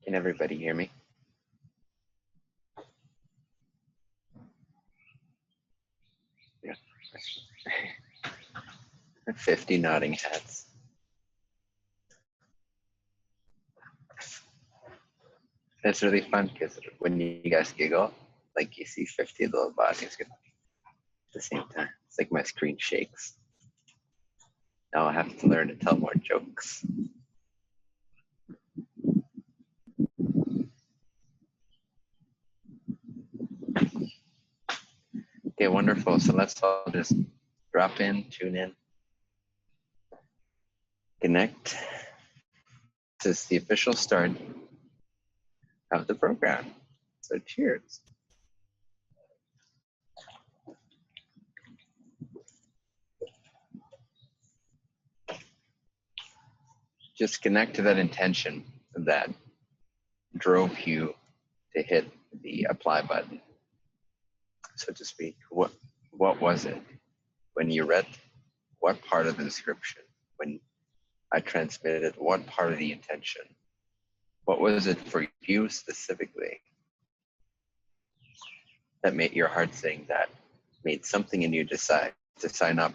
Can everybody hear me? 50 nodding heads. It's really fun because when you guys giggle, like you see 50 little bodies at the same time. It's like my screen shakes. Now I'll have to learn to tell more jokes. Okay, wonderful. So let's all just drop in, tune in, connect. This is the official start of the program. So cheers. Just connect to that intention that drove you to hit the apply button, so to speak. What was it when you read what part of the description, when I transmitted what part of the intention? What was it for you specifically that made your heart sing, that made something in you decide to sign up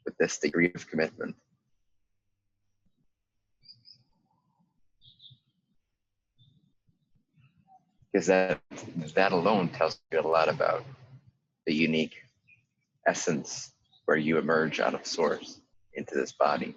with this degree of commitment? Because that alone tells you a lot about the unique essence where you emerge out of source into this body.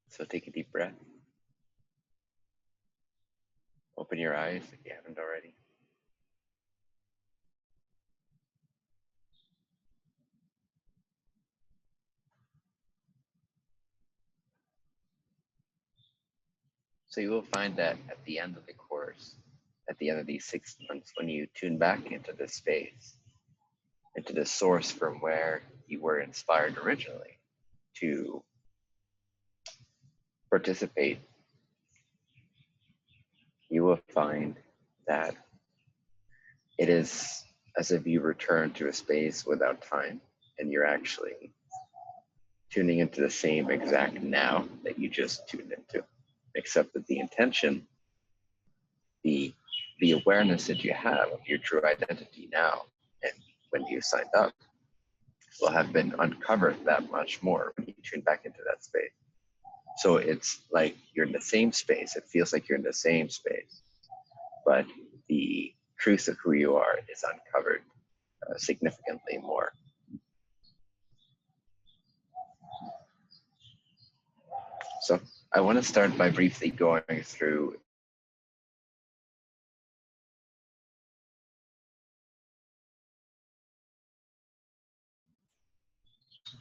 So take a deep breath. Open your eyes if you haven't already. So you will find that at the end of the course, at the end of these 6 months, when you tune back into this space, into the source from where you were inspired originally to participate, you will find that it is as if you return to a space without time, and you're actually tuning into the same exact now that you just tuned into, except that the intention, the awareness that you have of your true identity now, and when you signed up, will have been uncovered that much more when you tune back into that space. So it's like you're in the same space. It feels like you're in the same space, but the truth of who you are is uncovered significantly more. So I want to start by briefly going through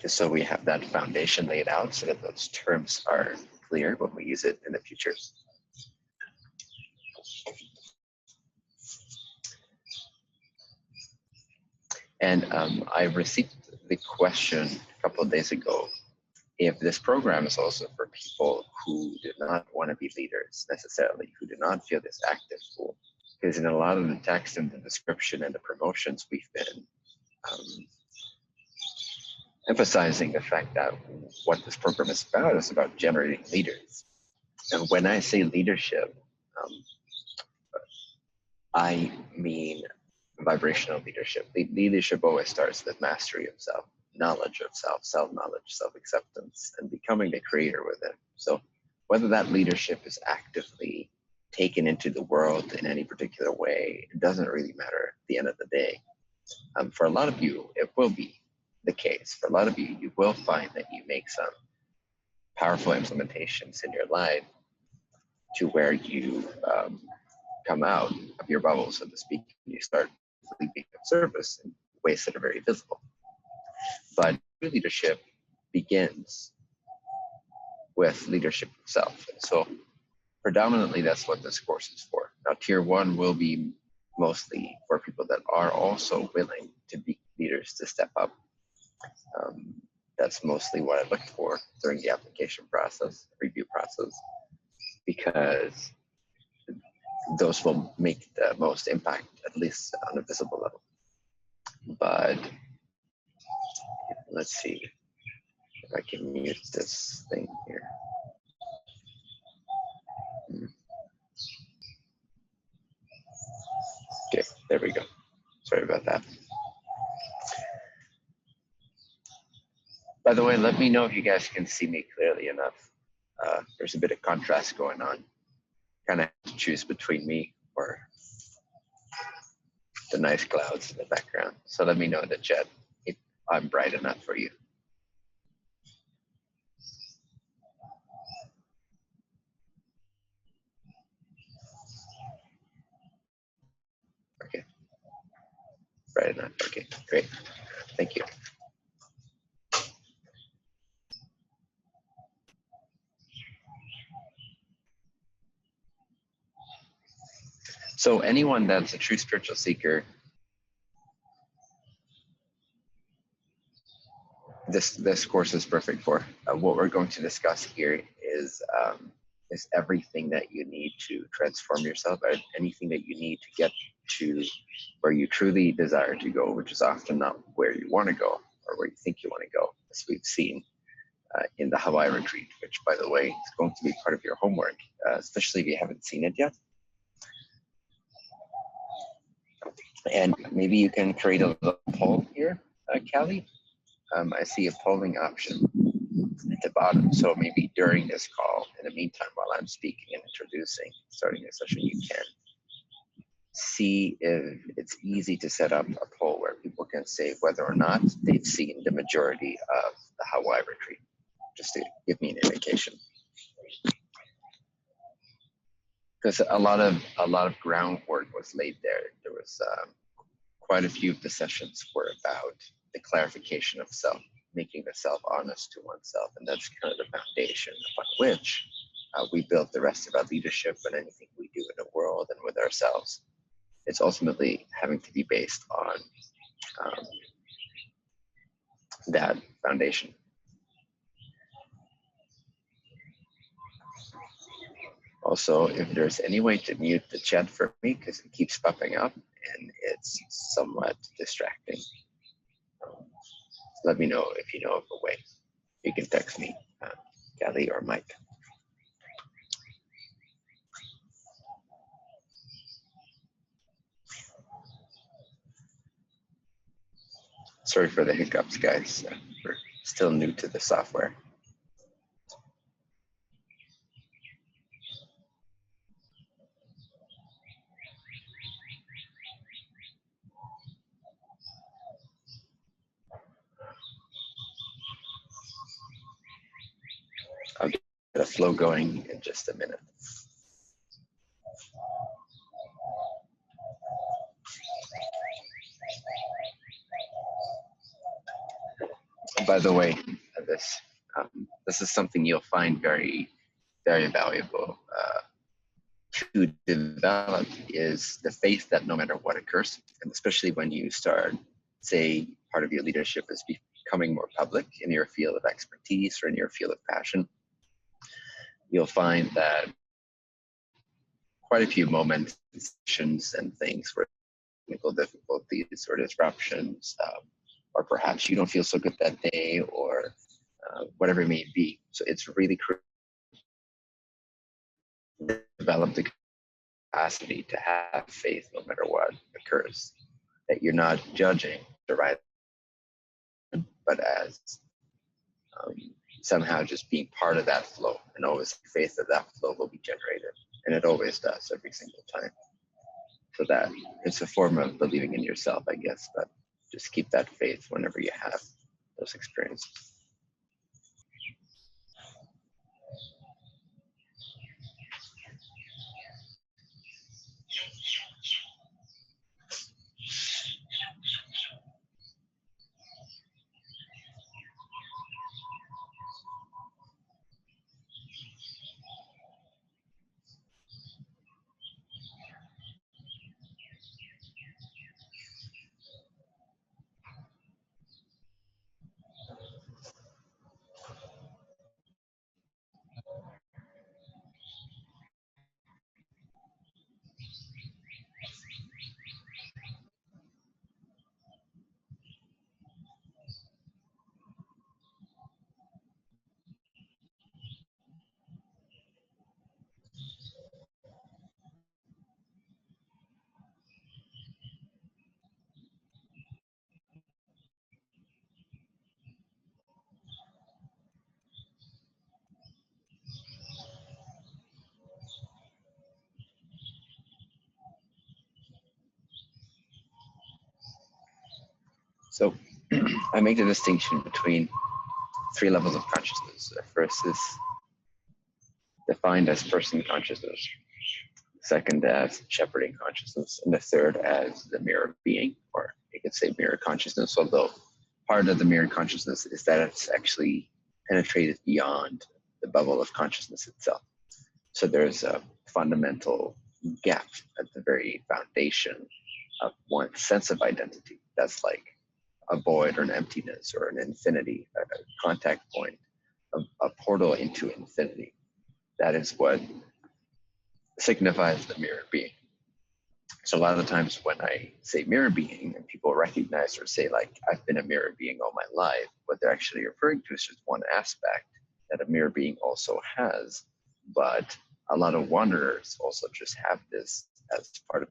just so we have that foundation laid out so that those terms are clear when we use it in the future. And I received the question a couple of days ago if this program is also for people who do not want to be leaders necessarily, who do not feel this active pull. Because in a lot of the text and the description and the promotions, we've been emphasizing the fact that what this program is about generating leaders. And when I say leadership, I mean vibrational leadership. Leadership always starts with mastery of self, knowledge of self, self-knowledge, self-acceptance, and becoming the creator within. So whether that leadership is actively taken into the world in any particular way, it doesn't really matter at the end of the day. For a lot of you, it will be the case. For a lot of you, you will find that you make some powerful implementations in your life to where you come out of your bubble, so to speak, and you start being of service in ways that are very visible. But true leadership begins with leadership itself. So predominantly, that's what this course is for. Now, tier one will be mostly for people that are also willing to be leaders, to step up. That's mostly what I look for during the application process, review process, because those will make the most impact, at least on a visible level. But let's see if I can mute this thing here. Okay, there we go. Sorry about that. By the way, let me know if you guys can see me clearly enough. There's a bit of contrast going on. Kind of have to choose between me or the nice clouds in the background. So let me know in the chat if I'm bright enough for you. Okay, bright enough. Okay, great. Thank you. So anyone that's a true spiritual seeker, this course is perfect for. What we're going to discuss here is everything that you need to transform yourself, or anything that you need to get to where you truly desire to go, which is often not where you want to go or where you think you want to go, as we've seen in the Hawaii retreat, which, by the way, is going to be part of your homework, especially if you haven't seen it yet. And maybe you can create a little poll here, Callie. I see a polling option at the bottom. So maybe during this call, in the meantime, while I'm speaking and introducing, starting a session, you can see if it's easy to set up a poll where people can say whether or not they've seen the majority of the Hawaii retreat, just to give me an indication. Because a lot of groundwork was laid there. There was quite a few of the sessions were about the clarification of self, making the self honest to oneself, and that's kind of the foundation upon which we build the rest of our leadership and anything we do in the world and with ourselves. It's ultimately having to be based on that foundation. Also, if there's any way to mute the chat for me, because it keeps popping up and it's somewhat distracting. Let me know if you know of a way. You can text me, Kelly or Mike. Sorry for the hiccups, guys. We're still new to the software. I'll get a flow going in just a minute. By the way, this is something you'll find very, very valuable to develop, is the faith that no matter what occurs, and especially when you start, say, part of your leadership is becoming more public in your field of expertise or in your field of passion, you'll find that quite a few moments, and things where technical difficulties or disruptions, or perhaps you don't feel so good that day, or whatever it may be. So it's really crucial to develop the capacity to have faith no matter what occurs, that you're not judging the right, but as somehow just being part of that flow, and always faith that that flow will be generated. And it always does every single time. So that it's a form of believing in yourself, I guess, but just keep that faith whenever you have those experiences. So I make the distinction between 3 levels of consciousness. The first is defined as person consciousness, second as shepherding consciousness, and the third as the mirror being, or you could say mirror consciousness, although part of the mirror consciousness is that it's actually penetrated beyond the bubble of consciousness itself. So there's a fundamental gap at the very foundation of one's sense of identity. That's like a void or an emptiness or an infinity, a contact point, a portal into infinity. That is what signifies the mirror being. So a lot of the times when I say mirror being and people recognize or say like, I've been a mirror being all my life, what they're actually referring to is just one aspect that a mirror being also has. But a lot of wanderers also just have this as part of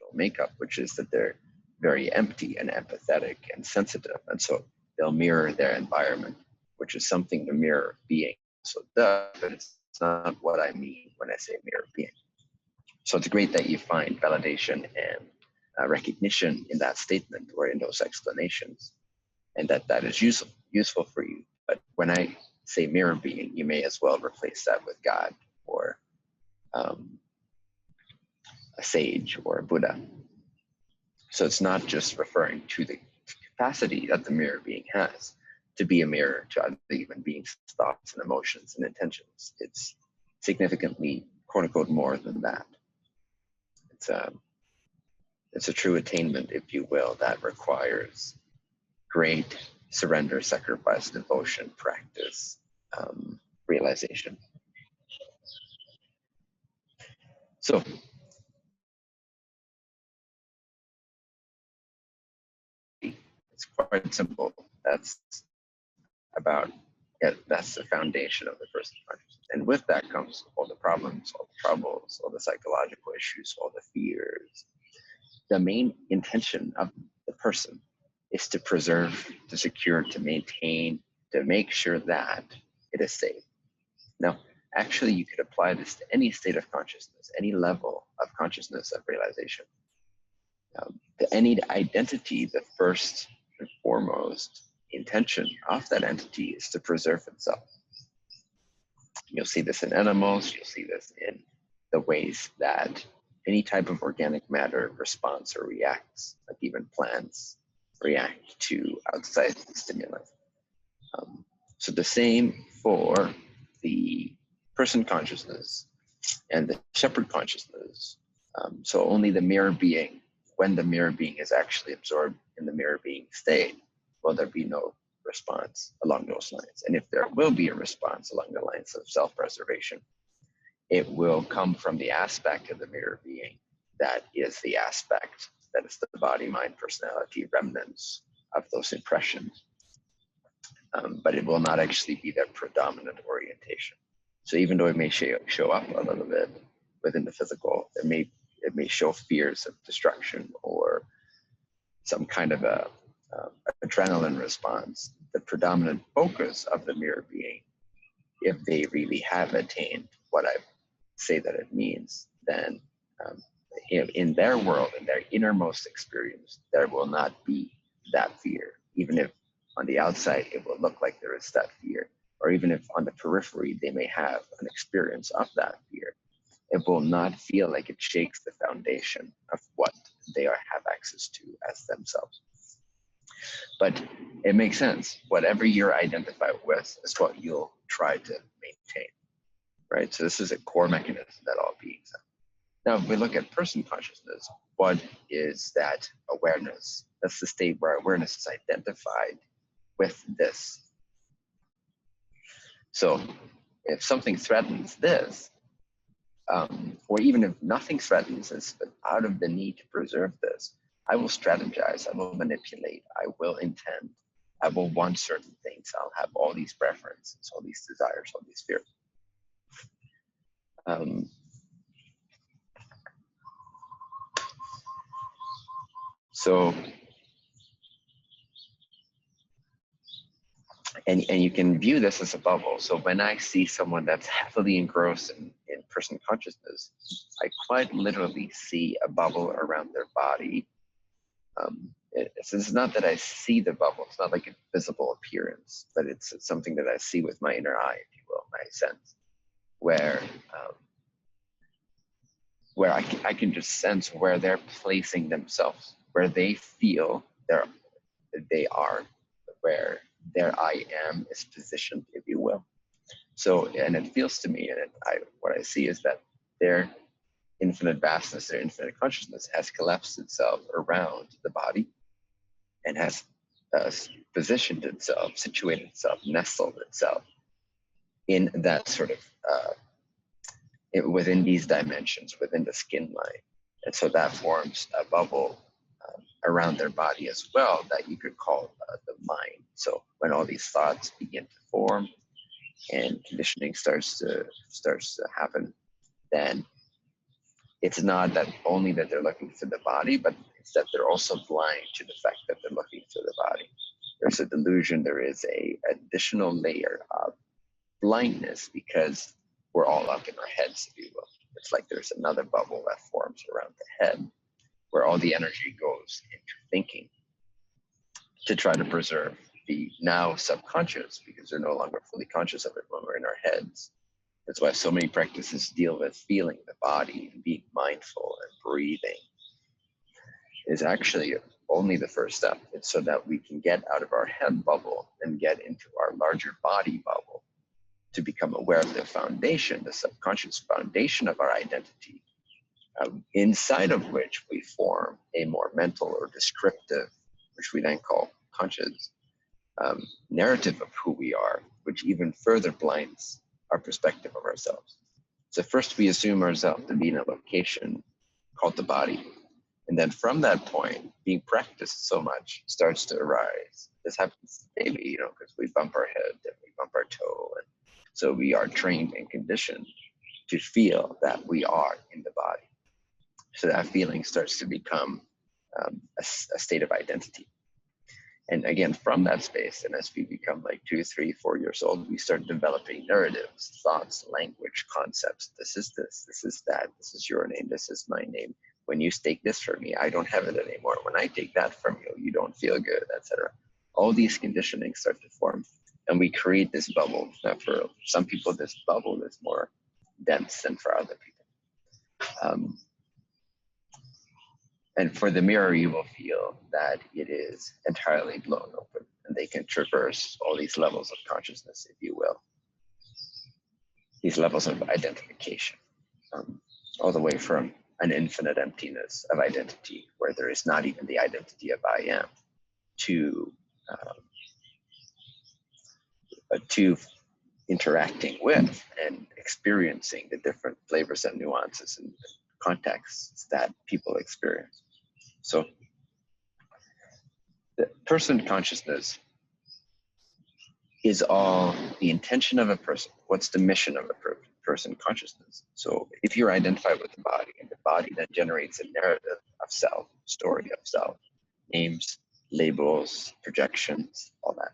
their makeup, which is that they're very empty and empathetic and sensitive. And so they'll mirror their environment, which is something the mirror being also does, but it's not what I mean when I say mirror being. So it's great that you find validation and recognition in that statement or in those explanations, and that is useful for you. But when I say mirror being, you may as well replace that with God or a sage or a Buddha. So it's not just referring to the capacity that the mirror being has to be a mirror to other human beings' thoughts and emotions and intentions. It's significantly, quote unquote, more than that. It's a true attainment, if you will, that requires great surrender, sacrifice, devotion, practice, realization. So it's quite simple. That's the foundation of the person consciousness. And with that comes all the problems, all the troubles, all the psychological issues, all the fears. The main intention of the person is to preserve, to secure, to maintain, to make sure that it is safe. Now, actually, you could apply this to any state of consciousness, any level of consciousness of realization. To any identity, the first and foremost intention of that entity is to preserve itself. You'll see this in animals, you'll see this in the ways that any type of organic matter responds or reacts, like even plants react to outside stimuli. So the same for the person consciousness and the shepherd consciousness. So only the mirror being, when the mirror being is actually absorbed in the mirror being state, will there be no response along those lines. And if there will be a response along the lines of self-preservation, it will come from the aspect of the mirror being that is the aspect that is the body, mind, personality remnants of those impressions. But it will not actually be their predominant orientation. So even though it may show up a little bit within the physical, it may show fears of destruction or some kind of a adrenaline response. The predominant focus of the mirror being, if they really have attained what I've say that it means, then in their world, in their innermost experience, there will not be that fear, even if on the outside it will look like there is that fear, or even if on the periphery they may have an experience of that fear. It will not feel like it shakes the foundation of what they have access to as themselves. But it makes sense. Whatever you're identified with is what you'll try to maintain, right? So this is a core mechanism that all beings have. Now, if we look at person consciousness, what is that awareness? That's the state where awareness is identified with this. So if something threatens this, or even if nothing threatens this, but out of the need to preserve this, I will strategize, I will manipulate, I will intend, I will want certain things, I'll have all these preferences, all these desires, all these fears. And you can view this as a bubble. So when I see someone that's heavily engrossed in person consciousness, I quite literally see a bubble around their body. It's not that I see the bubble, it's not like a visible appearance, but it's something that I see with my inner eye, if you will, my sense, where I can just sense where they're placing themselves, where they feel they are, where their I am is positioned, if you will. So, and it feels to me, and what I see is that their infinite vastness, their infinite consciousness has collapsed itself around the body and has positioned itself, situated itself, nestled itself in that sort of, within these dimensions, within the skin line. And so that forms a bubble around their body as well that you could call the mind. So when all these thoughts begin to form and conditioning starts to happen, then it's not that only that they're looking for the body, but it's that they're also blind to the fact that they're looking for the body. There's a delusion, there is a additional layer of blindness because we're all up in our heads, if you will. It's like there's another bubble that forms around the head where all the energy goes into thinking to try to preserve the now subconscious, because they're no longer fully conscious of it when we're in our heads. That's why so many practices deal with feeling the body and being mindful and breathing is actually only the first step. It's so that we can get out of our head bubble and get into our larger body bubble to become aware of the foundation, the subconscious foundation of our identity, inside of which we form a more mental or descriptive, which we then call conscious, narrative of who we are, which even further blinds our perspective of ourselves. So first we assume ourselves to be in a location called the body. And then from that point, being practiced so much starts to arise. This happens daily, because we bump our head and we bump our toe. And so we are trained and conditioned to feel that we are in the body. So that feeling starts to become a state of identity. And again, from that space, and as we become like 2, 3, 4 years old, we start developing narratives, thoughts, language, concepts. This is this is that, this is your name, this is my name. When you take this from me, I don't have it anymore. When I take that from you, you don't feel good, etc. All these conditionings start to form, and we create this bubble. Now, for some people, this bubble is more dense than for other people. And for the mirror, you will feel that it is entirely blown open, and they can traverse all these levels of consciousness, if you will, these levels of identification, all the way from an infinite emptiness of identity, where there is not even the identity of I am, to interacting with and experiencing the different flavors and nuances and contexts that people experience. So the person consciousness is all the intention of a person. What's the mission of a person consciousness? So if you're identified with the body, and the body then generates a narrative of self, story of self, names, labels, projections, all that,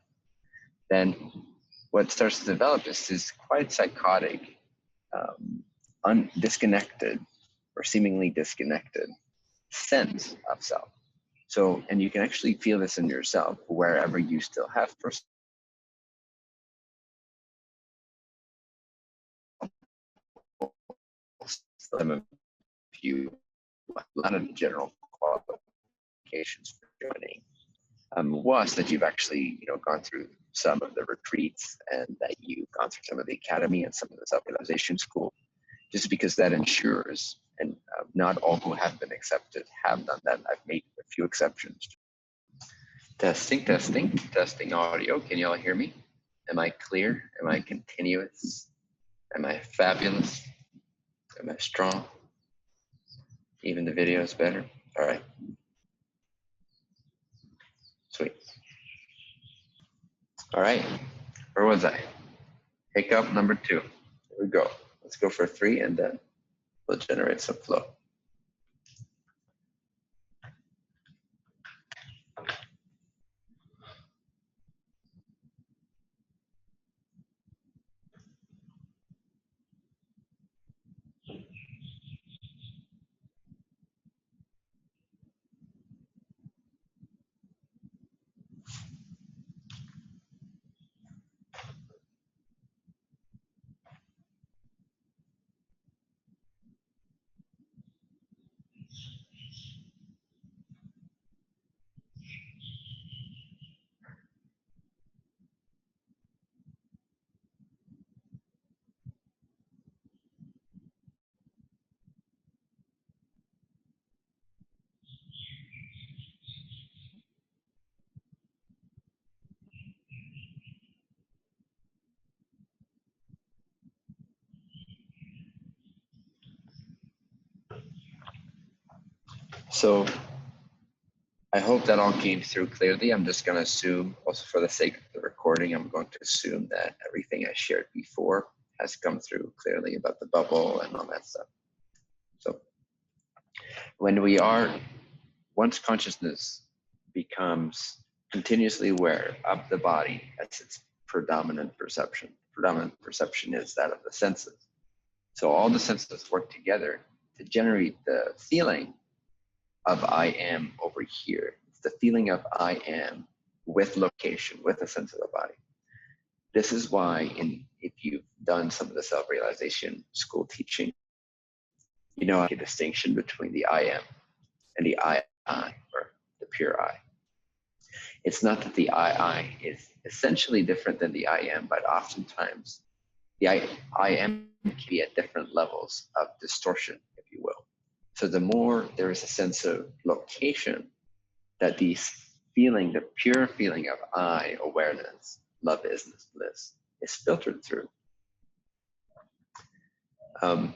then what starts to develop is this quite psychotic disconnected or seemingly disconnected sense of self. So, and you can actually feel this in yourself wherever you still have personal view, a lot of the general qualifications for joining was that you've actually, gone through some of the retreats and that you've gone through some of the academy and some of the self-realization school, just because that ensures, and not all who have been accepted have done that. I've made a few exceptions. Testing audio. Can you all hear me? Am I clear? Am I continuous? Am I fabulous? Am I strong? Even the video is better. All right. Sweet. All right. Where was I? Hiccup number 2. Here we go. Let's go for 3 and then we'll generate some flow. So I hope that all came through clearly. I'm just going to assume, also for the sake of the recording, I'm going to assume that everything I shared before has come through clearly about the bubble and all that stuff. So once consciousness becomes continuously aware of the body as its predominant perception is that of the senses. So all the senses work together to generate the feeling of I am over here. It's the feeling of I am with location, with a sense of the body. This is why if you've done some of the self-realization school teaching, a distinction between the I am and the I, or the pure I. It's not that the I is essentially different than the I am, but oftentimes the I am can be at different levels of distortion, if you will. So the more there is a sense of location, that the pure feeling of I, awareness, love, isness, bliss, is filtered through. The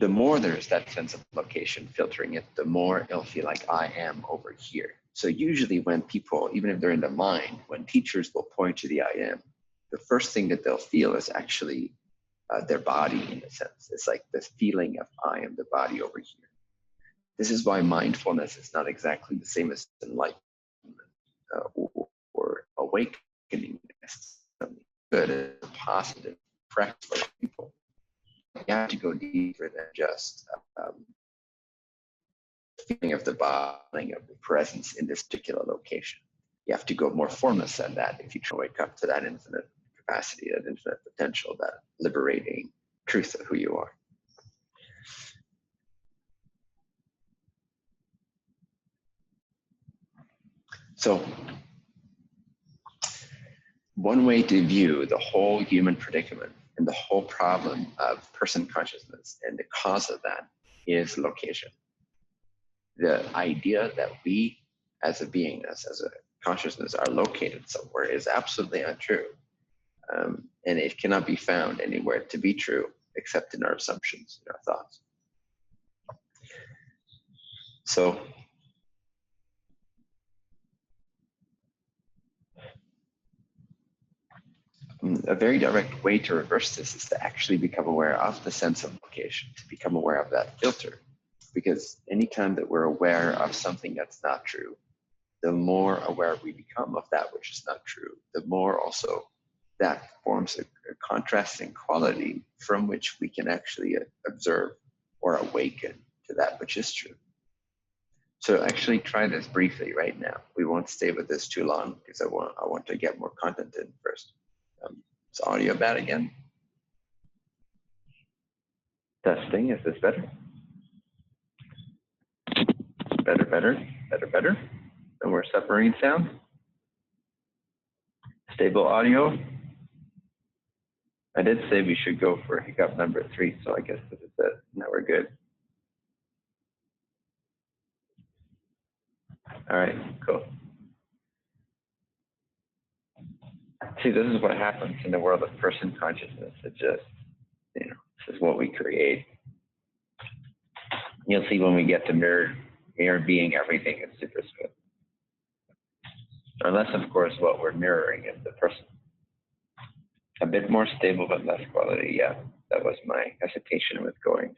more there's that sense of location filtering it, the more it'll feel like I am over here. So usually when people, even if they're in the mind, when teachers will point to the I am, the first thing that they'll feel is actually their body, in a sense. It's like this feeling of I am the body over here. This is why mindfulness is not exactly the same as enlightenment or awakening. Something good and positive practice for people. You have to go deeper than just feeling of the body, of the presence in this particular location. You have to go more formless than that if you try to wake up to that infinite capacity, that infinite potential, that liberating truth of who you are. So one way to view the whole human predicament and the whole problem of person consciousness and the cause of that is location. The idea that we as a beingness, as a consciousness, are located somewhere is absolutely untrue. And it cannot be found anywhere to be true except in our assumptions, in our thoughts. So a very direct way to reverse this is to actually become aware of the sense of location, to become aware of that filter. Because anytime that we're aware of something that's not true, the more aware we become of that which is not true, the more also that forms a contrasting quality from which we can actually observe or awaken to that which is true. So actually try this briefly right now. We won't stay with this too long because I want to get more content in first. Is audio bad again? Testing, is this better? Better, better, better, better. And we're separating sound. Stable audio. I did say we should go for hiccup number 3, so I guess this is it. Now we're good. All right, cool. See, this is what happens in the world of person consciousness. It just, this is what we create. You'll see when we get to mirror being everything is super smooth. Unless, of course, what we're mirroring is the person. A bit more stable but less quality. Yeah, that was my hesitation with going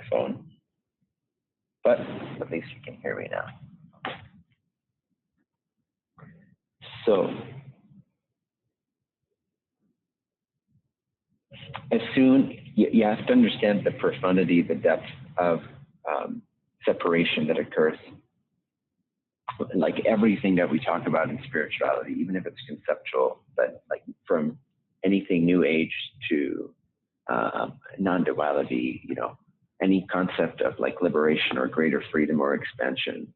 phone. But at least you can hear me now. So, as soon, you have to understand the profundity, the depth of separation that occurs. Like everything that we talk about in spirituality, even if it's conceptual, but like from anything New Age to non-duality, any concept of like liberation or greater freedom or expansion,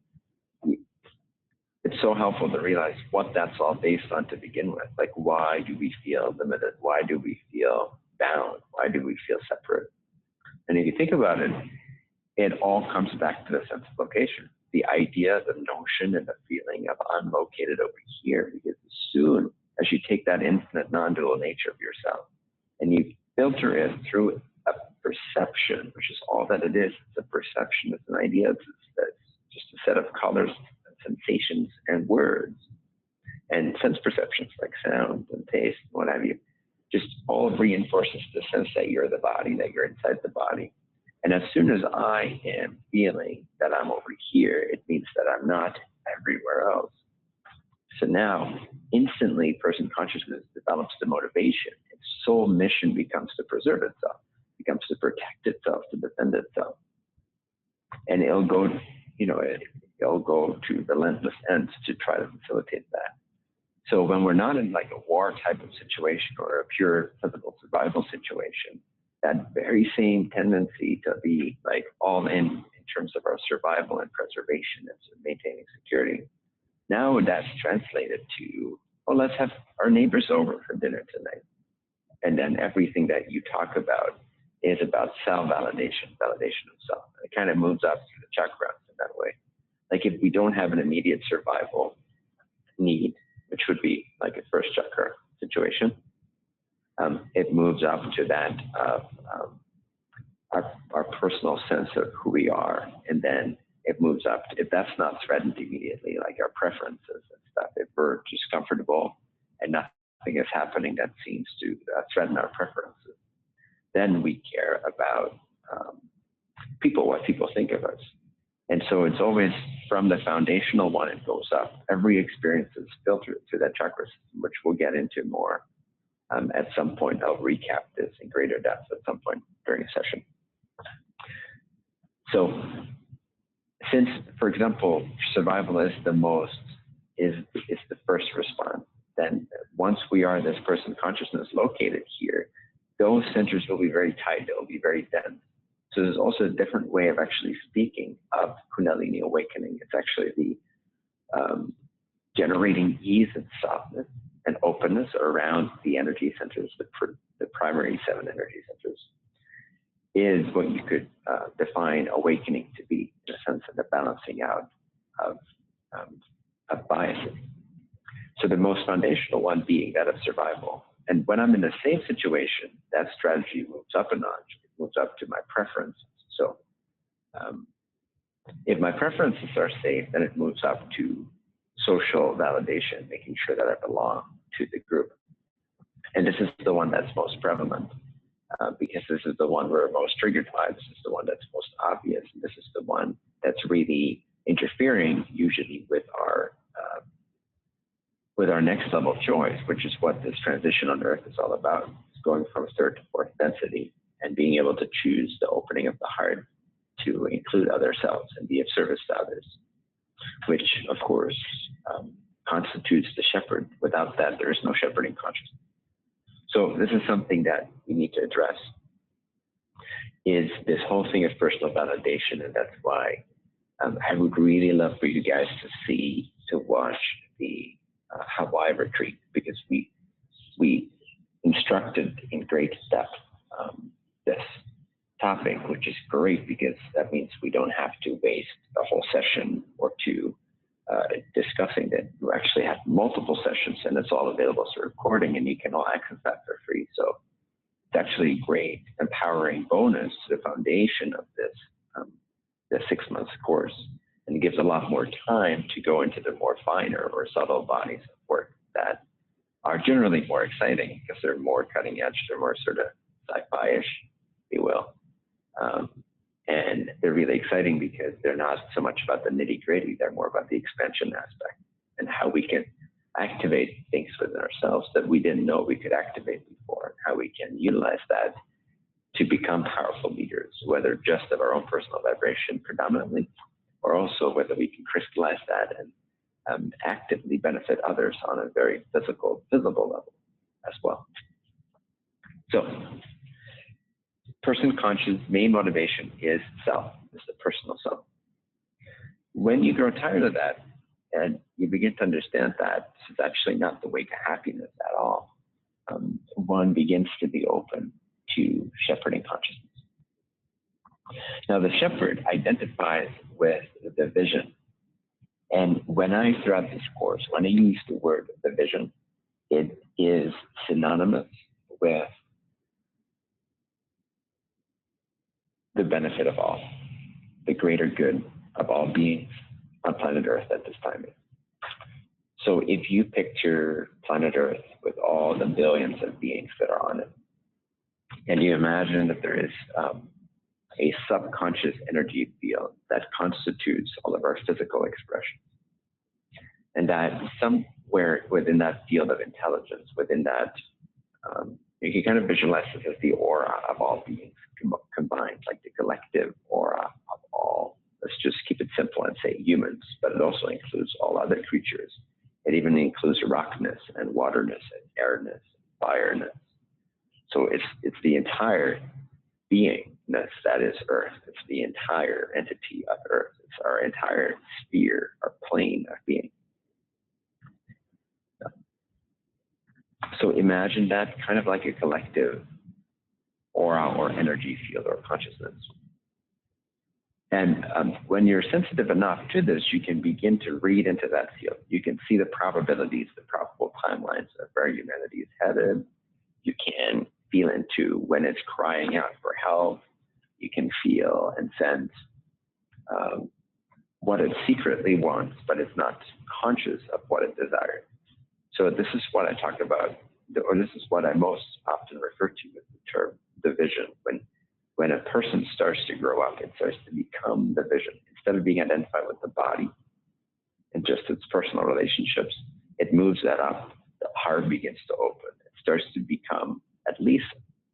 it's so helpful to realize what that's all based on to begin with. Like, why do we feel limited? Why do we feel bound? Why do we feel separate? And if you think about it, it all comes back to the sense of location. The idea, the notion, and the feeling of I'm located over here, because as soon as you take that infinite non-dual nature of yourself and you filter it through a perception, which is all that it is, it's a perception, it's an idea, it's just a set of colors, and sensations, and words, and sense perceptions like sound and taste, and what have you, just all reinforces the sense that you're the body, that you're inside the body. And as soon as I am feeling that I'm over here, it means that I'm not everywhere else. So now, instantly, person consciousness develops the motivation. Its sole mission becomes to preserve itself, becomes to protect itself, to defend itself. And it'll go, it'll go to relentless ends to try to facilitate that. So when we're not in like a war type of situation or a pure physical survival situation, that very same tendency to be like all in terms of our survival and preservation and maintaining security. Now that's translated to, let's have our neighbors over for dinner tonight. And then everything that you talk about is about self-validation, validation of self. It kind of moves up through the chakras in that way. Like if we don't have an immediate survival need, which would be like a first chakra situation, it moves up to that of our personal sense of who we are. And then it moves up, if that's not threatened immediately, like our preferences and stuff, if we're just comfortable and nothing is happening that seems to threaten our preferences, then we care about people, what people think of us. And so it's always from the foundational one, it goes up. Every experience is filtered through that chakra system, which we'll get into more at some point. I'll recap this in greater depth at some point during a session. So since, for example, survival is the first response, then once we are this person consciousness located here, those centers will be very tight, they'll be very dense. So there's also a different way of actually speaking of Kundalini awakening. It's actually the generating ease and softness and openness around the energy centers, the primary 7 energy centers, is what you could define awakening to be, in a sense of the balancing out of biases. So the most foundational one being that of survival. And when I'm in the same situation, that strategy moves up a notch. It moves up to my preferences. So if my preferences are safe, then it moves up to social validation, making sure that I belong to the group. And this is the one that's most prevalent because this is the one we're most triggered by. This is the one that's most obvious. And this is the one that's really interfering usually with with our next level choice, which is what this transition on Earth is all about. It's going from third to fourth density and being able to choose the opening of the heart to include other selves and be of service to others, which of course constitutes the shepherd. Without that, there is no shepherding consciousness. So this is something that we need to address, is this whole thing of personal validation. And that's why I would really love for you guys to watch the Hawaii retreat, because we instructed in great depth this topic, which is great because that means we don't have to waste a whole session or two discussing it. We actually have multiple sessions, and it's all available as a recording, and you can all access that for free. So it's actually a great empowering bonus to the foundation of this the 6 months course, and it gives a lot more time to go into the more finer or subtle bodies of work that are generally more exciting because they're more cutting edge, they're more sort of sci-fi-ish, if you will. And they're really exciting because they're not so much about the nitty-gritty, they're more about the expansion aspect and how we can activate things within ourselves that we didn't know we could activate before, and how we can utilize that to become powerful leaders, whether just of our own personal vibration predominantly, or also whether we can crystallize that and actively benefit others on a very visible level as well. So, person conscious main motivation is self, is the personal self. When you grow tired of that and you begin to understand that this is actually not the way to happiness at all, one begins to be open to shepherding consciousness. Now, the shepherd identifies with the vision. And when I, throughout this course, when I use the word the vision, it is synonymous with the benefit of all, the greater good of all beings on planet Earth at this time. So if you picture planet Earth with all the billions of beings that are on it, and you imagine that there is a subconscious energy field that constitutes all of our physical expressions, and that somewhere within that field of intelligence, within that, you can kind of visualize this as the aura of all beings combined, like the collective aura of all. Let's just keep it simple and say humans, but it also includes all other creatures. It even includes rockness and waterness and airness, fireness. So it's the entire beingness that is Earth. It's the entire entity of Earth. It's our entire sphere or plane of being. So imagine that kind of like a collective aura or energy field or consciousness. And when you're sensitive enough to this, you can begin to read into that field. You can see the probabilities, the probable timelines of where humanity is headed. You can feel into when it's crying out for help. You can feel and sense what it secretly wants, but it's not conscious of what it desires. So this is what I talk about, or this is what I most often refer to with the term the vision. When a person starts to grow up, it starts to become the vision. Instead of being identified with the body and just its personal relationships, it moves that up. The heart begins to open. It starts to become, at least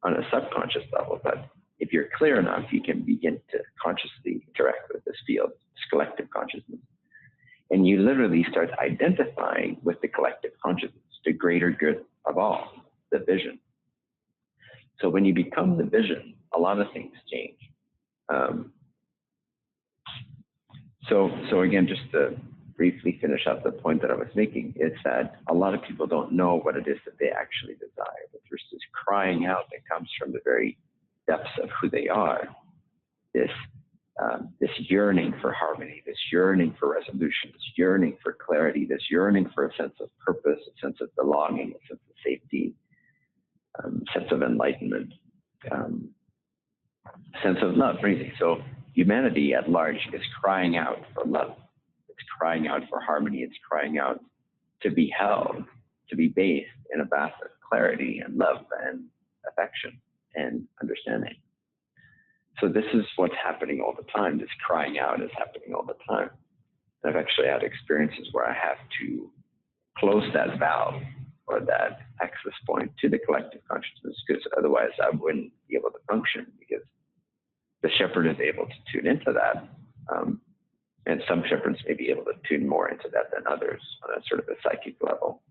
on a subconscious level, but if you're clear enough, you can begin to consciously interact with this field, this collective consciousness. And you literally start identifying with the collective consciousness, the greater good of all, the vision. So when you become the vision, a lot of things change. So again, just to briefly finish up the point that I was making, is that a lot of people don't know what it is that they actually desire. But there's this crying out that comes from the very depths of who they are, this yearning for harmony, this yearning for resolution, this yearning for clarity, this yearning for a sense of purpose, a sense of belonging, a sense of safety, sense of enlightenment, sense of love, really. So humanity at large is crying out for love. It's crying out for harmony. It's crying out to be held, to be bathed in a bath of clarity and love and affection and understanding. So this is what's happening all the time. This crying out is happening all the time. I've actually had experiences where I have to close that valve or that access point to the collective consciousness, because otherwise I wouldn't be able to function, because the shepherd is able to tune into that. And some shepherds may be able to tune more into that than others on a sort of a psychic level.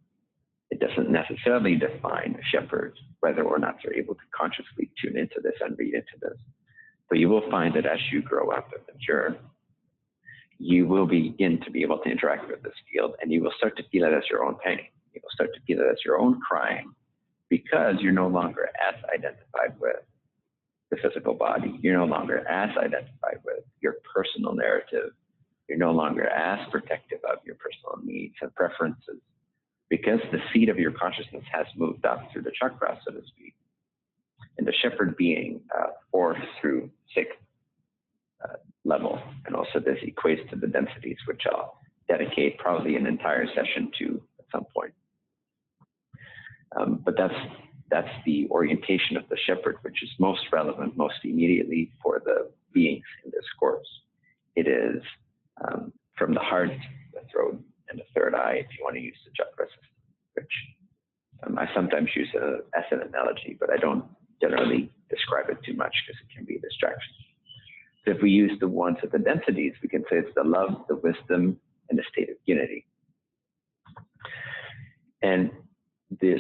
It doesn't necessarily define a shepherd whether or not they're able to consciously tune into this and read into this. But you will find that as you grow up and mature, you will begin to be able to interact with this field, and you will start to feel it as your own pain. You will start to feel it as your own crying, because you're no longer as identified with the physical body. You're no longer as identified with your personal narrative. You're no longer as protective of your personal needs and preferences, because the seed of your consciousness has moved up through the chakra, so to speak. And the shepherd being 4th through 6th level, and also this equates to the densities, which I'll dedicate probably an entire session to at some point. But that's the orientation of the shepherd, which is most relevant, most immediately for the beings in this course. It is from the heart, the throat, and the third eye, if you want to use the chakra system, which I sometimes use as an analogy, but I don't generally describe it too much because it can be a distraction. So if we use the ones at the densities, we can say it's the love, the wisdom, and the state of unity. And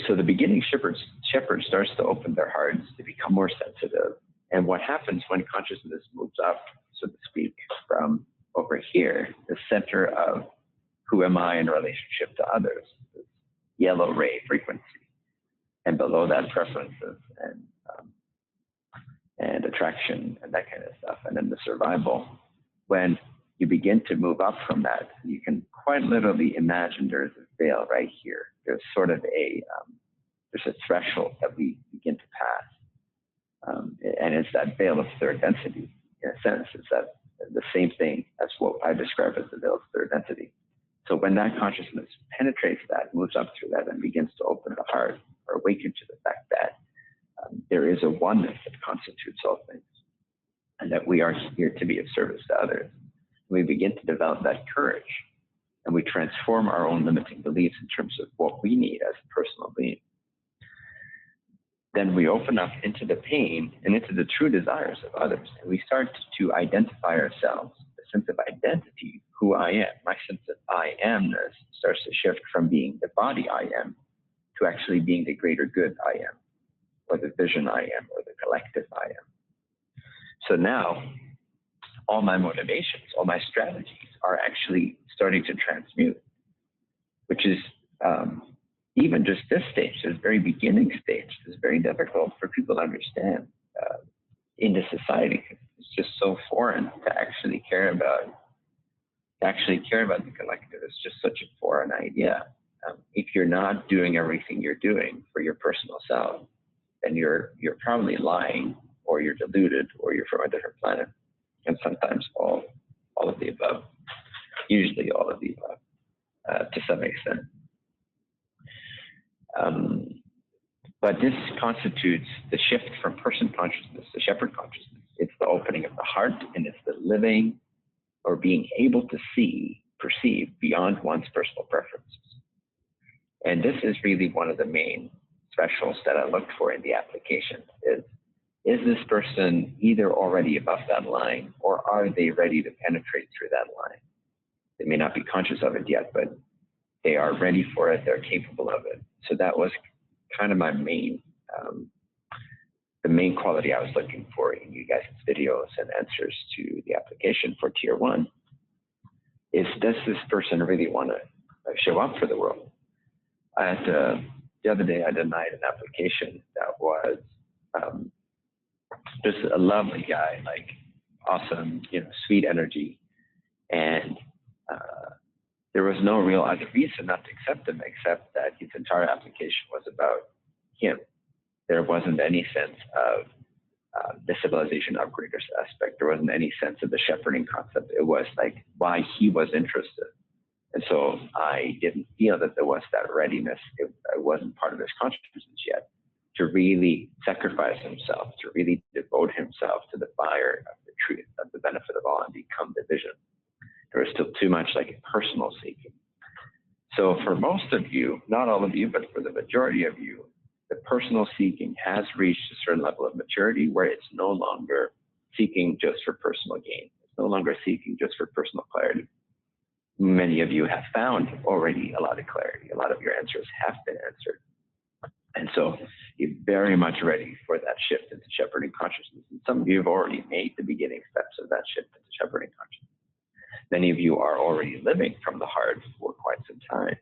so the beginning shepherd starts to open their hearts, to become more sensitive. And what happens when consciousness moves up, so to speak, from over here, the center of who am I in relationship to others, this yellow ray frequency, and below that preferences and attraction and that kind of stuff, and then the survival. When you begin to move up from that, you can quite literally imagine there's a veil right here. There's sort of there's a threshold that we begin to pass, and it's that veil of third density. In a sense, it's that the same thing as what I describe as the veil of third density. So when that consciousness penetrates that, moves up through that, and begins to open the heart or awaken to the fact that there is a oneness that constitutes all things, and that we are here to be of service to others, we begin to develop that courage, and we transform our own limiting beliefs in terms of what we need as a personal being. Then we open up into the pain and into the true desires of others, and we start to identify ourselves, the sense of identity, who I am. My sense of I amness starts to shift from being the body I am to actually being the greater good I am, or the vision I am, or the collective I am. So now, all my motivations, all my strategies are actually starting to transmute, which is even just this stage, this very beginning stage, is very difficult for people to understand in the society. It's just so foreign to actually care about. The collective is just such a foreign idea. If you're not doing everything you're doing for your personal self, then you're probably lying, or you're deluded, or you're from a different planet, and sometimes all of the above, usually all of the above, to some extent. But this constitutes the shift from person consciousness to shepherd consciousness. It's the opening of the heart, and it's the living or being able to perceive beyond one's personal preferences. And this is really one of the main thresholds that I looked for in the application. Is this person either already above that line, or are they ready to penetrate through that line? They may not be conscious of it yet, but they are ready for it, they're capable of it. So that was kind of my main, the main quality I was looking for in you guys' videos and answers to the application for Tier 1, is does this person really want to show up for the world? The other day I denied an application that was just a lovely guy, like awesome, sweet energy. And there was no real other reason not to accept him, except that his entire application was about him. There wasn't any sense of the civilization upgraders aspect. There wasn't any sense of the shepherding concept. It was like why he was interested. And so I didn't feel that there was that readiness. It wasn't part of his consciousness yet to really sacrifice himself, to really devote himself to the fire of the truth, of the benefit of all, and become the vision. There was still too much like personal seeking. So for most of you, not all of you, but for the majority of you, the personal seeking has reached a certain level of maturity where it's no longer seeking just for personal gain. It's no longer seeking just for personal clarity. Many of you have found already a lot of clarity. A lot of your answers have been answered. And so you're very much ready for that shift into shepherding consciousness. And some of you have already made the beginning steps of that shift into shepherding consciousness. Many of you are already living from the heart for quite some time.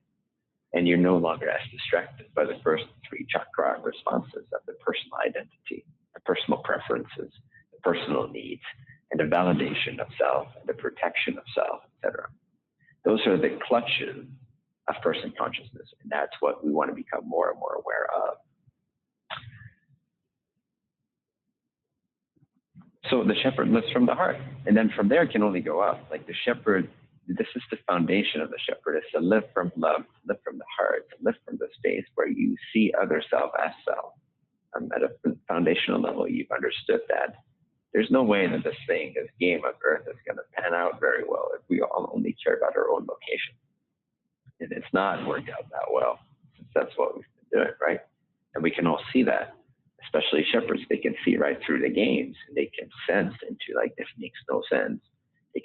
And you're no longer as distracted by the first three chakra responses of the personal identity, the personal preferences, the personal needs, and the validation of self, and the protection of self, etc. Those are the clutches of person consciousness, and that's what we want to become more and more aware of. So the shepherd lives from the heart, and then from there it can only go up. Like the shepherd, this is the foundation of the shepherd, is to live from love, to live from the heart, to live from the space where you see other self as self. At a foundational level, you've understood that there's no way that this thing, this game of Earth, is going to pan out very well if we all only care about our own location. And it's not worked out that well, since that's what we've been doing, right? And we can all see that, especially shepherds. They can see right through the games, and they can sense into, like, this makes no sense. They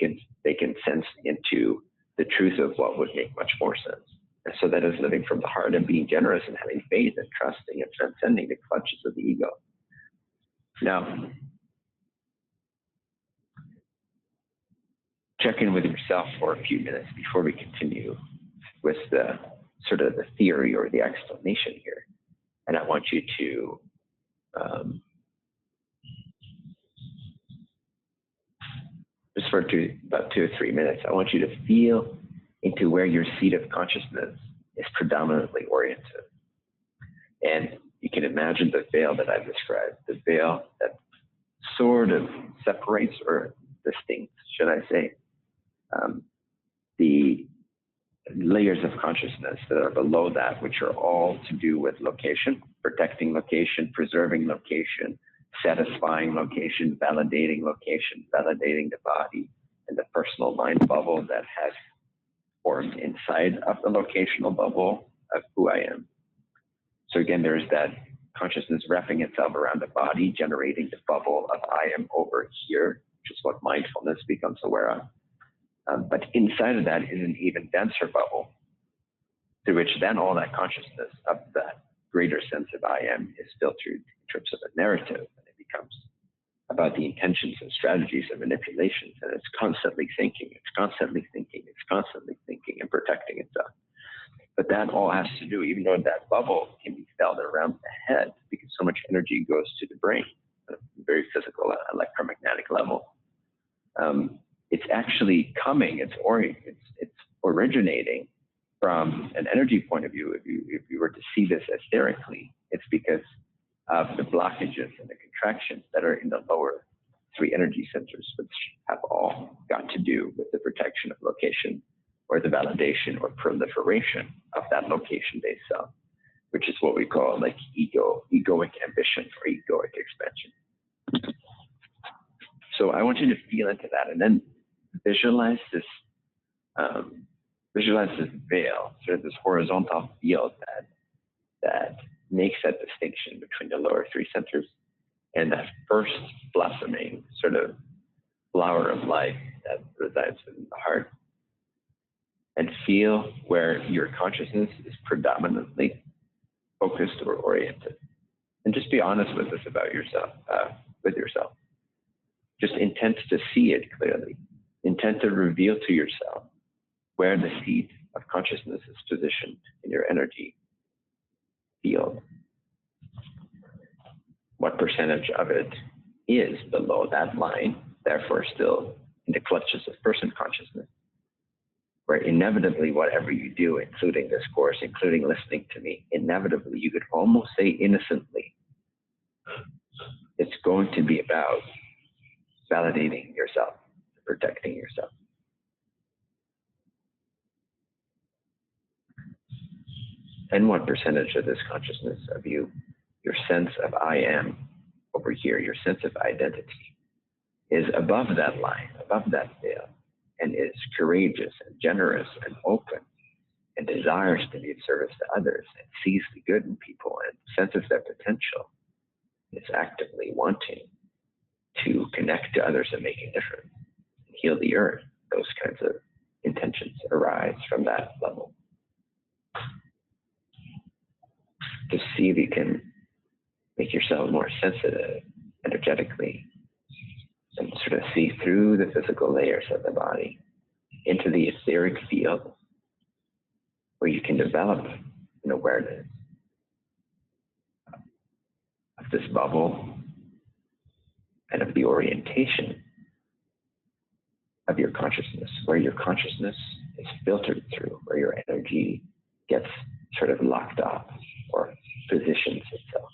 can sense into the truth of what would make much more sense. And so that is living from the heart and being generous and having faith and trusting and transcending the clutches of the ego. Now, check in with yourself for a few minutes before we continue with the sort of the theory or the explanation here. And I want you to just for about 2 or 3 minutes, I want you to feel into where your seat of consciousness is predominantly oriented. And you can imagine the veil that I've described, the veil that sort of separates or distinct, should I say, the layers of consciousness that are below that, which are all to do with location, protecting location, preserving location, satisfying location, validating the body, and the personal mind bubble that has formed inside of the locational bubble of who I am. So again, there's that consciousness wrapping itself around the body, generating the bubble of I am over here, which is what mindfulness becomes aware of. But inside of that is an even denser bubble, through which then all that consciousness of that greater sense of I am is filtered in terms of a narrative, and it becomes about the intentions and strategies and manipulations, and it's constantly thinking and protecting itself. But that all has to do, even though that bubble can be felt around the head, because so much energy goes to the brain, at a very physical, electromagnetic level. It's actually coming, it's originating from an energy point of view. If you were to see this etherically, it's because of the blockages and the contractions that are in the lower 3 energy centers, which have all got to do with the protection of location or the validation or proliferation of that location-based self, which is what we call like egoic ambition or egoic expansion. So I want you to feel into that, and then visualize this veil, sort of this horizontal field that makes that distinction between the lower 3 centers and that first blossoming sort of flower of life that resides within the heart. And feel where your consciousness is predominantly focused or oriented. And just be honest with this about yourself, with yourself. Just intent to see it clearly. Intent to reveal to yourself where the seat of consciousness is positioned in your energy field. What percentage of it is below that line, therefore still in the clutches of person consciousness, where inevitably whatever you do, including this course, including listening to me, inevitably, you could almost say innocently, it's going to be about validating yourself, protecting yourself. And what percentage of this consciousness of you, your sense of I am over here, your sense of identity, is above that line, above that veil, and is courageous and generous and open and desires to be of service to others and sees the good in people and senses their potential, is actively wanting to connect to others and make a difference, and heal the earth. Those kinds of intentions arise from that level. To see if you can make yourself more sensitive energetically and sort of see through the physical layers of the body into the etheric field where you can develop an awareness of this bubble and of the orientation of your consciousness, where your consciousness is filtered through, where your energy gets sort of locked up or positions itself.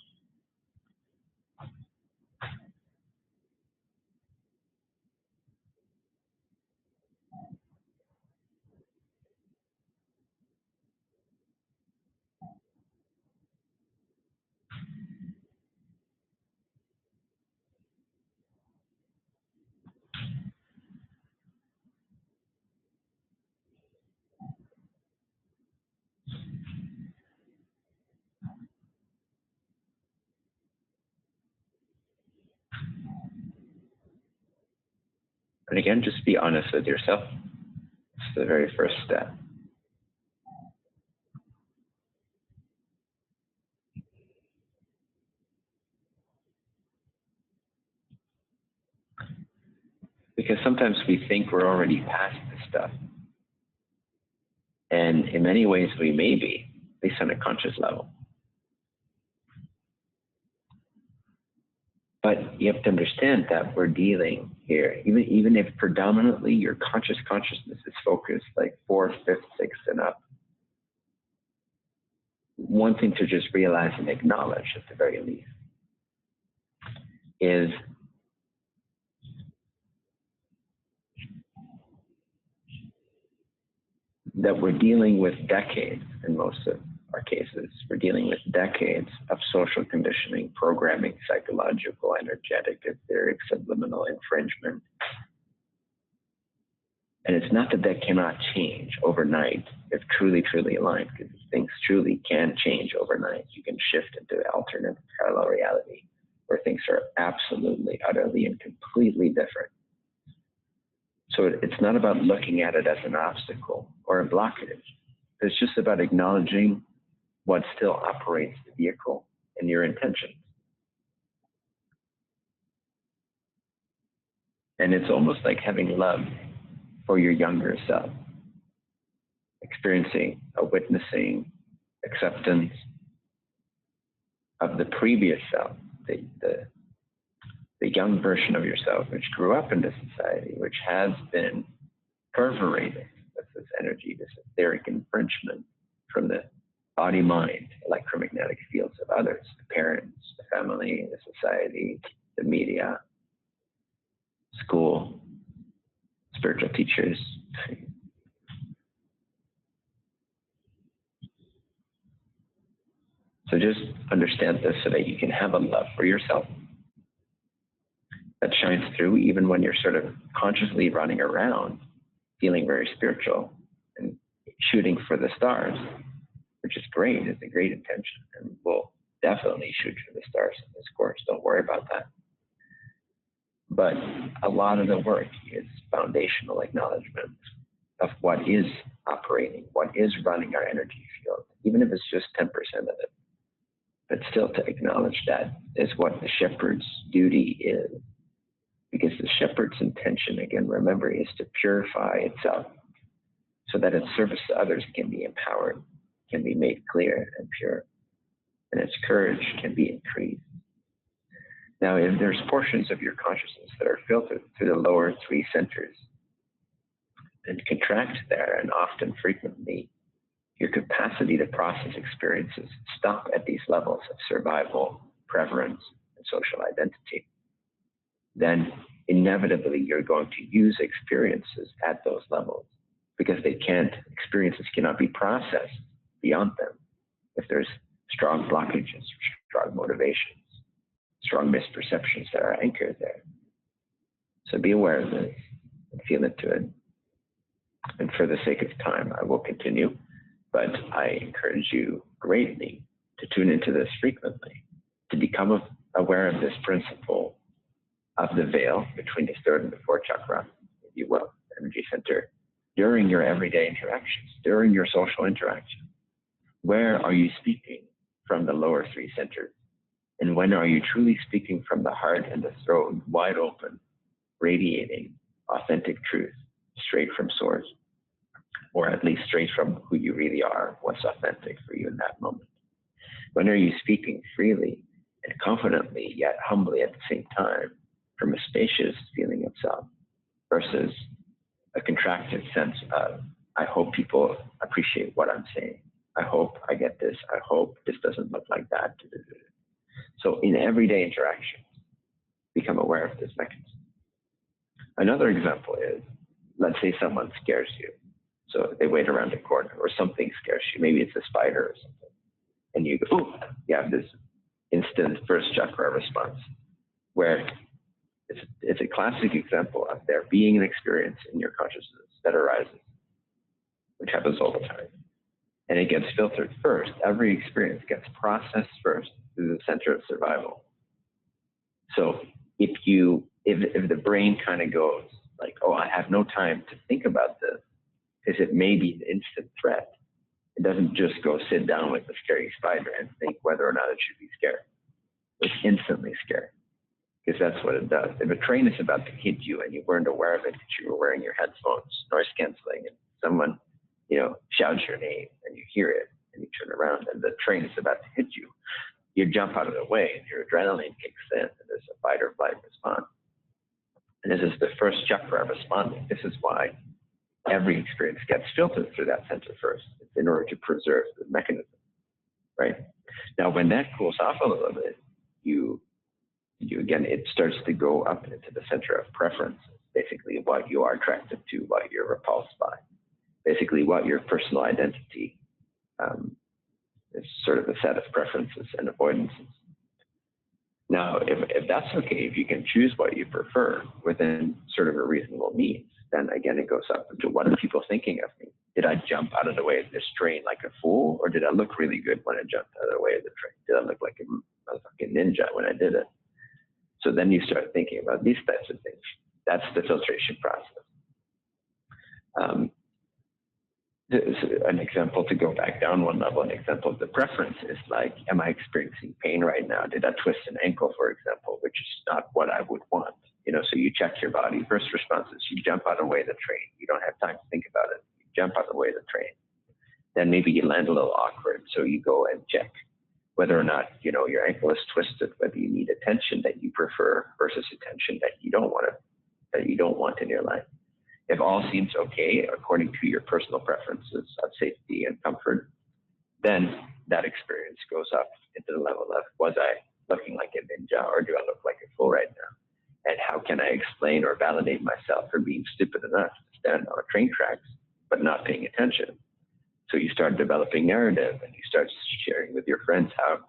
And again, just be honest with yourself. It's the very first step. Because sometimes we think we're already past this stuff. And in many ways we may be, at least on a conscious level. But you have to understand that we're dealing here, even if predominantly your consciousness is focused like 4th, 5th, 6th and up. One thing to just realize and acknowledge at the very least is that we're dealing with decades, in most of our cases, we're dealing with decades of social conditioning, programming, psychological, energetic, etheric, subliminal infringement. And it's not that cannot change overnight if truly aligned, because things truly can change overnight. You can shift into alternate parallel reality where things are absolutely, utterly, and completely different. So it's not about looking at it as an obstacle or a blockage. It's just about acknowledging what still operates the vehicle and your intentions. And it's almost like having love for your younger self, experiencing a witnessing acceptance of the previous self, the young version of yourself, which grew up in this society, which has been perforated with this energy, this etheric infringement from the body, mind, electromagnetic fields of others, the parents, the family, the society, the media, school, spiritual teachers. So just understand this so that you can have a love for yourself that shines through even when you're sort of consciously running around, feeling very spiritual and shooting for the stars, which is great. It's a great intention, and we'll definitely shoot for the stars in this course. Don't worry about that. But a lot of the work is foundational acknowledgement of what is operating, what is running our energy field, even if it's just 10% of it. But still to acknowledge that is what the shepherd's duty is. Because the shepherd's intention, again, remember, is to purify itself so that its service to others can be empowered, can be made clear and pure, and its courage can be increased. Now, if there's portions of your consciousness that are filtered through the lower 3 centers and contract there, and often frequently, your capacity to process experiences stop at these levels of survival, preference, and social identity, then inevitably you're going to use experiences at those levels because experiences cannot be processed beyond them if there's strong blockages, strong motivations, strong misperceptions that are anchored there. So be aware of this and feel into it. And for the sake of time, I will continue But I encourage you greatly to tune into this frequently, to become aware of this principle of the veil between the third and the fourth chakra, if you will, energy center, during your everyday interactions, during your social interactions. Where are you speaking from the lower three centers? And when are you truly speaking from the heart and the throat, wide open, radiating authentic truth, straight from source, or at least straight from who you really are, what's authentic for you in that moment? When are you speaking freely and confidently, yet humbly at the same time, from a spacious feeling of self versus a contracted sense of, I hope people appreciate what I'm saying. I hope I get this. I hope this doesn't look like that. So in everyday interactions, become aware of this mechanism. Another example is, let's say someone scares you. So they wait around a corner or something scares you. Maybe it's a spider or something. And you go, oh, you have this instant first chakra response where it's a classic example of there being an experience in your consciousness that arises, which happens all the time. And it gets filtered first. Every experience gets processed first through the center of survival. So if the brain kind of goes like, oh, I have no time to think about this because it may be an instant threat, it doesn't just go sit down with the scary spider and think whether or not it should be scared. It's instantly scared, because that's what it does. If a train is about to hit you and you weren't aware of it because you were wearing your headphones, noise canceling, and someone, shouts your name and you hear it and you turn around and the train is about to hit you, you jump out of the way and your adrenaline kicks in and there's a fight or flight response. And this is the first chakra responding. This is why every experience gets filtered through that center first. It's in order to preserve the mechanism, right? Now, when that cools off a little bit, again, it starts to go up into the center of preference, basically what you are attracted to, what you're repulsed by, basically what your personal identity is, sort of a set of preferences and avoidances. Now, if that's okay, if you can choose what you prefer within sort of a reasonable means, then again, it goes up into what are people thinking of me? Did I jump out of the way of this train like a fool, or did I look really good when I jumped out of the way of the train? Did I look like a fucking ninja when I did it? So then you start thinking about these types of things. That's the filtration process. An example to go back down one level, an example of the preference is like, am I experiencing pain right now? Did I twist an ankle, for example, which is not what I would want? So you check your body. First response is you jump out of the way of the train. You don't have time to think about it. You jump out of the way of the train. Then maybe you land a little awkward, so you go and check whether or not, your ankle is twisted, whether you need attention that you prefer versus attention that you don't want in your life. If all seems okay according to your personal preferences of safety and comfort, then that experience goes up into the level of, was I looking like a ninja or do I look like a fool right now? And how can I explain or validate myself for being stupid enough to stand on train tracks but not paying attention? So you start developing narrative and you start sharing with your friends how,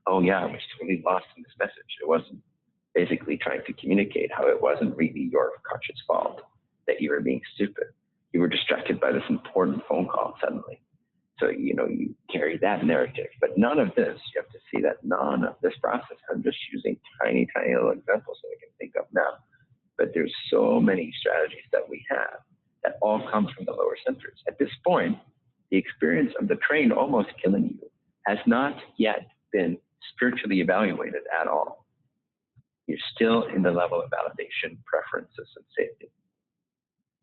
oh yeah, I was totally lost in this message. It wasn't basically trying to communicate how it wasn't really your conscious fault that you were being stupid. You were distracted by this important phone call suddenly. So, you carry that narrative, but none of this, you have to see that none of this process, I'm just using tiny, tiny little examples that I can think of now, but there's so many strategies that we have that all come from the lower centers. At this point, the experience of the train almost killing you has not yet been spiritually evaluated at all. You're still in the level of validation, preferences, and safety.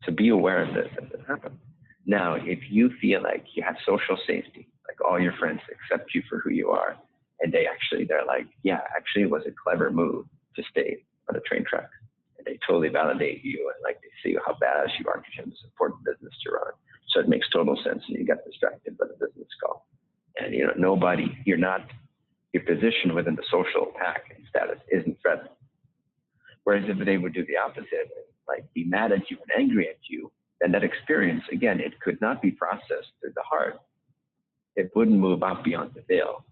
So be aware of this as it happens. Now, if you feel like you have social safety, like all your friends accept you for who you are, and they're like, yeah, actually it was a clever move to stay on the train track. And they totally validate you and like they see how badass you are because you have this important business to run. So it makes total sense and you get distracted by the business call. And your position within the social pack and status isn't threatened. Whereas if they would do the opposite, like be mad at you and angry at you, then that experience, again, it could not be processed through the heart. It wouldn't move up beyond the veil,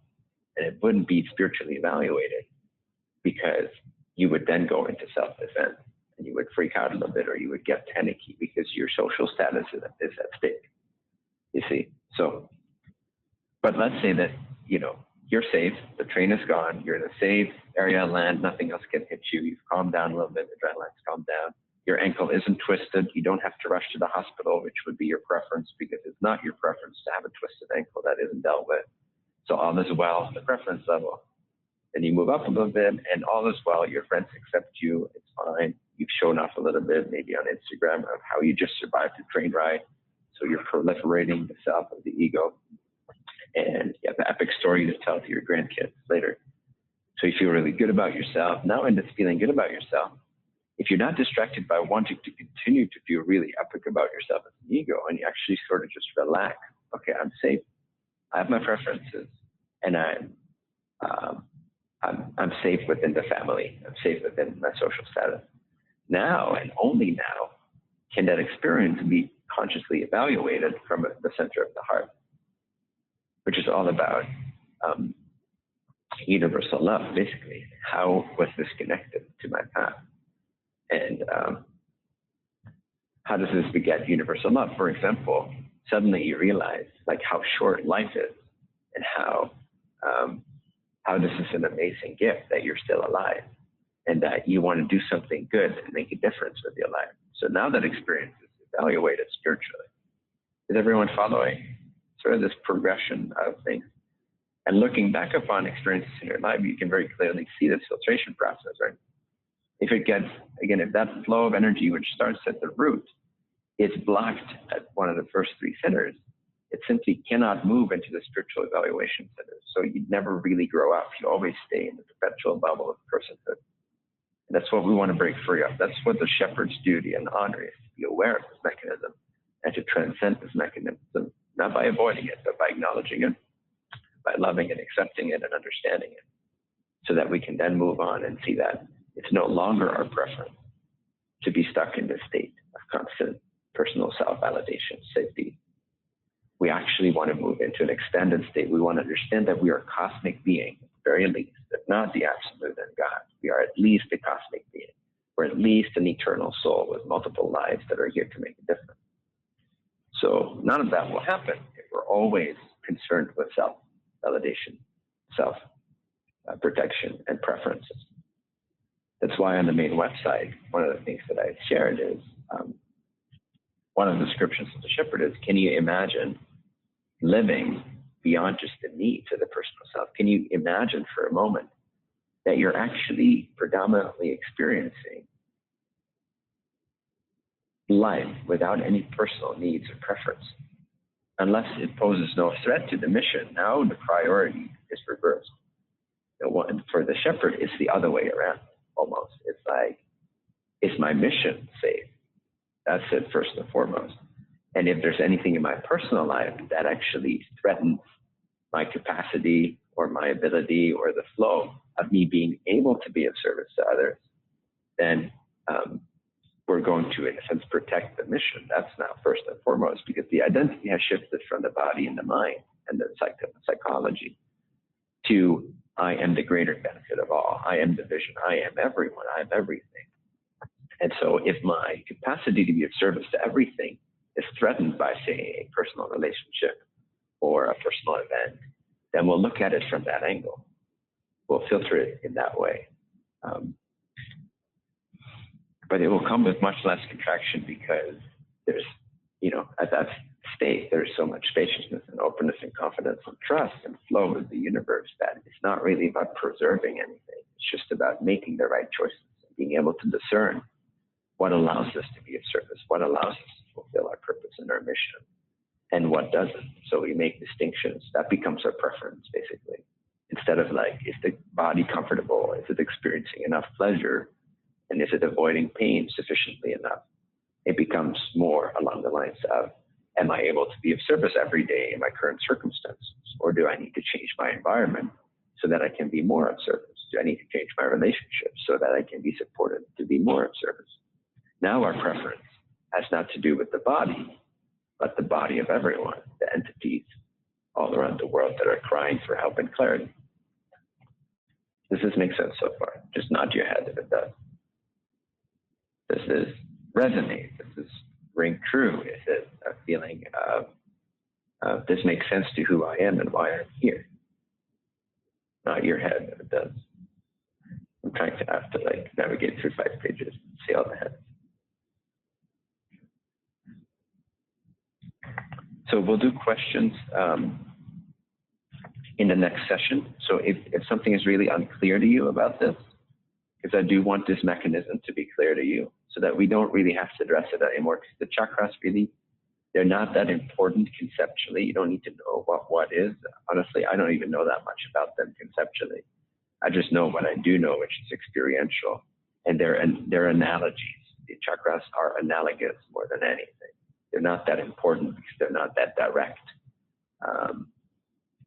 and it wouldn't be spiritually evaluated because you would then go into self-defense and you would freak out a little bit or you would get panicky because your social status is at stake. You see? So But let's say that, you're safe, the train is gone, you're in a safe area of land, nothing else can hit you, you've calmed down a little bit, the adrenaline's calmed down, your ankle isn't twisted, you don't have to rush to the hospital, which would be your preference, because it's not your preference to have a twisted ankle that isn't dealt with. So all is well at the preference level. Then you move up a little bit, and all is well, your friends accept you, it's fine, you've shown off a little bit, maybe on Instagram, of how you just survived the train ride, so you're proliferating the self of the ego. And you have an epic story to tell to your grandkids later. So you feel really good about yourself. Now in this feeling good about yourself, if you're not distracted by wanting to continue to feel really epic about yourself as an ego, and you actually sort of just relax, okay, I'm safe, I have my preferences, and I'm safe within the family, I'm safe within my social status. Now, and only now, can that experience be consciously evaluated from the center of the heart, which is all about universal love, basically. How was this connected to my path? And how does this beget universal love? For example, suddenly you realize like how short life is, and how this is an amazing gift that you're still alive, and that you want to do something good and make a difference with your life. So now that experience is evaluated spiritually. Is everyone following? Sort of this progression of things. And looking back upon experiences in your life, you can very clearly see this filtration process, right? If it gets, again, if that flow of energy, which starts at the root, is blocked at one of the first three centers, it simply cannot move into the spiritual evaluation centers. So you never really grow up. You always stay in the perpetual bubble of personhood. And that's what we want to break free of. That's what the shepherd's duty and honor is, to be aware of this mechanism and to transcend this mechanism, not by avoiding it, but by acknowledging it, by loving and accepting it and understanding it, so that we can then move on and see that it's no longer our preference to be stuck in this state of constant personal self-validation, safety. We actually want to move into an extended state. We want to understand that we are cosmic beings, at the very least, if not the absolute and God. We are at least a cosmic being. We're at least an eternal soul with multiple lives that are here to make a difference. So none of that will happen if we're always concerned with self-validation, self-protection, and preferences. That's why on the main website, one of the things that I shared is, one of the descriptions of the shepherd is, can you imagine living beyond just the needs of the personal self? Can you imagine for a moment that you're actually predominantly experiencing life without any personal needs or preference? Unless it poses no threat to the mission, now the priority is reversed. For the shepherd, it's the other way around, almost. It's like, is my mission safe? That's it, first and foremost. And if there's anything in my personal life that actually threatens my capacity or my ability or the flow of me being able to be of service to others, then we're going to, in a sense, protect the mission. That's now first and foremost, because the identity has shifted from the body and the mind and the psychology to I am the greater benefit of all. I am the vision. I am everyone. I am everything. And so if my capacity to be of service to everything is threatened by, say, a personal relationship or a personal event, then we'll look at it from that angle. We'll filter it in that way. But it will come with much less contraction, because there's, at that state, there's so much spaciousness and openness and confidence and trust and flow with the universe that it's not really about preserving anything. It's just about making the right choices and being able to discern what allows us to be of service, what allows us to fulfill our purpose and our mission, and what doesn't. So we make distinctions. That becomes our preference, basically. Instead of like, is the body comfortable? Is it experiencing enough pleasure? And is it avoiding pain sufficiently enough? It becomes more along the lines of, am I able to be of service every day in my current circumstances? Or do I need to change my environment so that I can be more of service? Do I need to change my relationships so that I can be supported to be more of service? Now our preference has not to do with the body, but the body of everyone, the entities all around the world that are crying for help and clarity. Does this make sense so far? Just nod your head if it does. Does this resonate? Does this ring true? Is it a feeling of This makes sense to who I am and why I'm here. Not your head, if it does. I'm trying to have to like navigate through 5 pages, see all the heads. So we'll do questions in the next session. So if something is really unclear to you about this, because I do want this mechanism to be clear to you so that we don't really have to address it anymore, because the chakras really, they're not that important conceptually. You don't need to know what is. Honestly, I don't even know that much about them conceptually. I just know what I do know, which is experiential, and they're analogies. The chakras are analogous more than anything. They're not that important because they're not that direct,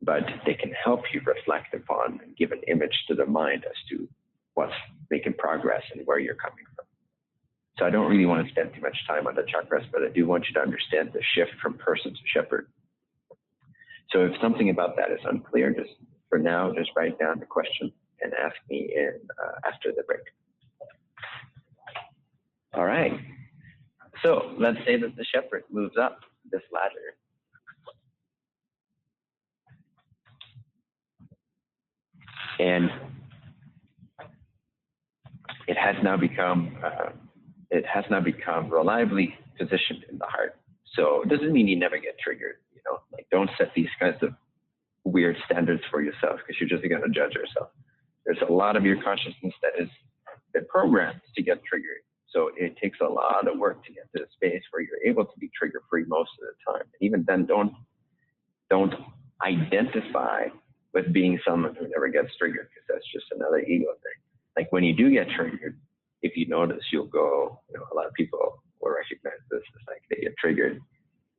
but they can help you reflect upon and give an image to the mind as to what's making progress and where you're coming from. So I don't really want to spend too much time on the chakras, but I do want you to understand the shift from person to shepherd. So if something about that is unclear, just for now, just write down the question and ask me after the break. All right. So let's say that the shepherd moves up this ladder. And it has now become reliably positioned in the heart. So it doesn't mean you never get triggered, you know, like don't set these kinds of weird standards for yourself because you're just going to judge yourself. There's a lot of your consciousness that is been programmed to get triggered. So it takes a lot of work to get to the space where you're able to be trigger free most of the time. Even then, don't identify with being someone who never gets triggered, because that's just another ego thing. Like when you do get triggered, if you notice, you'll go, you know, a lot of people will recognize this as like they get triggered,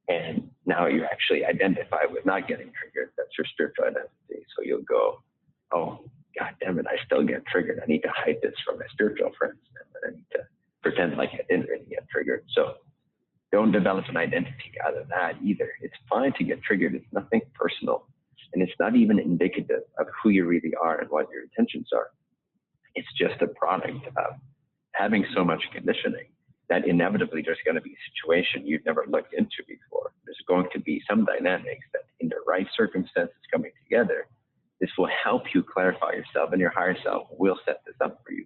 and now you actually identify with not getting triggered. That's your spiritual identity. So you'll go, oh, God damn it, I still get triggered. I need to hide this from my spiritual friends. And I need to pretend like I didn't really get triggered. So don't develop an identity out of that either. It's fine to get triggered. It's nothing personal. And it's not even indicative of who you really are and what your intentions are. It's just a product of having so much conditioning that inevitably there's going to be a situation you've never looked into before. There's going to be some dynamics that in the right circumstances coming together, this will help you clarify yourself, and your higher self will set this up for you.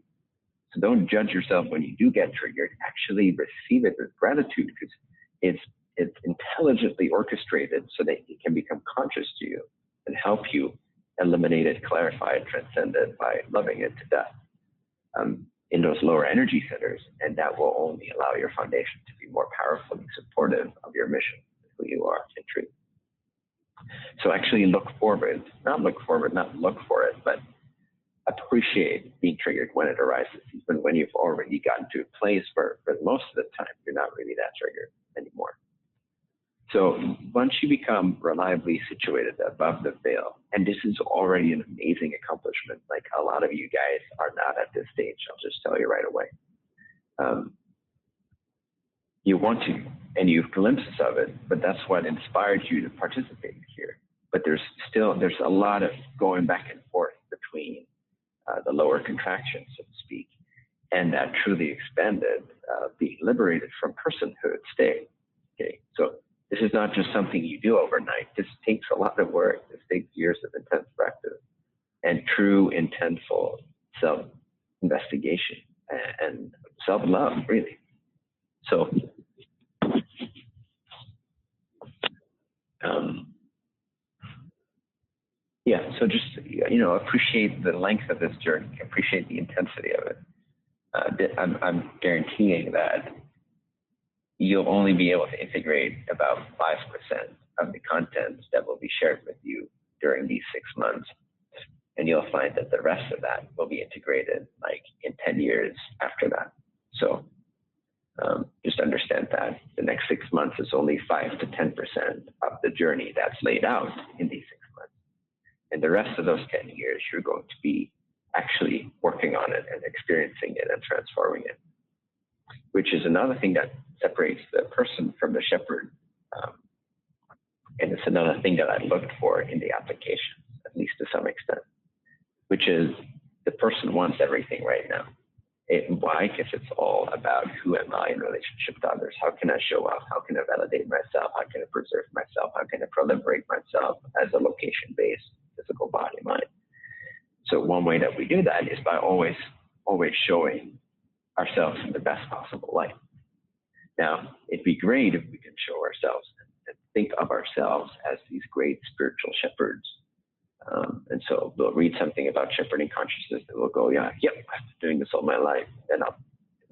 So don't judge yourself when you do get triggered. Actually receive it with gratitude, because it's intelligently orchestrated so that it can become conscious to you and help you eliminate it, clarify it, transcend it by loving it to death in those lower energy centers. And that will only allow your foundation to be more powerfully supportive of your mission, who you are in truth. So actually look for it, not look for it, but appreciate being triggered when it arises, even when you've already gotten to a place where for most of the time, you're not really that triggered anymore. So once you become reliably situated above the veil, and this is already an amazing accomplishment, like a lot of you guys are not at this stage, I'll just tell you right away. You want to, and you've glimpses of it, but that's what inspired you to participate here. But there's a lot of going back and forth between the lower contraction, so to speak, and that truly expanded, being liberated from personhood state. Okay, so this is not just something you do overnight. This takes a lot of work. This takes years of intense practice and true intentful self-investigation and self-love, really. So, yeah, so just, you know, appreciate the length of this journey, appreciate the intensity of it. I'm guaranteeing that you'll only be able to integrate about 5% of the content that will be shared with you during these 6 months. And you'll find that the rest of that will be integrated like in 10 years after that. So just understand that the next 6 months is only 5 to 10% of the journey that's laid out in these 6 months. And the rest of those 10 years, you're going to be actually working on it and experiencing it and transforming it, which is another thing that separates the person from the shepherd. And it's another thing that I looked for in the application, at least to some extent, which is the person wants everything right now. Why? Because it's all about who am I in relationship to others? How can I show up? How can I validate myself? How can I preserve myself? How can I proliferate myself as a location-based physical body mind? So one way that we do that is by always showing ourselves in the best possible light. Now, it'd be great if we can show ourselves and think of ourselves as these great spiritual shepherds. And so we'll read something about shepherding consciousness and we'll go, yeah, yep, I've been doing this all my life. And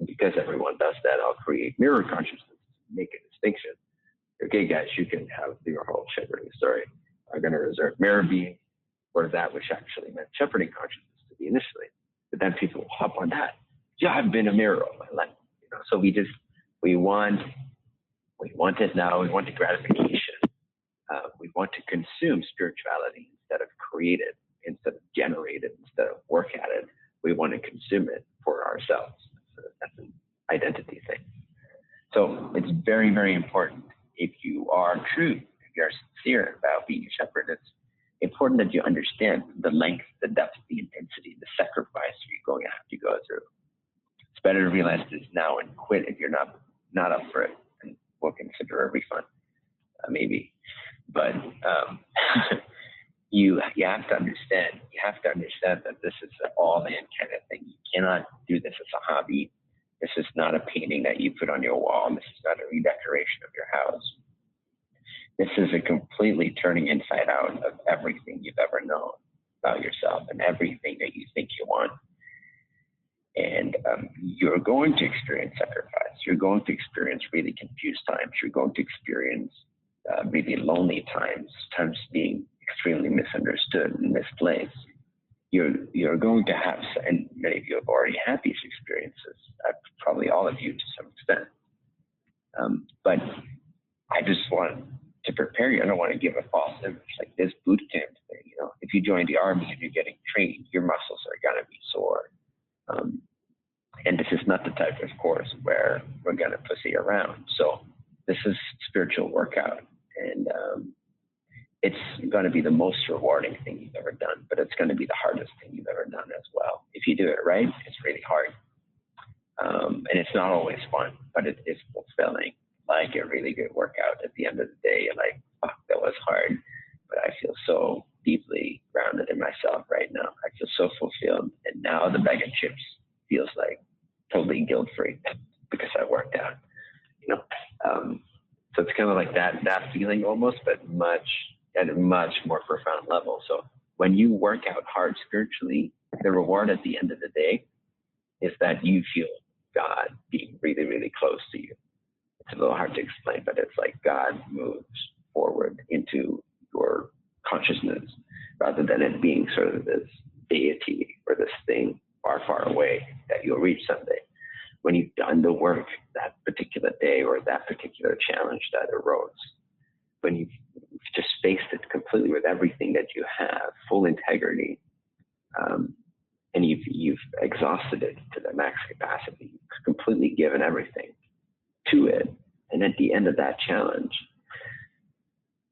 because everyone does that, I'll create mirror consciousness, make a distinction. Okay, guys, you can have your whole shepherding story. I'm going to reserve mirror being for that which actually meant shepherding consciousness to be initially. But then people will hop on that. Yeah, I've been a mirror all my life. So we want it now. We want the gratification. We want to consume spirituality instead of create it, instead of generate it, instead of work at it. We want to consume it for ourselves. So that's an identity thing. So it's very, very important if you are true, if you're sincere about being a shepherd, it's important that you understand the length, the depth, the intensity, the sacrifice you're going to have to go through. It's better to realize this now and quit if you're not up for it, and we'll consider a refund, maybe. But you have to understand. You have to understand that this is an all-in kind of thing. You cannot do this as a hobby. This is not a painting that you put on your wall. This is not a redecoration of your house. This is a completely turning inside out of everything you've ever known about yourself and everything that you think you want. And you're going to experience sacrifice. You're going to experience really confused times. You're going to experience really lonely times being extremely misunderstood and misplaced. You're going to have, and many of you have already had these experiences, probably all of you to some extent. But I just want to prepare you. I don't want to give a false image like this boot camp thing. If you join the army and you're getting trained, your muscles are going to be sore. And this is not the type of course where we're going to pussy around. So this is spiritual workout. And it's going to be the most rewarding thing you've ever done, but it's going to be the hardest thing you've ever done as well. If you do it right, it's really hard. And it's not always fun, but it is fulfilling. Like a really good workout at the end of the day, you're like, fuck, that was hard, but I feel so deeply grounded in myself right now. I feel so fulfilled. And now the bag of chips feels like totally guilt-free because I worked out, So it's kind of like that feeling almost, but at a much more profound level. So when you work out hard spiritually, the reward at the end of the day is that you feel God being really, really close to you. It's a little hard to explain, but it's like God moves forward into your consciousness rather than it being sort of this deity or this thing far, far away that you'll reach someday. When you've done the work that particular day or that particular challenge that arose, when you've just faced it completely with everything that you have, full integrity, and you've exhausted it to the max capacity, you've completely given everything to it, and at the end of that challenge,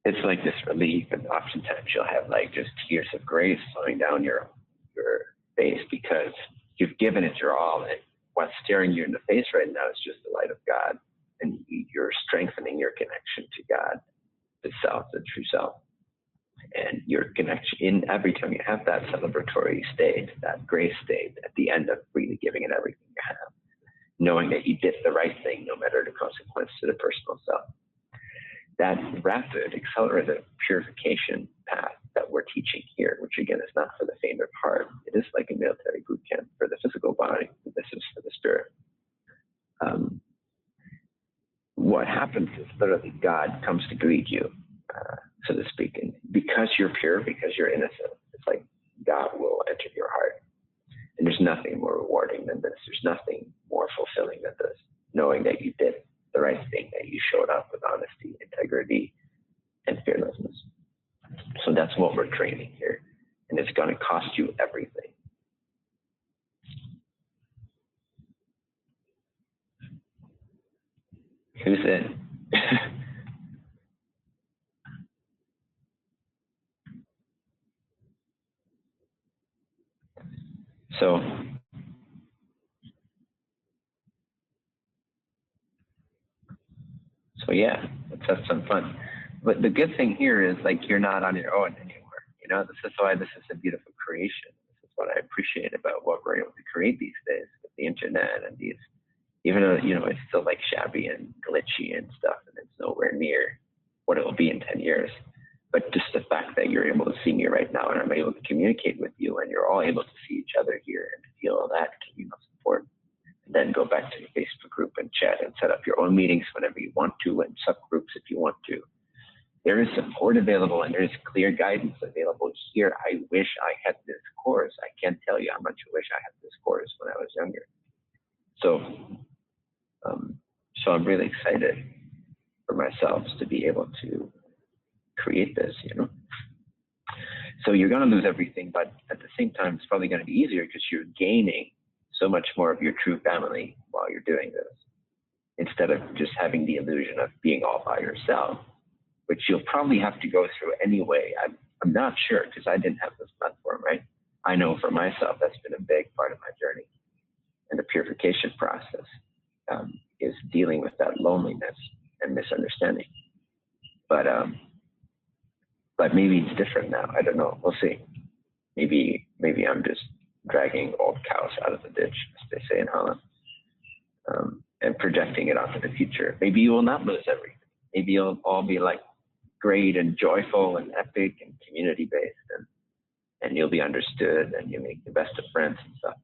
it's like this relief, and oftentimes you'll have like just tears of grace flowing down your face because you've given it your all, and what's staring you in the face right now is just the light of God, and you're strengthening your connection to God, the self, the true self. And your connection, every time you have that celebratory state, that grace state at the end of really giving it everything you have, knowing that you did the right thing no matter the consequence to the personal self. That rapid, accelerated purification path that we're teaching here, which again is not for the faint of heart, it is like a military boot camp for the physical body, this is for the spirit. What happens is literally God comes to greet you, so to speak, and because you're pure, because you're innocent, it's like God will enter your heart. And there's nothing more rewarding than this. There's nothing more fulfilling than this, knowing that you did the right thing, that you showed up with honesty, integrity, and fearlessness. So that's what we're training here. And it's going to cost you everything. Who's in? So So yeah, let's have some fun. But the good thing here is like you're not on your own anymore. You know, this is why this is a beautiful creation. This is what I appreciate about what we're able to create these days with the internet and these, even though, you know, it's still like shabby and glitchy and stuff, and it's nowhere near what it will be in 10 years. But just the fact that you're able to see me right now and I'm able to communicate with you and you're all able to see each other here and feel all that communal support. And then go back to the Facebook group and chat and set up your own meetings whenever you want to and subgroups if you want to. There is support available and there is clear guidance available here. I wish I had this course. I can't tell you how much I wish I had this course when I was younger. So I'm really excited for myself to be able to create this, you know. So you're going to lose everything, but at the same time, it's probably going to be easier because you're gaining so much more of your true family while you're doing this, instead of just having the illusion of being all by yourself, which you'll probably have to go through anyway. I'm not sure because I didn't have this platform, right? I know for myself, that's been a big part of my journey. And the purification process is dealing with that loneliness and misunderstanding. But maybe it's different now. I don't know. We'll see. Maybe I'm just dragging old cows out of the ditch, as they say in Holland, and projecting it onto the future. Maybe you will not lose everything. Maybe you'll all be like great and joyful and epic and community-based, and you'll be understood and you'll make the best of friends and stuff.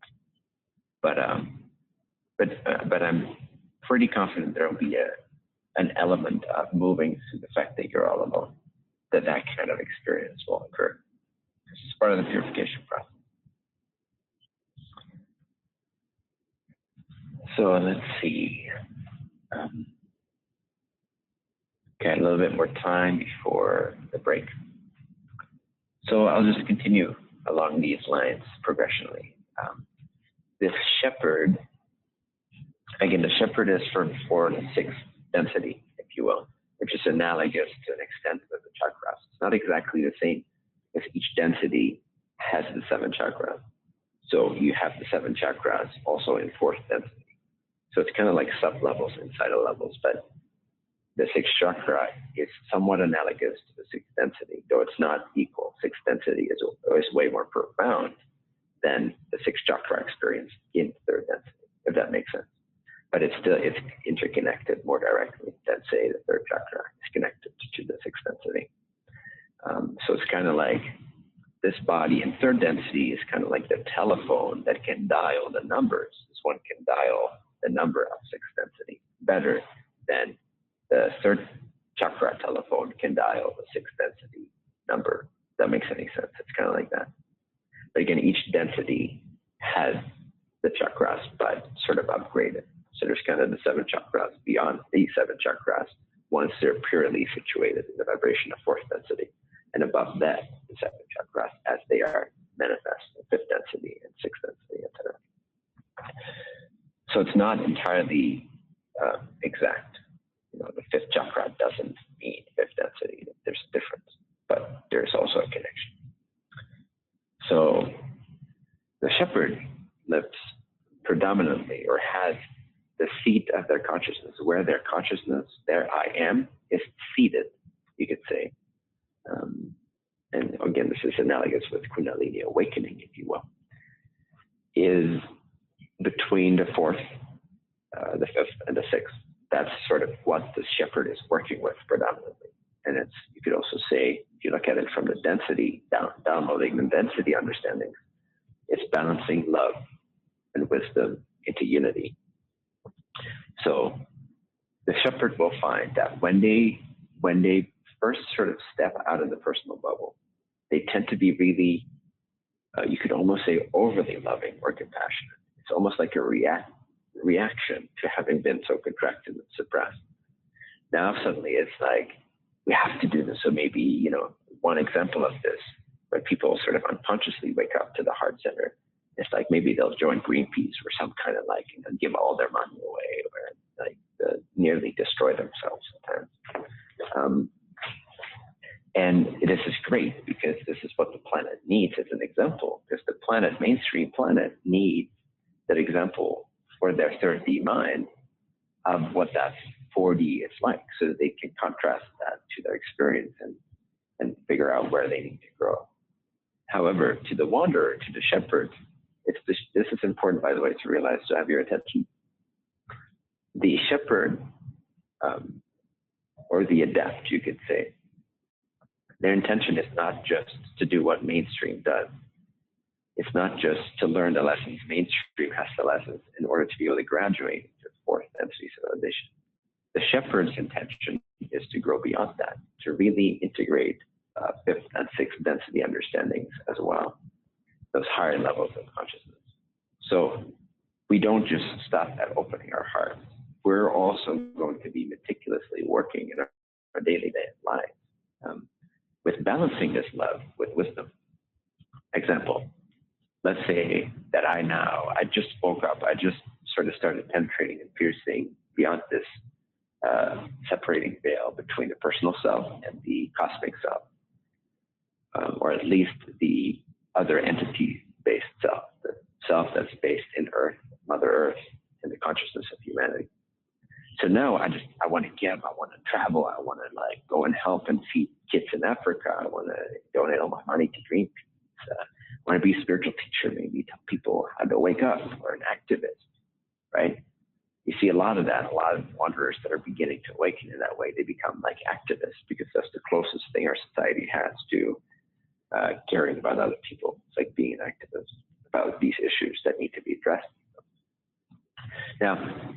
But I'm pretty confident there will be an element of moving through the fact that you're all alone, that kind of experience will occur. This is part of the purification process. So let's see. Okay, a little bit more time before the break. So I'll just continue along these lines progressionally. This shepherd, again, the shepherd is from 4 to 6 density, if you will, which is analogous to an extent of the chakras. It's not exactly the same, because each density has the 7 chakras. So you have the 7 chakras also in 4th density. So it's kind of like sub-levels inside of levels, but the 6th chakra is somewhat analogous to the 6th density, though it's not equal. 6th density is way more profound than the 6th chakra experience in 3rd density, if that makes sense. But it's interconnected more directly than, say, the 3rd chakra is connected to the 6th density. So it's kind of like this body in 3rd density is kind of like the telephone that can dial the numbers. This one can dial the number of 6th density better than the 3rd chakra telephone can dial the 6th density number. If that makes any sense. It's kind of like that. But again, each density has the chakras, but sort of upgraded. So there's kind of the 7 chakras beyond these 7 chakras once they're purely situated in the vibration of 4th density. And above that, the 7 chakras as they are manifest in 5th density and 6th density, etc. So it's not entirely exact. You know, the 5th chakra doesn't mean 5th density. There's a difference, but there's also a connection. So the shepherd lives predominantly or has the seat of their consciousness, where their consciousness, their I am, is seated, you could say. And again, this is analogous with Kundalini awakening, if you will, is between the 4th, the 5th, and the 6th. That's sort of what the shepherd is working with predominantly. And it's, you could also say, if you look at it from the density, downloading the density understandings, it's balancing love and wisdom into unity. So the shepherd will find that when they first sort of step out of the personal bubble, they tend to be really, you could almost say overly loving or compassionate. It's almost like a reaction to having been so contracted and suppressed. Now suddenly it's like, we have to do this. So maybe, you know, one example of this, when people sort of unconsciously wake up to the heart center, it's like maybe they'll join Greenpeace or some kind of like, you know, give all their money away or like nearly destroy themselves sometimes. And this is great because this is what the planet needs as an example, because the planet, mainstream planet, needs that example for their 3rd D mind of what that 4D it's like, so that they can contrast that to their experience and figure out where they need to grow. However, to the wanderer, to the shepherd, this is important, by the way, to realize, to have your attention. The shepherd, or the adept, you could say, their intention is not just to do what mainstream does. It's not just to learn the lessons mainstream has the lessons in order to be able to graduate to fourth density civilization. The shepherd's intention is to grow beyond that, to really integrate fifth and sixth density understandings as well, those higher levels of consciousness. So we don't just stop at opening our hearts. We're also going to be meticulously working in our daily lives with balancing this love with wisdom. Example, let's say that I just woke up, I just sort of started penetrating and piercing beyond this separating veil between the personal self and the cosmic self, or at least the other entity-based self, the self that's based in Earth, Mother Earth, and the consciousness of humanity. So now I want to give, I want to travel, I want to like go and help and feed kids in Africa, I want to donate all my money to Greenpeace, I want to be a spiritual teacher, maybe tell people how to wake up, or an activist, right? You see a lot of that, a lot of wanderers that are beginning to awaken in that way, they become like activists because that's the closest thing our society has to caring about other people. It's like being an activist about these issues that need to be addressed. Now,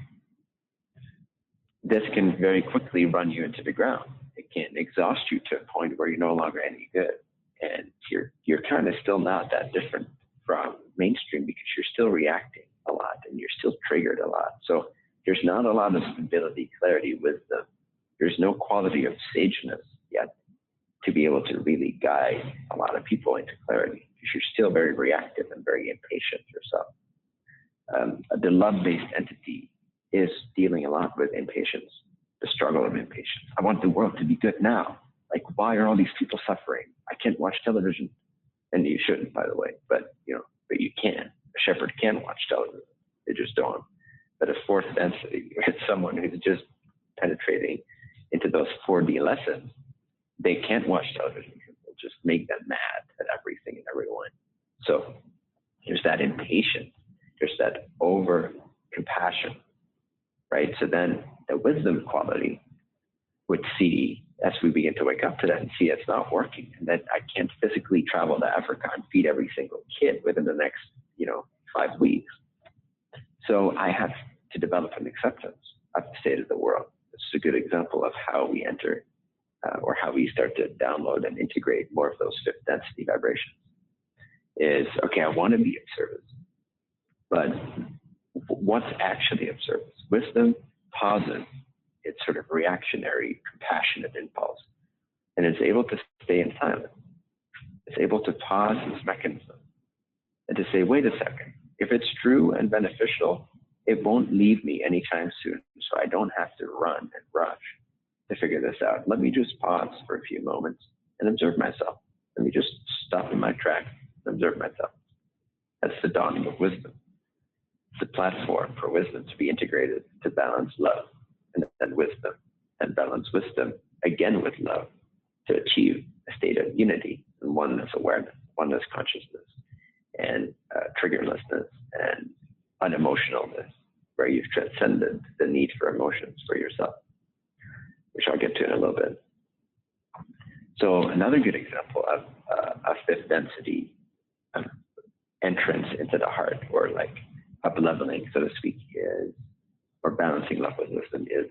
this can very quickly run you into the ground. It can exhaust you to a point where you're no longer any good. And you're kind of still not that different from mainstream because you're still reacting a lot and you're still triggered a lot. So there's not a lot of stability, clarity, wisdom. There's no quality of sageness yet to be able to really guide a lot of people into clarity because you're still very reactive and very impatient yourself. The love-based entity is dealing a lot with impatience, the struggle of impatience. I want the world to be good now. Like, why are all these people suffering? I can't watch television. And you shouldn't, by the way, but you can. A shepherd can watch television. They just don't. But a fourth density, it's someone who's just penetrating into those 4D lessons. They can't watch television because it'll just make them mad at everything and everyone. So there's that impatience. There's that over compassion, right? So then the wisdom quality would see, as we begin to wake up to that and see it's not working, and that I can't physically travel to Africa and feed every single kid within the next, 5 weeks. So I have to develop an acceptance of the state of the world. This is a good example of how we enter or how we start to download and integrate more of those fifth density vibrations. Is, okay, I want to be of service, but what's actually of service? Wisdom pauses its sort of reactionary, compassionate impulse, and is able to stay in silence. It's able to pause this mechanism and to say, wait a second, if it's true and beneficial, it won't leave me anytime soon, so I don't have to run and rush to figure this out. Let me just pause for a few moments and observe myself. Let me just stop in my tracks and observe myself. That's the dawning of wisdom. It's a platform for wisdom to be integrated to balance love and then wisdom, and balance wisdom again with love to achieve a state of unity and oneness awareness, oneness consciousness, and triggerlessness and unemotionalness, where you've transcended the need for emotions for yourself, which I'll get to in a little bit. So another good example of a fifth density entrance into the heart, or like up-leveling, so to speak, is, or balancing love with wisdom, is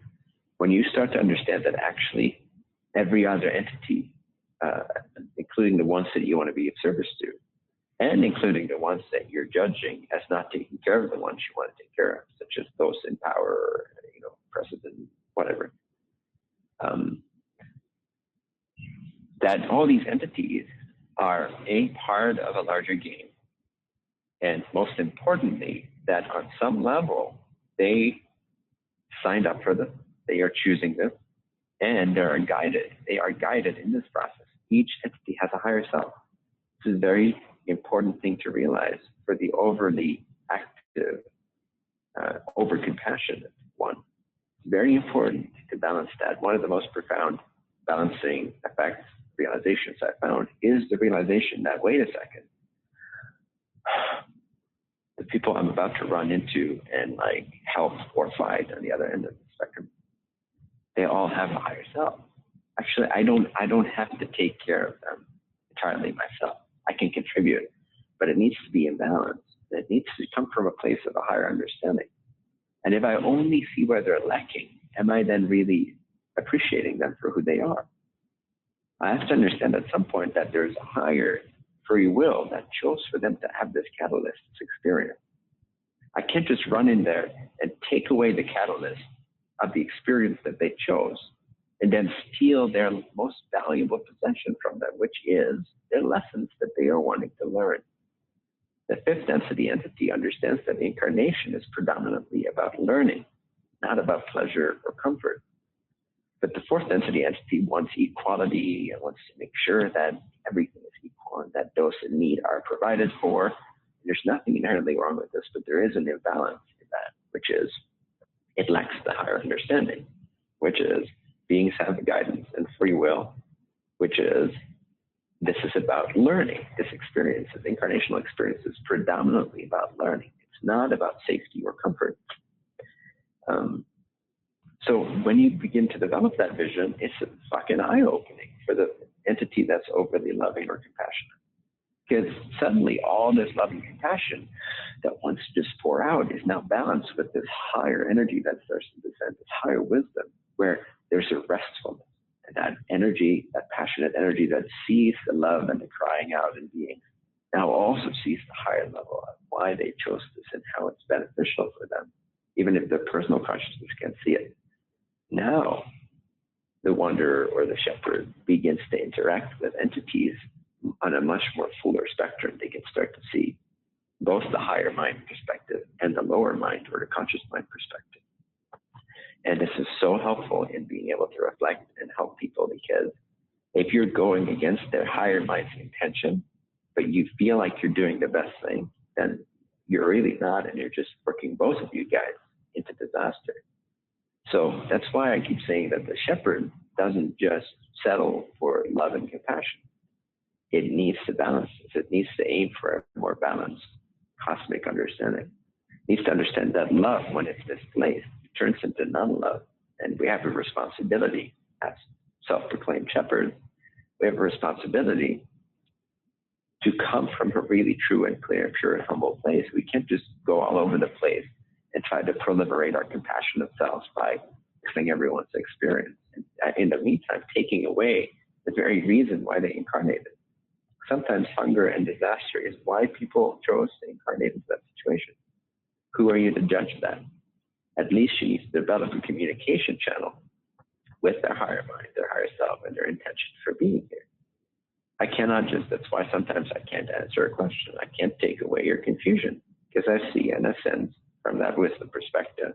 when you start to understand that actually every other entity, including the ones that you want to be of service to, and including the ones that you're judging as not taking care of the ones you want to take care of, such as those in power, or, president, whatever, that all these entities are a part of a larger game. And most importantly, that on some level, they signed up for this, they are choosing this, and they are guided in this process. Each entity has a higher self. This is a very important thing to realize for the overly active, over-compassionate one. very important to balance that. One of the most profound balancing effects, realizations I found, is the realization that, wait a second, the people I'm about to run into and like help or fight on the other end of the spectrum, they all have a higher self. Actually, I don't have to take care of them entirely myself. I can contribute, but it needs to be in balance. It needs to come from a place of a higher understanding. And if I only see where they're lacking, am I then really appreciating them for who they are? I have to understand at some point that there's a higher free will that chose for them to have this catalyst, this experience. I can't just run in there and take away the catalyst of the experience that they chose and then steal their most valuable possession from them, which is their lessons that they are wanting to learn. The fifth density entity understands that incarnation is predominantly about learning, not about pleasure or comfort. But the fourth density entity wants equality and wants to make sure that everything is equal and that those in need are provided for. There's nothing inherently wrong with this, but there is an imbalance in that, which is it lacks the higher understanding, which is beings have guidance and free will, which is this is about learning. This experience, this incarnational experience, is predominantly about learning. It's not about safety or comfort. So when you begin to develop that vision, it's a fucking eye-opening for the entity that's overly loving or compassionate. Because suddenly all this love and compassion that wants to just pour out is now balanced with this higher energy that starts to descend, this higher wisdom, where there's a restfulness. And that energy, that passionate energy that sees the love and the crying out in beings, now also sees the higher level of why they chose this and how it's beneficial for them, even if their personal consciousness can't see it. Now, the wanderer or the shepherd begins to interact with entities on a much more fuller spectrum. They can start to see both the higher mind perspective and the lower mind or the conscious mind perspective. And this is so helpful in being able to reflect and help people, because if you're going against their higher mind's intention, but you feel like you're doing the best thing, then you're really not, and you're just working both of you guys into disaster. So that's why I keep saying that the shepherd doesn't just settle for love and compassion. It needs to balance this. It needs to aim for a more balanced cosmic understanding. It needs to understand that love, when it's displaced, turns into non-love. And we have a responsibility as self-proclaimed shepherds. We have a responsibility to come from a really true and clear, pure and humble place. We can't just go all over the place and try to proliferate our compassionate selves by fixing everyone's experience. And in the meantime, taking away the very reason why they incarnated. Sometimes hunger and disaster is why people chose to incarnate into that situation. Who are you to judge that? At least you need to develop a communication channel with their higher mind, their higher self, and their intention for being here. I cannot just, that's why sometimes I can't answer a question. I can't take away your confusion, because I see, in a sense, from that wisdom perspective,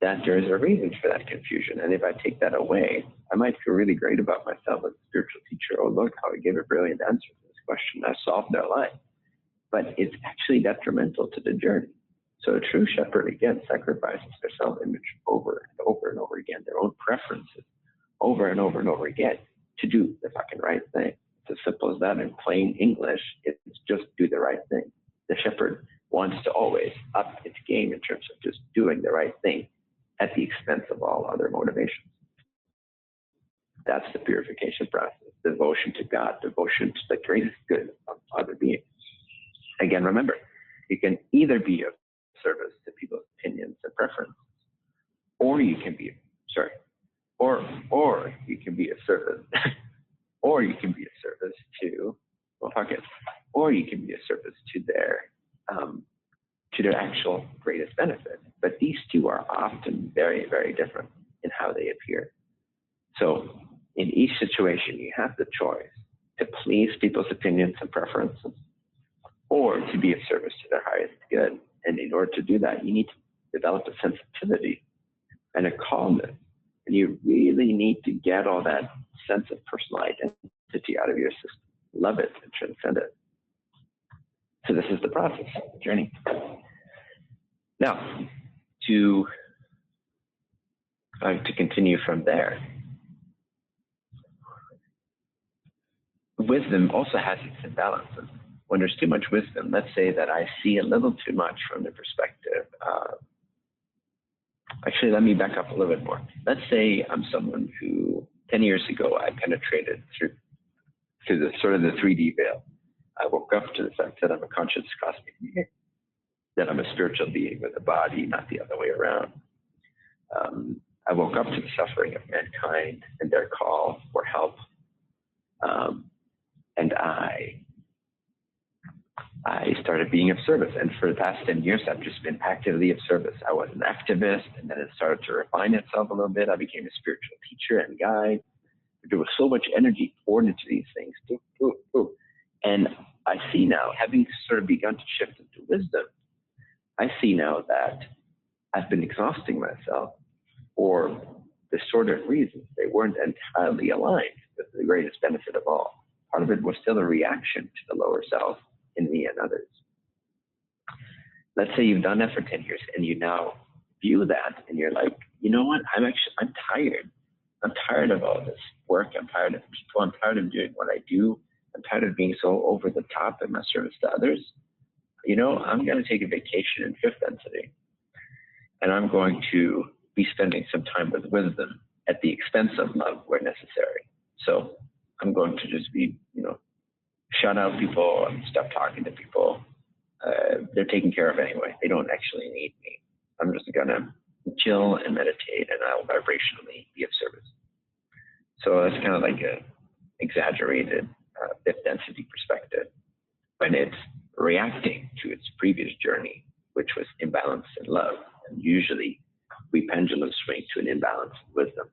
that there is a reason for that confusion. And if I take that away, I might feel really great about myself as a spiritual teacher. Oh, look how I gave a brilliant answer to this question. I solved their life. But it's actually detrimental to the journey. So a true shepherd, again, sacrifices their self-image over and over and over again, their own preferences over and over and over again to do the fucking right thing. It's as simple as that in plain English. It's just do the right thing. The shepherd wants to always up its game in terms of just doing the right thing at the expense of all other motivations. That's the purification process, devotion to God, devotion to the greatest good of other beings. Again, remember, you can either be of service to people's opinions and preferences, or you can be, or you can be of service, or you can be of service to, or you can be of service to their actual greatest benefit. But these two are often very, very different in how they appear. So in each situation, you have the choice to please people's opinions and preferences, or to be of service to their highest good. And in order to do that, you need to develop a sensitivity and a calmness. And you really need to get all that sense of personal identity out of your system. Love it and transcend it. So this is the process, the journey. Now, to to continue from there, wisdom also has its imbalances. When there's too much wisdom, let's say that I see a little too much from the perspective. Actually, let me back up a little bit more. Let's say I'm someone who 10 years ago I penetrated through the sort of the 3D veil. I woke up to the fact that I'm a conscious cosmic being, that I'm a spiritual being with a body, not the other way around. I woke up to the suffering of mankind and their call for help. And I started being of service. And for the past 10 years, I've just been actively of service. I was an activist, and then it started to refine itself a little bit. I became a spiritual teacher and guide. There was so much energy poured into these things. And I see now, having sort of begun to shift into wisdom, I see now that I've been exhausting myself for distorted reasons. They weren't entirely aligned with the greatest benefit of all. Part of it was still a reaction to the lower self in me and others. Let's say you've done that for 10 years and you now view that and you're like, you know what, I'm tired. I'm tired of all this work. I'm tired of people. I'm tired of doing what I do. I'm tired of being so over the top in my service to others. You know, I'm going to take a vacation in fifth density, and I'm going to be spending some time with wisdom at the expense of love where necessary. So I'm going to just be, shut out people and stop talking to people. They're taken care of anyway. They don't actually need me. I'm just going to chill and meditate, and I'll vibrationally be of service. So that's kind of like a exaggerated fifth density perspective when it's reacting to its previous journey, which was imbalance in love. And usually we pendulum swing to an imbalance in wisdom.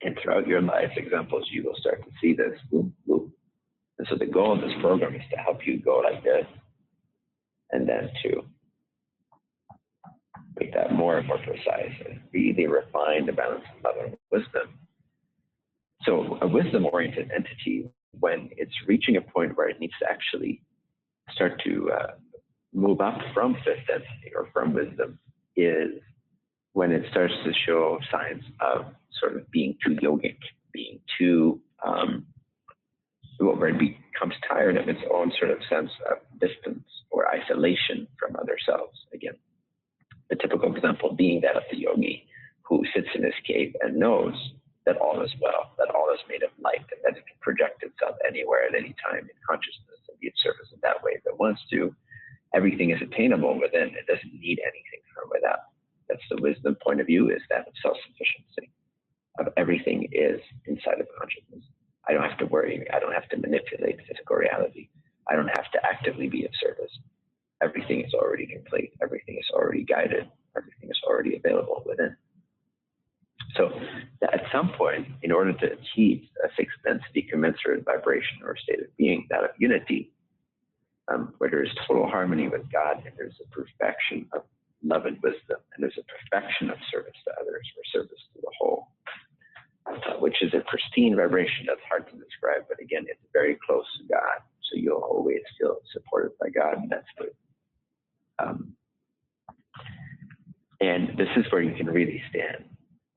And throughout your life examples, you will start to see this. Whoop, whoop. And so the goal of this program is to help you go like this, and then to make that more and more precise and really refine the balance of love and wisdom. So a wisdom-oriented entity, when it's reaching a point where it needs to actually start to move up from fifth density or from wisdom, is when it starts to show signs of sort of being too yogic, being too, where it becomes tired of its own sort of sense of distance or isolation from other selves. Again, the typical example being that of the yogi who sits in his cave and knows that all is well, that all is made of light, and that it can project itself anywhere at any time in consciousness and be of service in that way if it wants to. Everything is attainable within. It doesn't need anything from without. That's the wisdom point of view, is that of self-sufficiency, of everything is inside of consciousness. I don't have to worry. I don't have to manipulate physical reality. I don't have to actively be of service. Everything is already complete. Everything is already guided. Everything is already available within. So at some point, in order to achieve a sixth density commensurate vibration or state of being, that of unity, where there is total harmony with God, and there's a perfection of love and wisdom, and there's a perfection of service to others or service to the whole, which is a pristine vibration that's hard to describe, but again, it's very close to God, so you'll always feel supported by God, and that's good. And this is where you can really stand,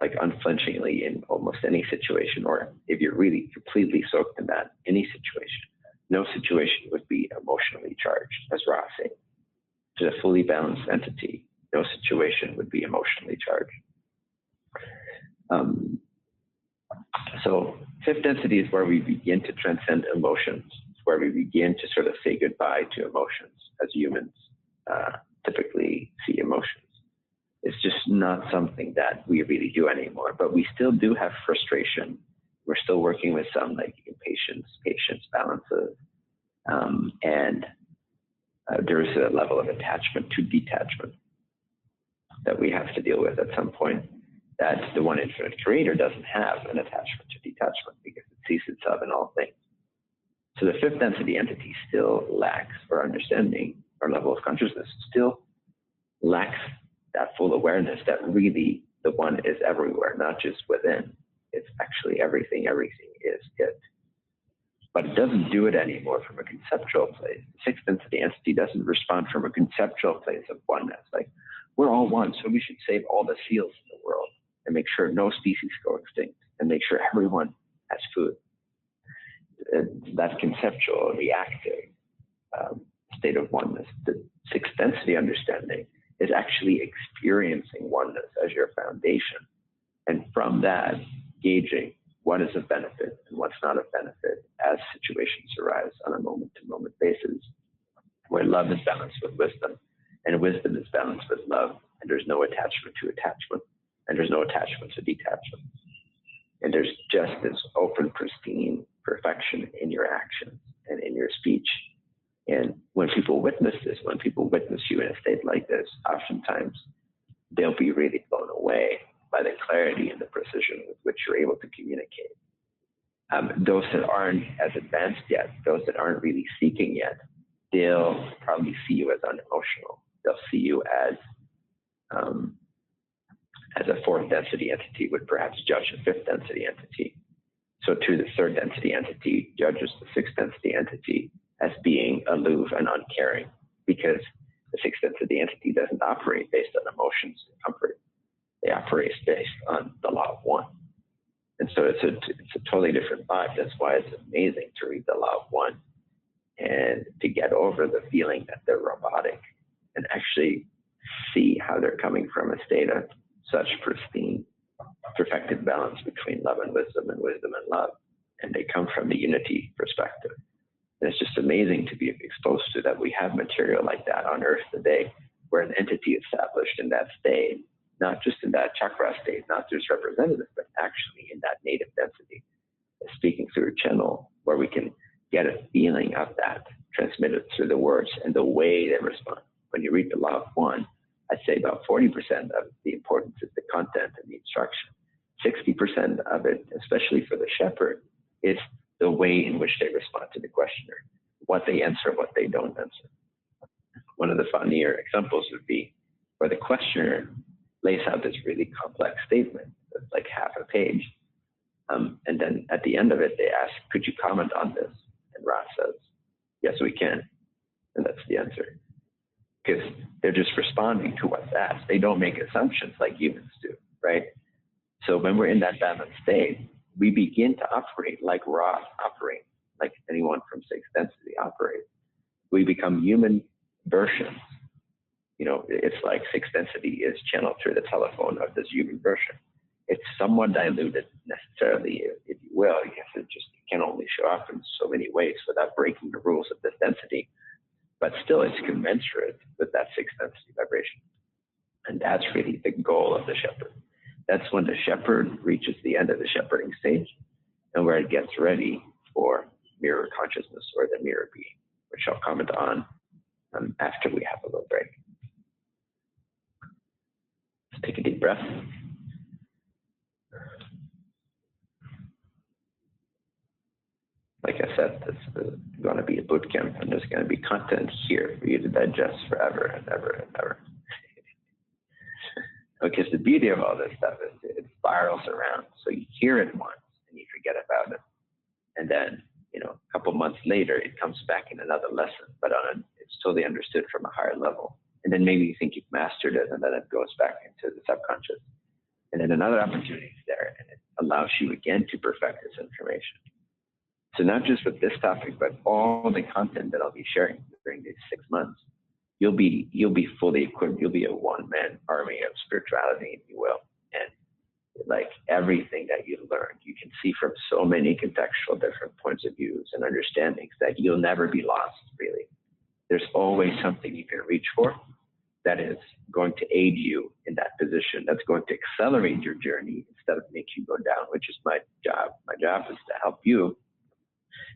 like unflinchingly in almost any situation, or if you're really completely soaked in that, any situation. No situation would be emotionally charged, as Ra said. To a fully balanced entity, no situation would be emotionally charged. So fifth density is where we begin to transcend emotions. It's where we begin to sort of say goodbye to emotions as humans typically see emotions. It's just not something that we really do anymore, but we still do have frustration. We're still working with some like impatience, patience, balances, and there is a level of attachment to detachment that we have to deal with at some point, that the one infinite creator doesn't have an attachment to detachment because it sees itself in all things. So the fifth density entity still lacks, or understanding, or level of consciousness still lacks that full awareness that really the one is everywhere, not just within. It's actually everything. Everything is it. But it doesn't do it anymore from a conceptual place. The sixth density entity doesn't respond from a conceptual place of oneness. Like, we're all one, so we should save all the seals in the world. and make sure no species go extinct, and make sure everyone has food. That conceptual, reactive state of oneness, the sixth density understanding, is actually experiencing oneness as your foundation. And from that, gauging what is of benefit and what's not of benefit as situations arise on a moment-to-moment basis, where love is balanced with wisdom, and wisdom is balanced with love, and there's no attachment to attachment, and there's no attachment to detachment. And there's just this open, pristine perfection in your actions and in your speech. And when people witness this, when people witness you in a state like this, oftentimes they'll be really blown away by the clarity and the precision with which you're able to communicate. Those that aren't as advanced yet, those that aren't really seeking yet, they'll probably see you as unemotional. They'll see you as a fourth density entity would perhaps judge a fifth density entity. So too, the third density entity judges the sixth density entity as being aloof and uncaring, because the sixth density entity doesn't operate based on emotions and comfort. They operate based on the law of one. And so it's a totally different vibe. That's why it's amazing to read the law of one and to get over the feeling that they're robotic and actually see how they're coming from a state of such pristine, perfected balance between love and wisdom and love. And they come from the unity perspective. And it's just amazing to be exposed to that. We have material like that on Earth today, where an entity established in that state, not just in that chakra state, not just representative, but actually in that native density, speaking through a channel where we can get a feeling of that transmitted through the words and the way they respond. When you read the law of one, I'd say about 40% of the importance is the content and the instruction. 60% of it, especially for the shepherd, is the way in which they respond to the questioner, what they answer, what they don't answer. One of the funnier examples would be where the questioner lays out this really complex statement that's like half a page. And then at the end of it, they ask, could you comment on this? And Ra says, yes, we can. And that's the answer. Because they're just responding to what's asked. They don't make assumptions like humans do, right? So when we're in that balanced state, we begin to operate like Ra operates, like anyone from sixth density operates. We become human versions. You know, it's like sixth density is channeled through the telephone of this human version. It's somewhat diluted necessarily, if you will. You have to just, it can only show up in so many ways without breaking the rules of this density. But still, it's commensurate with that sixth density vibration. And that's really the goal of the shepherd. That's when the shepherd reaches the end of the shepherding stage and where it gets ready for mirror consciousness or the mirror being, which I'll comment on after we have a little break. Let's take a deep breath. Like I said, this is going to be a boot camp, and there's going to be content here for you to digest forever and ever and ever. Because the beauty of all this stuff is it spirals around. So you hear it once and you forget about it. And then, you know, a couple months later, it comes back in another lesson, but it's totally understood from a higher level. And then maybe you think you've mastered it, and then it goes back into the subconscious. And then another opportunity is there, and it allows you again to perfect this information. So not just with this topic, but all the content that I'll be sharing during these 6 months, you'll be fully equipped. You'll be a one-man army of spirituality, if you will. And like everything that you learned, you can see from so many contextual different points of views and understandings that you'll never be lost, really. There's always something you can reach for that is going to aid you in that position, that's going to accelerate your journey instead of make you go down, which is my job. My job is to help you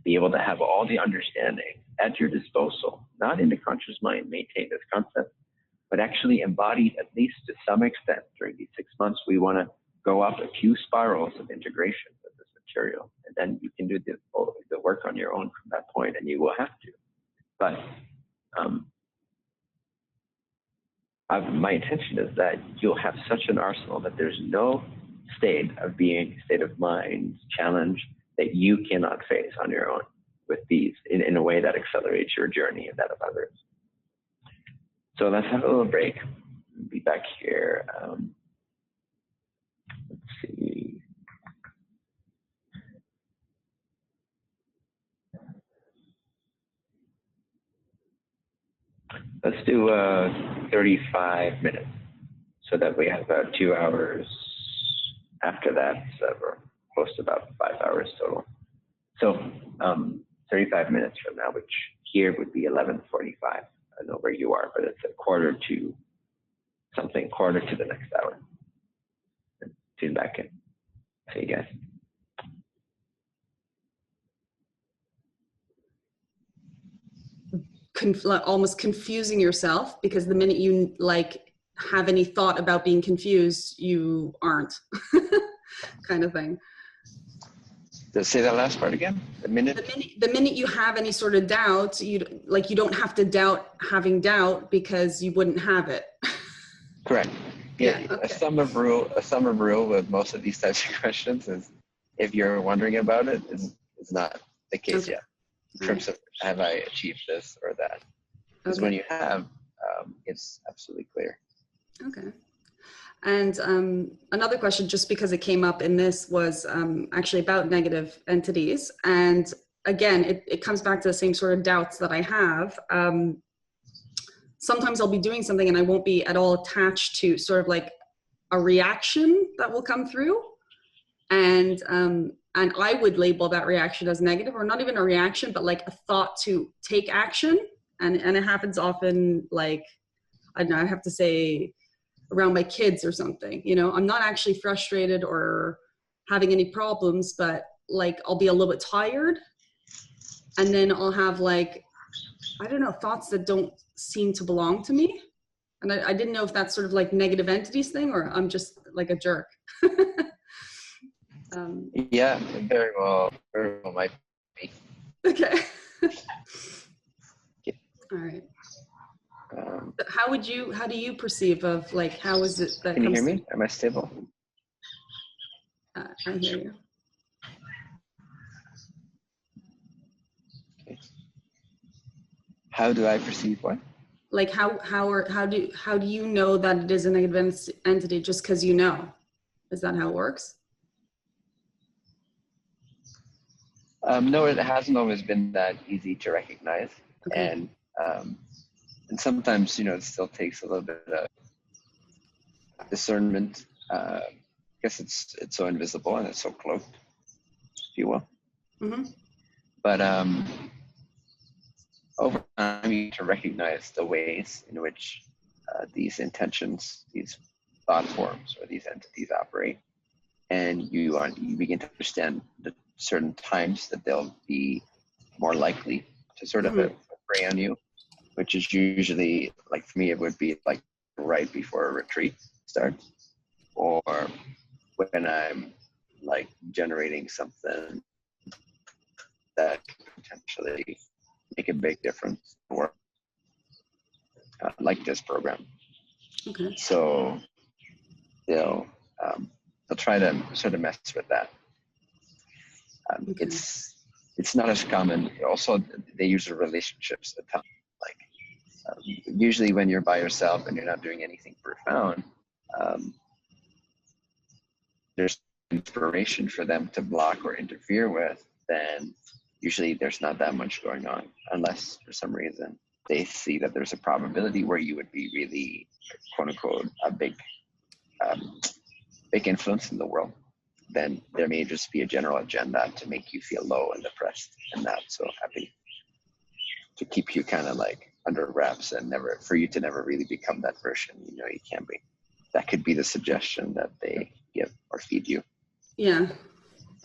be able to have all the understanding at your disposal, not in the conscious mind, maintain this concept, but actually embodied at least to some extent during these 6 months. We want to go up a few spirals of integration with this material, and then you can do the work on your own from that point, and you will have to. But my intention is that you'll have such an arsenal that there's no state of being, state of mind, challenge that you cannot face on your own with these in a way that accelerates your journey and that of others. So let's have a little break. Be back here. Let's do 35 minutes so that we have about 2 hours after that. So we're close to about 5 hours total. So 35 minutes from now, which here would be 11:45. I don't know where you are, but it's a quarter to the next hour. Tune back in. See you guys. Almost confusing yourself, because the minute you like have any thought about being confused, you aren't, kind of thing. Say that last part again. The minute you have any sort of doubt, you don't have to doubt having doubt, because you wouldn't have it. Correct. Yeah. Okay. A sum of rule with most of these types of questions is, if you're wondering about it, it's not the case Okay. yet. In terms of, have I achieved this or that? Because when you have, it's absolutely clear. Okay. And another question, just because it came up in this, was actually about negative entities. And again, it comes back to the same sort of doubts that I have. Sometimes I'll be doing something and I won't be at all attached to sort of like a reaction that will come through. And I would label that reaction as negative, or not even a reaction, but like a thought to take action. And it happens often, like, I don't know, I have to say, around my kids or something. You know, I'm not actually frustrated or having any problems, but like I'll be a little bit tired, and then I'll have like, I don't know, thoughts that don't seem to belong to me. And I didn't know if that's sort of like negative entities thing, or I'm just like a jerk. Yeah, very well might be. Okay. All right. How do you perceive of, like, how is it that Can you comes hear me? Am I stable? I hear you. Okay. How do I perceive what? Like how do you know that it is a negative entity just because you know? Is that how it works? No, it hasn't always been that easy to recognize. Okay. And sometimes, it still takes a little bit of discernment. I guess it's so invisible and it's so cloaked, if you will. Mm-hmm. But over time, you need to recognize the ways in which these intentions, these thought forms, or these entities operate, and you begin to understand the certain times that they'll be more likely to sort of prey on you, which is usually, like for me, it would be like right before a retreat starts, or when I'm like generating something that could potentially make a big difference, or like this program. Okay. So they'll try to sort of mess with that. Okay. It's not as common. Also, they use the relationships a ton. Like usually when you're by yourself and you're not doing anything profound, there's inspiration for them to block or interfere with, then usually there's not that much going on, unless for some reason they see that there's a probability where you would be really, quote unquote, a big influence in the world. Then there may just be a general agenda to make you feel low and depressed and not so happy, to keep you kind of like under wraps and for you to never really become that version you can be. That could be the suggestion that they give or feed you. Yeah.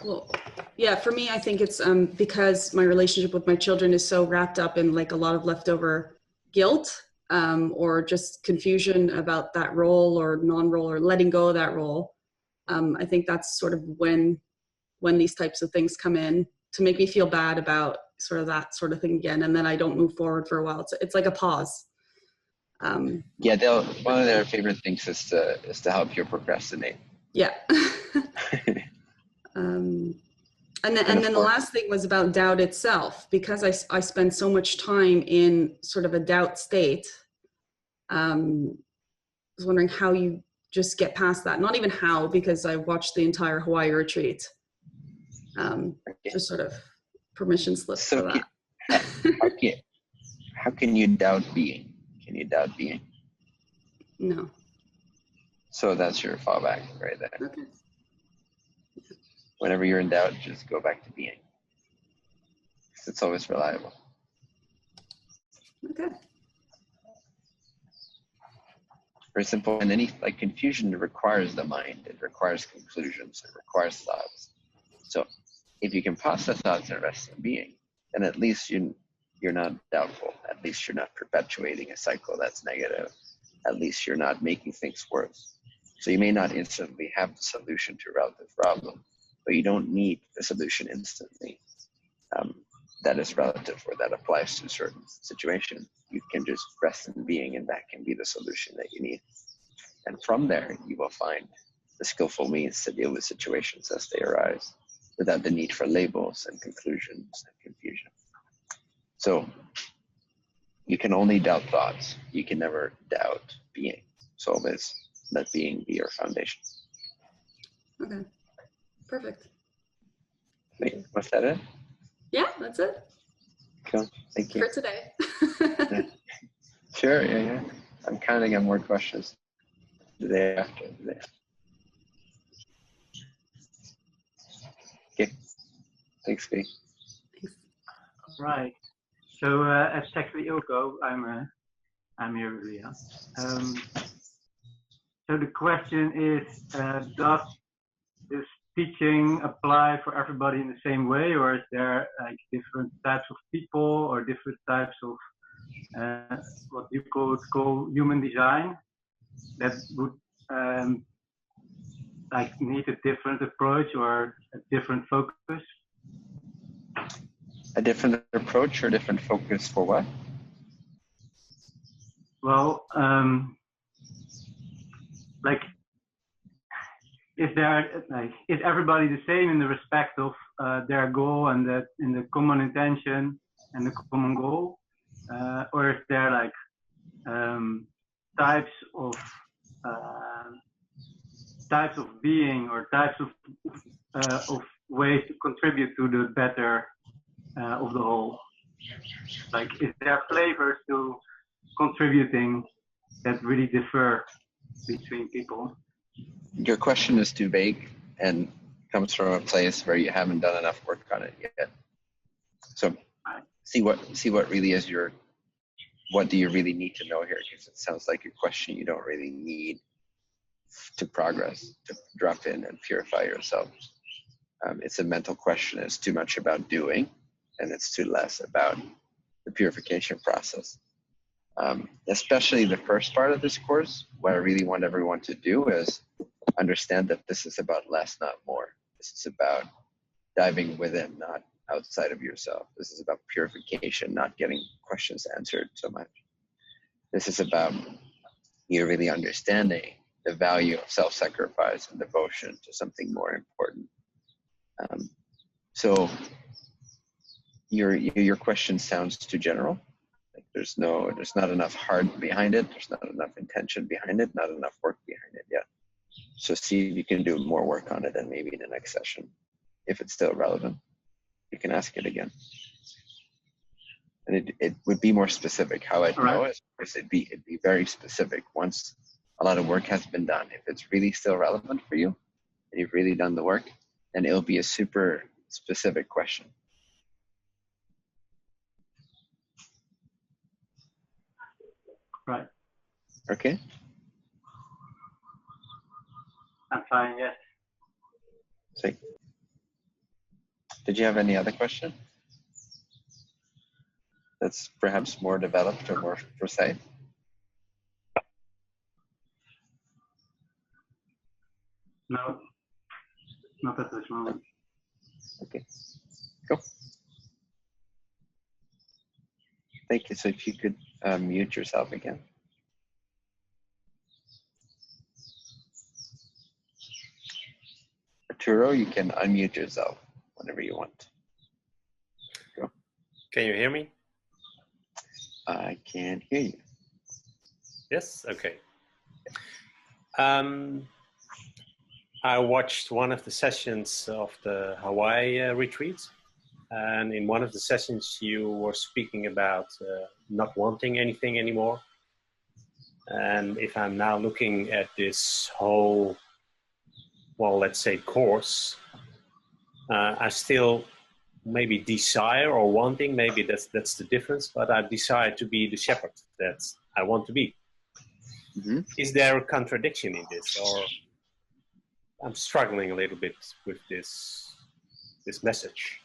Well, yeah, for me, I think it's because my relationship with my children is so wrapped up in like a lot of leftover guilt, or just confusion about that role or non-role, or letting go of that role. I think that's sort of when these types of things come in to make me feel bad about sort of that sort of thing again, and then I don't move forward for a while. It's like a pause. Yeah, one of their favorite things is to help you procrastinate. Yeah. And then the last thing was about doubt itself, because I spend so much time in sort of a doubt state. I was wondering how you just get past that. Not even how, because I watched the entire Hawaii retreat. Just sort of permission slips for that. How can you doubt being? Can you doubt being? No. So that's your fallback right there. Okay. Whenever you're in doubt, just go back to being. Because it's always reliable. Okay. Very simple. And any like confusion requires the mind. It requires conclusions. It requires thoughts. So if you can pause the thoughts and rest in being, then at least you're not doubtful. At least you're not perpetuating a cycle that's negative. At least you're not making things worse. So you may not instantly have the solution to a relative problem, but you don't need the solution instantly. That is relative or that applies to a certain situation. You can just rest in being, and that can be the solution that you need. And from there, you will find the skillful means to deal with situations as they arise without the need for labels and conclusions and confusion. So you can only doubt thoughts. You can never doubt being. So always let being be your foundation. Okay. Perfect. Wait, was that it? Yeah, that's it. Cool. Thank you. For today. Yeah. Sure, yeah. I'm counting on more questions the day after. Okay. Thanks, Vic. Right. So as Secretary Ilko, I'm here with Leah. So the question is, does this teaching apply for everybody in the same way, or is there like different types of people or different types of what you call human design that would like need a different approach or a different focus? A different approach or different focus for what? Well, like, is everybody the same in the respect of their goal and that in the common intention and the common goal, or is there like types of being or types of ways to contribute to the better of the whole? Like, is there flavors to contributing that really differ between people? Your question is too vague and comes from a place where you haven't done enough work on it yet. So see what really is what do you really need to know here? Because it sounds like your question you don't really need to progress, to drop in and purify yourself. It's a mental question. It's too much about doing, and it's too less about the purification process. Especially the first part of this course, what I really want everyone to do is understand that this is about less, not more. This is about diving within, not outside of yourself. This is about purification, not getting questions answered so much. This is about you really understanding the value of self-sacrifice and devotion to something more important. So your question sounds too general. Like there's not enough heart behind it. There's not enough intention behind it. Not enough work behind it yet. So see if you can do more work on it, and maybe in the next session, if it's still relevant, you can ask it again. And it would be more specific. How I'd know it is it'd be very specific once a lot of work has been done. If it's really still relevant for you, and you've really done the work, then it'll be a super specific question. Right. Okay. I'm fine, yes. Sweet. Did you have any other question that's perhaps more developed or more precise? No, not at this moment. Okay, go. Thank you. So if you could mute yourself again. Arturo, you can unmute yourself whenever you want. Go. Can you hear me? I can hear you. Yes? Okay. I watched one of the sessions of the Hawaii retreat, and in one of the sessions you were speaking about not wanting anything anymore, And if I'm now looking at this whole, well, let's say course, I still maybe desire or wanting, maybe that's the difference, but I desire to be the shepherd that I want to be. Mm-hmm. Is there a contradiction in this, or I'm struggling a little bit with this message?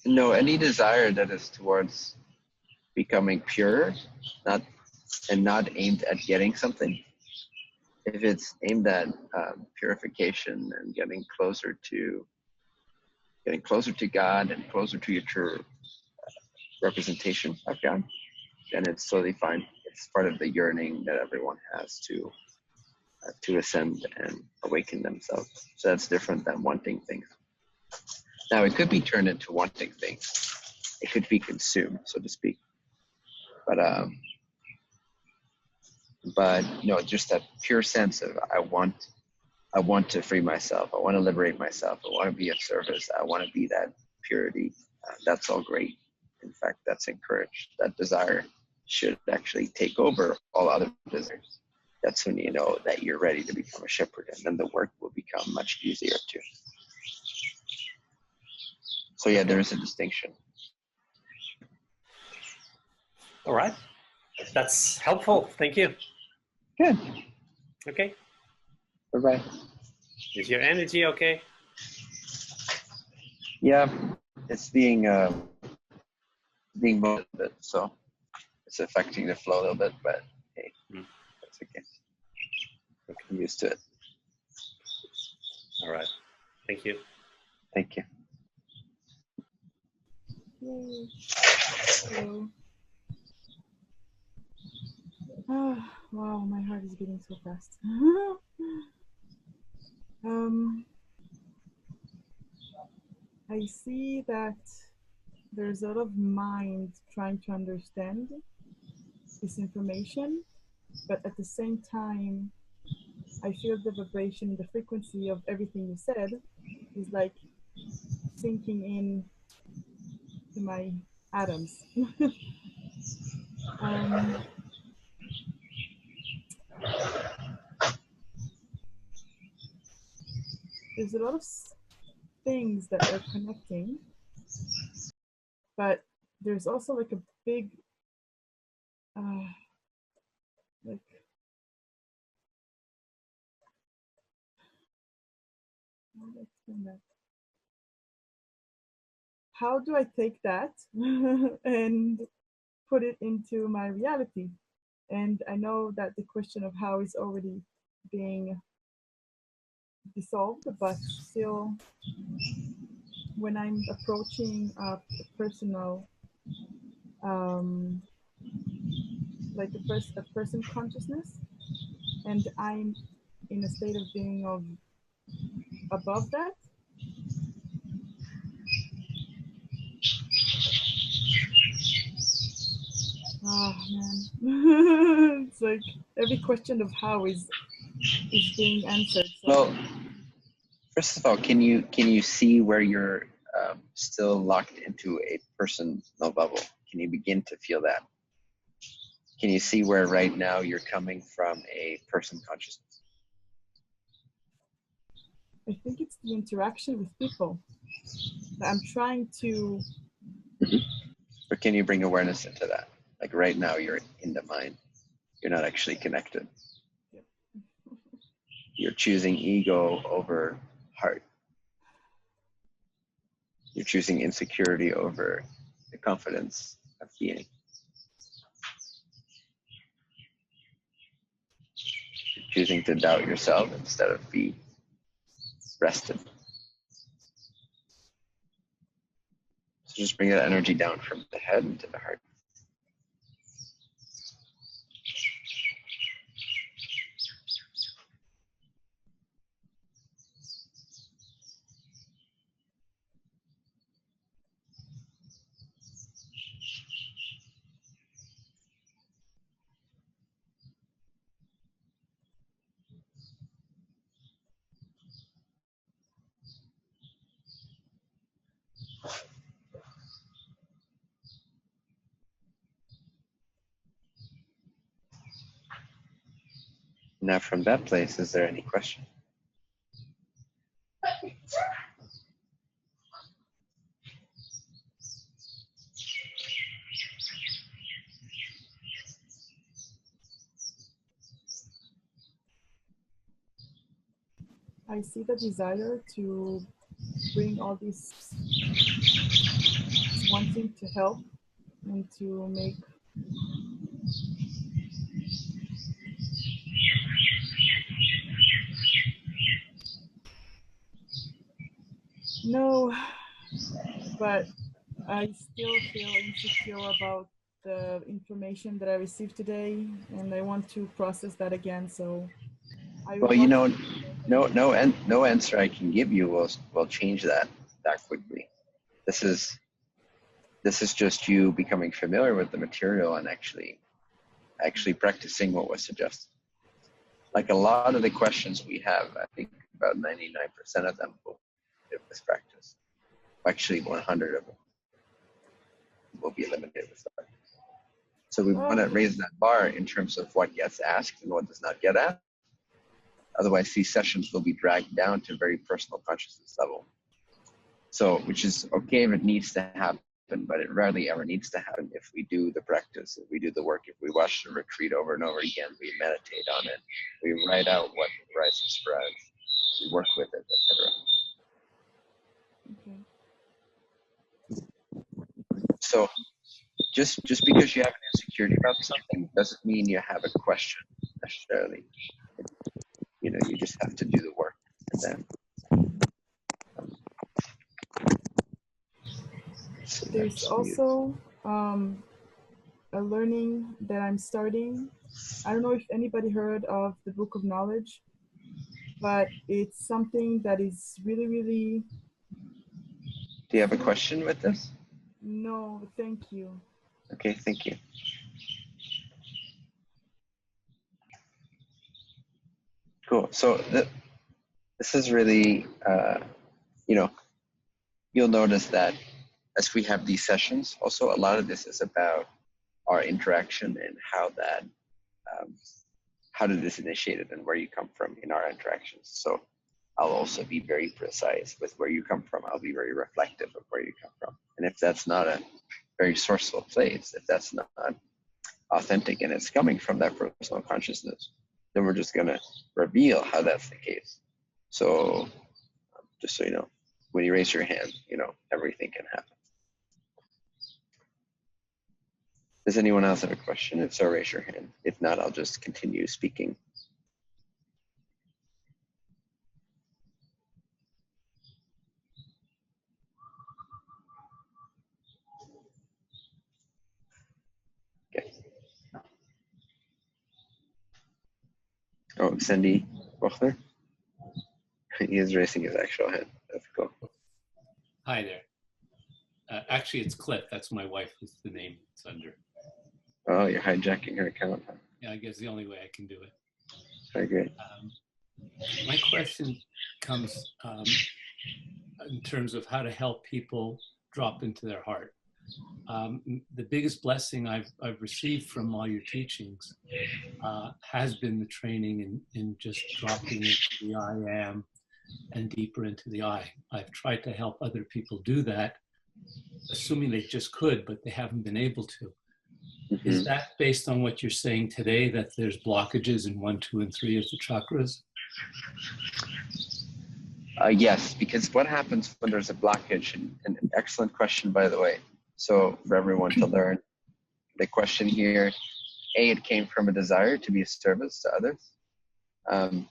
No, any desire that is towards becoming pure, not aimed at getting something. If it's aimed at purification and getting closer to God and closer to your true representation of God, then it's totally fine. It's part of the yearning that everyone has to ascend and awaken themselves. So that's different than wanting things. Now, it could be turned into wanting things. It could be consumed, so to speak. But no, just that pure sense of I want to free myself. I want to liberate myself. I want to be of service. I want to be that purity. That's all great. In fact, that's encouraged. That desire should actually take over all other desires. That's when you know that you're ready to become a shepherd, and then the work will become much easier too. So yeah, there is a distinction. All right. That's helpful. Thank you. Good. Okay. Bye-bye. Is your energy okay? Yeah, it's being moved a bit, so it's affecting the flow a little bit, but hey, that's okay. I'm used to it. All right. Thank you. Thank you. Yay. Hello. Oh, wow, my heart is beating so fast. I see that there's a lot of mind trying to understand this information, but at the same time, I feel the vibration, the frequency of everything you said is like sinking in to my atoms. There's a lot of things that are connecting, but there's also like a big, like, how do I explain that? How do I take that and put it into my reality? And I know that the question of how is already being dissolved, but still, when I'm approaching a personal, like a person consciousness, and I'm in a state of being of above that, oh man, it's like every question of how is being answered. So. Well, first of all, can you see where you're still locked into a personal bubble? Can you begin to feel that? Can you see where right now you're coming from a person consciousness? I think it's the interaction with people that I'm trying to. Or can you bring awareness into that? Like right now you're in the mind. You're not actually connected. You're choosing ego over heart. You're choosing insecurity over the confidence of being. You're choosing to doubt yourself instead of be rested. So just bring that energy down from the head into the heart. Now from that place, is there any question? I see the desire to bring all this wanting to help and to make no, but I still feel insecure about the information that I received today, and I want to process that again. So I Well, you want know, no answer I can give you will change that quickly. This is just you becoming familiar with the material and actually practicing what was suggested. Like a lot of the questions we have, I think about 99% of them will do this practice. Actually, 100 of them will be eliminated with that. So we want to raise that bar in terms of what gets asked and what does not get asked. Otherwise, these sessions will be dragged down to very personal consciousness level. So, which is okay if it needs to happen, but it rarely ever needs to happen if we do the practice, if we do the work, if we watch the retreat over and over again, we meditate on it, we write out what arises for us, we work with it, etc. okay. So just because you have an insecurity about something doesn't mean you have a question necessarily. You know, you just have to do the work. And then there's also a learning that I'm starting. I don't know if anybody heard of the Book of Knowledge, but it's something that is really, really... Do you have a question with this? No, thank you. Okay, thank you. Cool. So this is really, you know, you'll notice that as we have these sessions, also a lot of this is about our interaction and how that, how did this initiated and where you come from in our interactions. So I'll also be very precise with where you come from. I'll be very reflective of where you come from. And if that's not a very sourceful place, if that's not authentic and it's coming from that personal consciousness, then we're just gonna reveal how that's the case. So just so you know, when you raise your hand, you know, everything can happen. Does anyone else have a question? If so, raise your hand. If not, I'll just continue speaking. Okay. Oh, Sandy Bochner? He is raising his actual hand. That's cool. Hi there. Actually, it's Cliff. That's my wife, who's the name it's under. Oh, you're hijacking her account, huh? Yeah, I guess the only way I can do it. Very great. My question comes in terms of how to help people drop into their heart. The biggest blessing I've received from all your teachings has been the training in just dropping into the I am and deeper into the I. I've tried to help other people do that, assuming they just could, but they haven't been able to. Mm-hmm. Is that based on what you're saying today, that there's blockages in 1, 2, and 3 of the chakras? Yes, because what happens when there's a blockage, and an excellent question, by the way. So for everyone to learn, the question here, it came from a desire to be of service to others,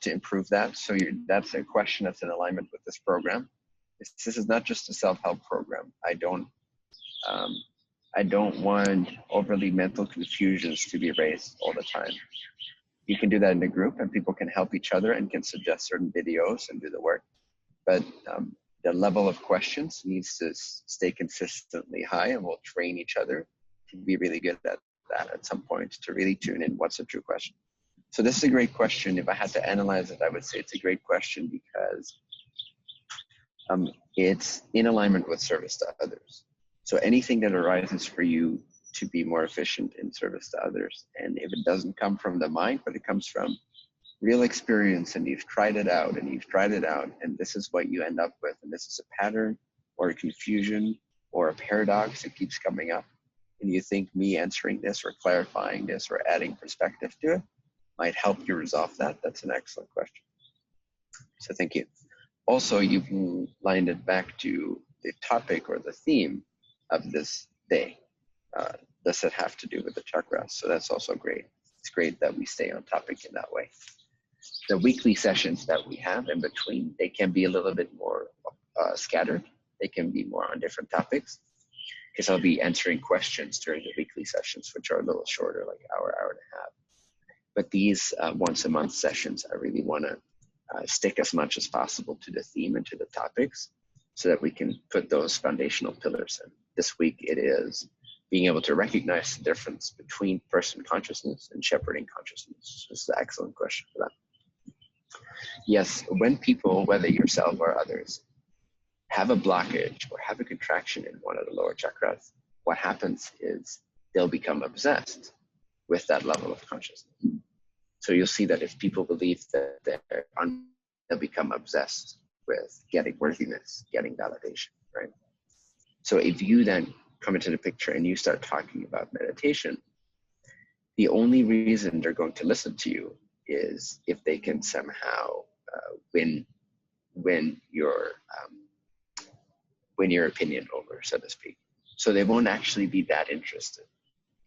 to improve that. So that's a question that's in alignment with this program. This is not just a self-help program. I don't want overly mental confusions to be raised all the time. You can do that in a group and people can help each other and can suggest certain videos and do the work. But the level of questions needs to stay consistently high, and we'll train each other to be really good at that at some point, to really tune in what's a true question. So this is a great question. If I had to analyze it, I would say it's a great question because it's in alignment with service to others. So anything that arises for you to be more efficient in service to others, and if it doesn't come from the mind, but it comes from real experience and you've tried it out and you've tried it out and this is what you end up with, and this is a pattern or a confusion or a paradox that keeps coming up, and you think me answering this or clarifying this or adding perspective to it might help you resolve that, that's an excellent question. So thank you. Also, you've lined it back to the topic or the theme of this day. Does it have to do with the chakras? So that's also great. It's great that we stay on topic in that way. The weekly sessions that we have in between, they can be a little bit more scattered. They can be more on different topics, because I'll be answering questions during the weekly sessions, which are a little shorter, like hour and a half. But these once a month sessions, I really want to stick as much as possible to the theme and to the topics so that we can put those foundational pillars in. This week it is being able to recognize the difference between person consciousness and shepherding consciousness. This is an excellent question for that. Yes, when people, whether yourself or others, have a blockage or have a contraction in one of the lower chakras, what happens is they'll become obsessed with that level of consciousness. So you'll see that if people believe that they'll become obsessed with getting worthiness, getting validation, right? So if you then come into the picture and you start talking about meditation, the only reason they're going to listen to you is if they can somehow win your opinion over, so to speak. So they won't actually be that interested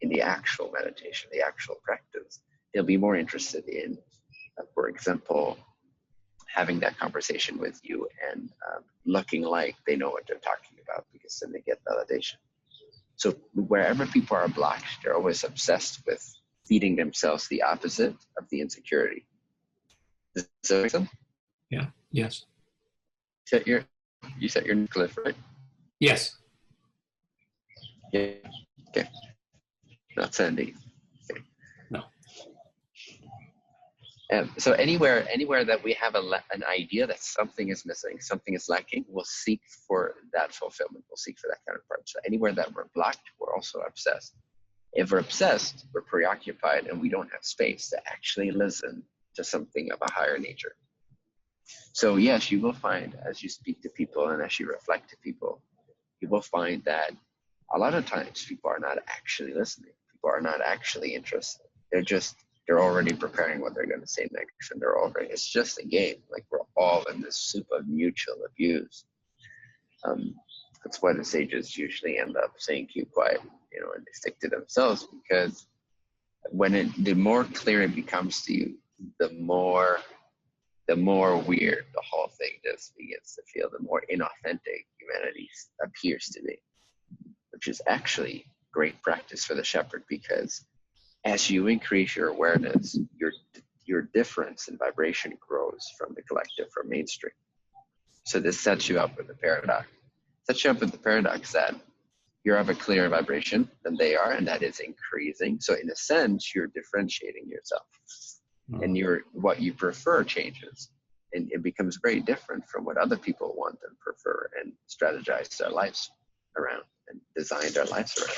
in the actual meditation, the actual practice. They'll be more interested in, for example, having that conversation with you and looking like they know what they're talking about, because then they get validation. So wherever people are blocked, they're always obsessed with feeding themselves the opposite of the insecurity. Does that make sense? Yeah. Yes. You set your glyph, right? Yes. Yeah. Okay. Not Sandy. Okay. No. So anywhere that we have an idea that something is missing, something is lacking, we'll seek for that fulfillment. We'll seek for that counterpart. So anywhere that we're blocked, we're also obsessed. If we're obsessed, we're preoccupied and we don't have space to actually listen to something of a higher nature. So yes, you will find as you speak to people and as you reflect to people, you will find that a lot of times people are not actually listening. People are not actually interested. They're already preparing what they're going to say next, and it's just a game. Like we're all in this soup of mutual abuse. That's why the sages usually end up saying keep quiet, and they stick to themselves, because the more clear it becomes to you, the more weird the whole thing just begins to feel, the more inauthentic humanity appears to be, which is actually great practice for the shepherd, because as you increase your awareness, your difference in vibration grows from the collective, from mainstream. So this sets you up with the paradox. Sets you up with the paradox that you're of a clearer vibration than they are, and that is increasing. So in a sense, you're differentiating yourself, and what you prefer changes, and it becomes very different from what other people want and prefer and strategize their lives around and design their lives around.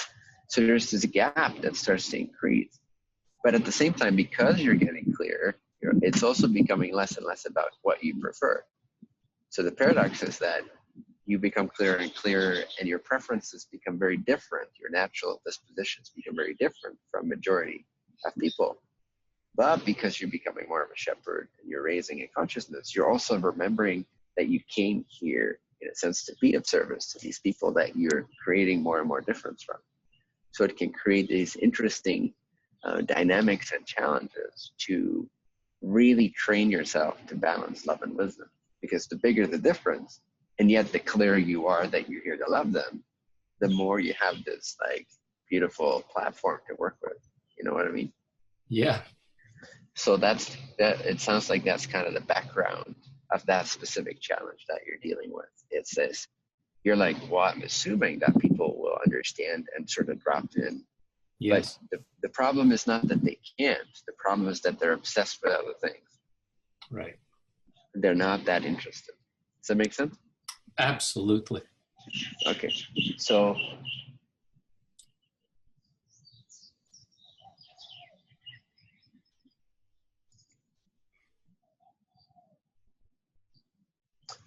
So there's this gap that starts to increase. But at the same time, because you're getting clearer, it's also becoming less and less about what you prefer. So the paradox is that you become clearer and clearer, and your preferences become very different. Your natural dispositions become very different from majority of people. But because you're becoming more of a shepherd and you're raising a consciousness, you're also remembering that you came here, in a sense, to be of service to these people that you're creating more and more difference from. So it can create these interesting dynamics and challenges to really train yourself to balance love and wisdom. Because the bigger the difference, and yet the clearer you are that you're here to love them, the more you have this like beautiful platform to work with. You know what I mean? Yeah. So that it sounds like that's kind of the background of that specific challenge that you're dealing with. It's this, you're like, well, I'm assuming that people will understand and sort of drop in. Yes. But the problem is not that they can't. The problem is that they're obsessed with other things. Right. They're not that interested. Does that make sense? Absolutely. Okay. So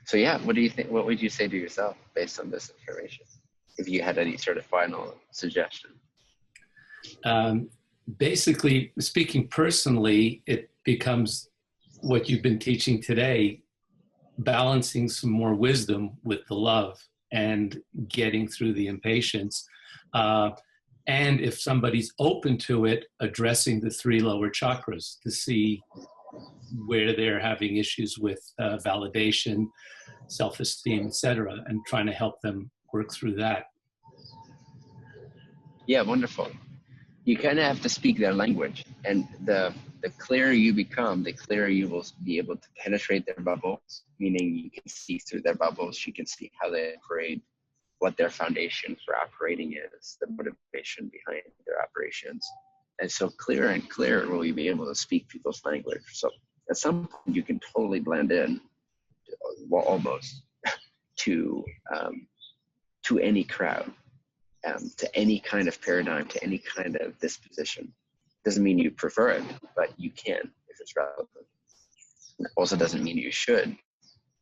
So yeah, what do you think? What would you say to yourself based on this information? If you had any sort of final suggestion. Basically, speaking personally, it becomes what you've been teaching today, balancing some more wisdom with the love and getting through the impatience. And if somebody's open to it, addressing the 3 lower chakras to see where they're having issues with validation, self-esteem, etc., and trying to help them work through that. Yeah, wonderful. You kind of have to speak their language, and the clearer you become, the clearer you will be able to penetrate their bubbles, meaning you can see through their bubbles, you can see how they operate, what their foundation for operating is, the motivation behind their operations. And so clearer and clearer will you be able to speak people's language. So at some point you can totally blend in, well, almost, to any crowd. To any kind of paradigm, to any kind of disposition. Doesn't mean you prefer it, but you can if it's relevant. It also doesn't mean you should.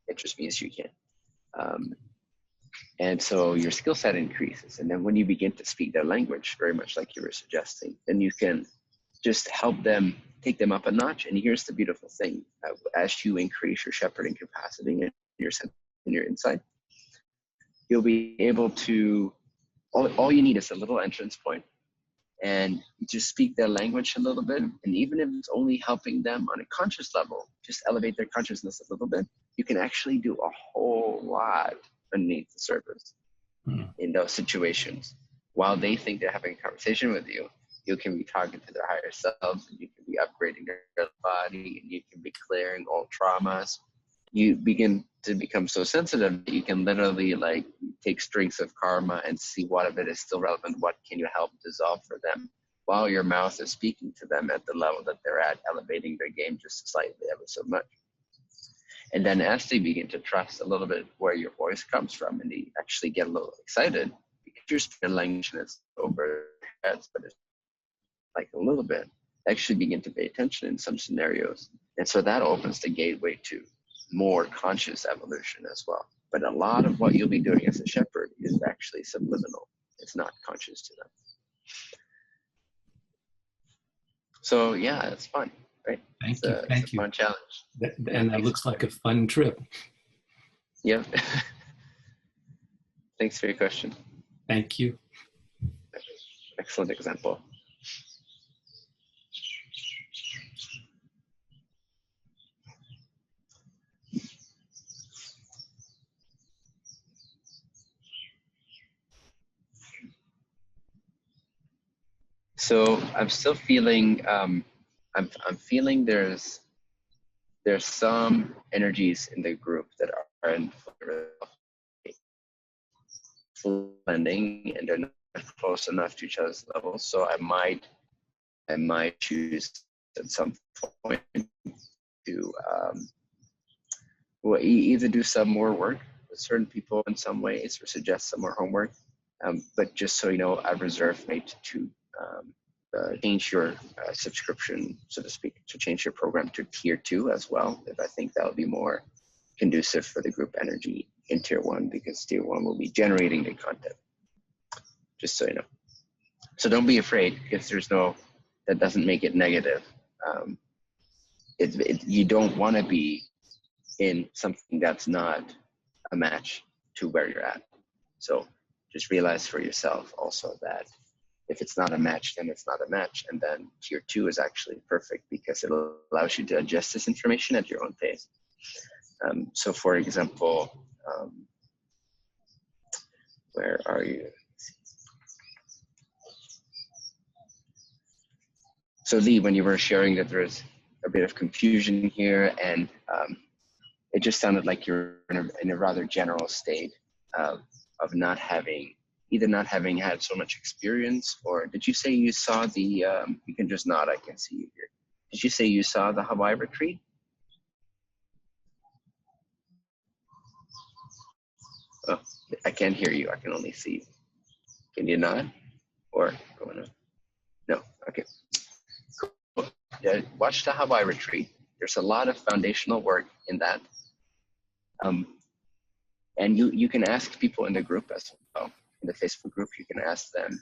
It just means you can. And so your skill set increases. And then when you begin to speak their language, very much like you were suggesting, then you can just help them, take them up a notch. And here's the beautiful thing. As you increase your shepherding capacity and your insight, you'll be able to, all you need is a little entrance point, and you just speak their language a little bit. And even if it's only helping them on a conscious level, just elevate their consciousness a little bit, you can actually do a whole lot beneath the surface in those situations. While they think they're having a conversation with you, you can be talking to their higher selves, and you can be upgrading their body, and you can be clearing all traumas. You begin to become so sensitive that you can literally like take strings of karma and see what of it is still relevant, what can you help dissolve for them, while your mouth is speaking to them at the level that they're at, elevating their game just slightly, ever so much. And then as they begin to trust a little bit where your voice comes from, and they actually get a little excited, because you're speaking language and it's over their heads, but it's like a little bit, they actually begin to pay attention in some scenarios. And so that opens the gateway to more conscious evolution as well. But a lot of what you'll be doing as a shepherd is actually subliminal. It's not conscious to them. So yeah, it's fun, right? Thank you. Thank it's a you. Fun challenge. And that looks like a fun trip. Yep. Thanks for your question. Thank you. Excellent example. So I'm still feeling, I'm feeling there's some energies in the group that are in full blending, and they're not close enough to each other's levels. So I might choose at some point to well, either do some more work with certain people in some ways, or suggest some more homework. But just so you know, I've reserved mate to change your subscription, so to speak, to change your program to tier 2 as well, if I think that would be more conducive for the group energy in tier 1, because tier 1 will be generating the content, just so you know. So don't be afraid if there's no, that doesn't make it negative. You don't want to be in something that's not a match to where you're at. So just realize for yourself also that if it's not a match, then it's not a match. And then tier 2 is actually perfect, because it allows you to adjust this information at your own pace. So for example, where are you? So Lee, when you were sharing that there's a bit of confusion here, and it just sounded like you're in a rather general state of not having, either not having had so much experience, or did you say you saw the, you can just nod, I can see you here. Did you say you saw the Hawaii retreat? Oh, I can't hear you, I can only see you. Can you nod? Or going on? No, okay. Cool. Yeah, watch the Hawaii retreat. There's a lot of foundational work in that. And you can ask people in the group as well. In the Facebook group, you can ask them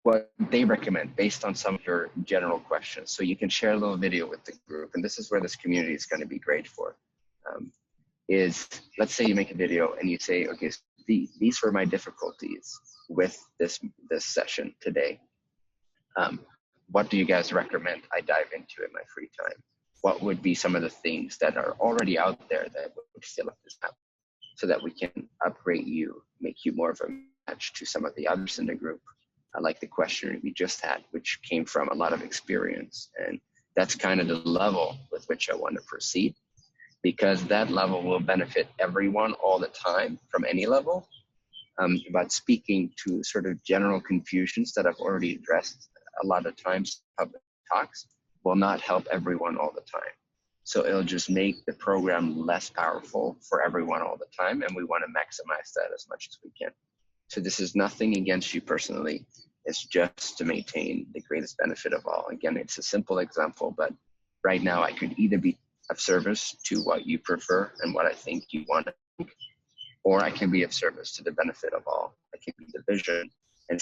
what they recommend based on some of your general questions. So you can share a little video with the group, and this is where this community is going to be great for. Is let's say you make a video and you say, okay, so these were my difficulties with this session today. What do you guys recommend I dive into in my free time? What would be some of the things that are already out there that would fill up this app, so that we can upgrade you, make you more of a match to some of the others in the group? I like the question we just had, which came from a lot of experience. And that's kind of the level with which I want to proceed, because that level will benefit everyone all the time from any level. But speaking to sort of general confusions that I've already addressed a lot of times in public talks will not help everyone all the time. So it'll just make the program less powerful for everyone all the time, and we want to maximize that as much as we can. So this is nothing against you personally. It's just to maintain the greatest benefit of all. Again, it's a simple example, but right now I could either be of service to what you prefer and what I think you want to think, or I can be of service to the benefit of all. I can be the vision and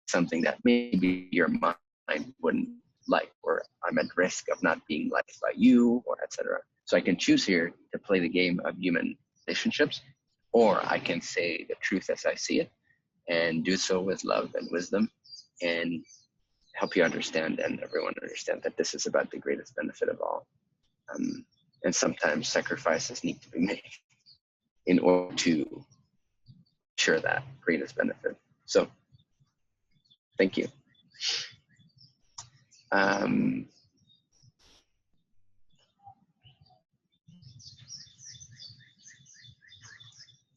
something that maybe your mind wouldn't like, or I'm at risk of not being liked by you, or etc. So I can choose here to play the game of human relationships, or I can say the truth as I see it and do so with love and wisdom, and help you understand and everyone understand that this is about the greatest benefit of all. And sometimes sacrifices need to be made in order to ensure that greatest benefit. So thank you.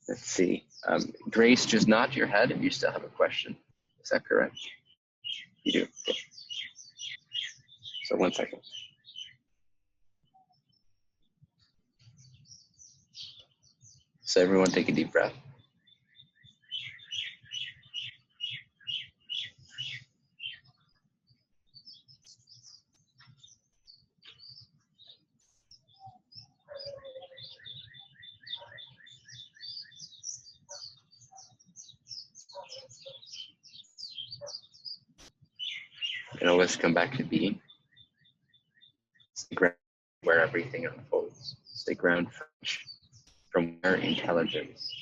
Let's see. Grace, just nod your head if you still have a question. Is that correct? You do. Okay. So 1 second. So everyone take a deep breath. And always come back to being. Stay grounded where everything unfolds. Stay grounded from where intelligence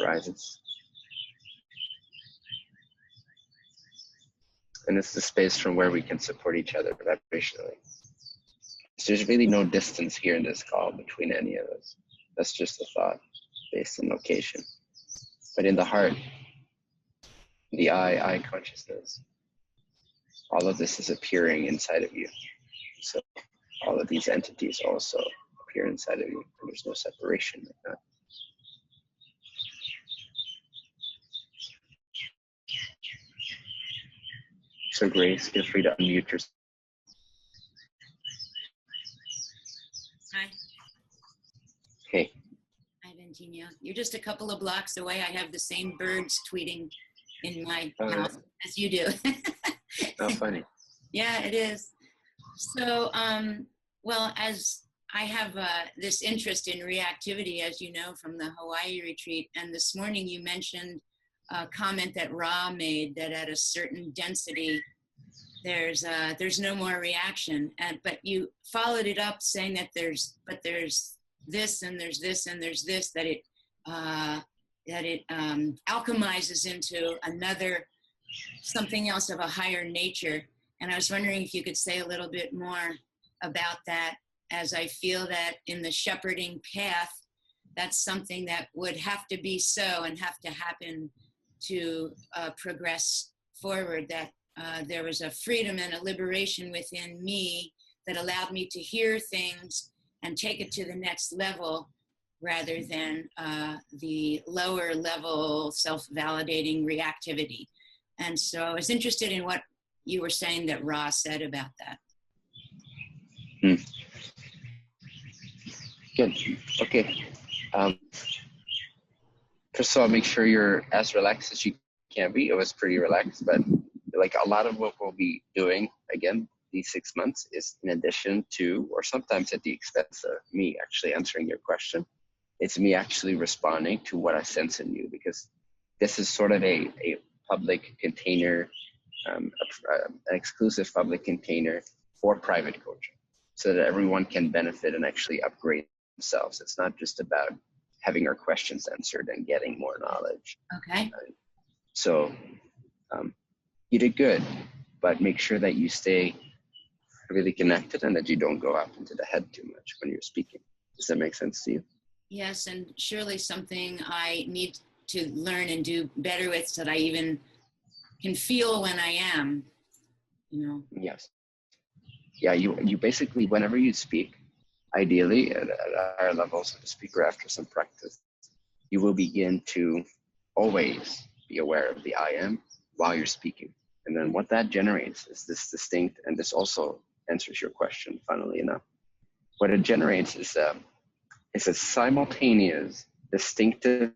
arises. And it's the space from where we can support each other vibrationally. So there's really no distance here in this call between any of us. That's just a thought based on location. But in the heart, the I consciousness, all of this is appearing inside of you. So all of these entities also appear inside of you, and there's no separation like that. So Grace, feel free to unmute yourself. Hi. Hey. Hi, Bentinho. You're just a couple of blocks away. I have the same birds tweeting in my house as you do. Oh, funny. Yeah, it is. So, well, as I have this interest in reactivity, as you know, from the Hawaii retreat, and this morning you mentioned a comment that Ra made, that at a certain density, there's no more reaction. But you followed it up saying that there's this and there's this and there's this, that it alchemizes into another, something else of a higher nature. And I was wondering if you could say a little bit more about that, as I feel that in the shepherding path, that's something that would have to be so and have to happen to progress forward, that there was a freedom and a liberation within me that allowed me to hear things and take it to the next level, rather than the lower level self-validating reactivity. And so I was interested in what you were saying that Ra said about that. Good. Okay. First of all, make sure you're as relaxed as you can be. It was pretty relaxed, but like a lot of what we'll be doing, again, these 6 months is in addition to, or sometimes at the expense of me actually answering your question, it's me actually responding to what I sense in you, because this is sort of a public container, an exclusive public container for private coaching, so that everyone can benefit and actually upgrade themselves. It's not just about having our questions answered and getting more knowledge. Okay. So you did good, but make sure that you stay really connected and that you don't go up into the head too much when you're speaking. Does that make sense to you? Yes, and surely something I need to learn and do better with, so that I even can feel when I am, you know. Yes. Yeah, you basically, whenever you speak, ideally at higher levels of the speaker after some practice, you will begin to always be aware of the I am while you're speaking. And then what that generates is this distinct, and this also answers your question, funnily enough. What it generates is a simultaneous, distinctive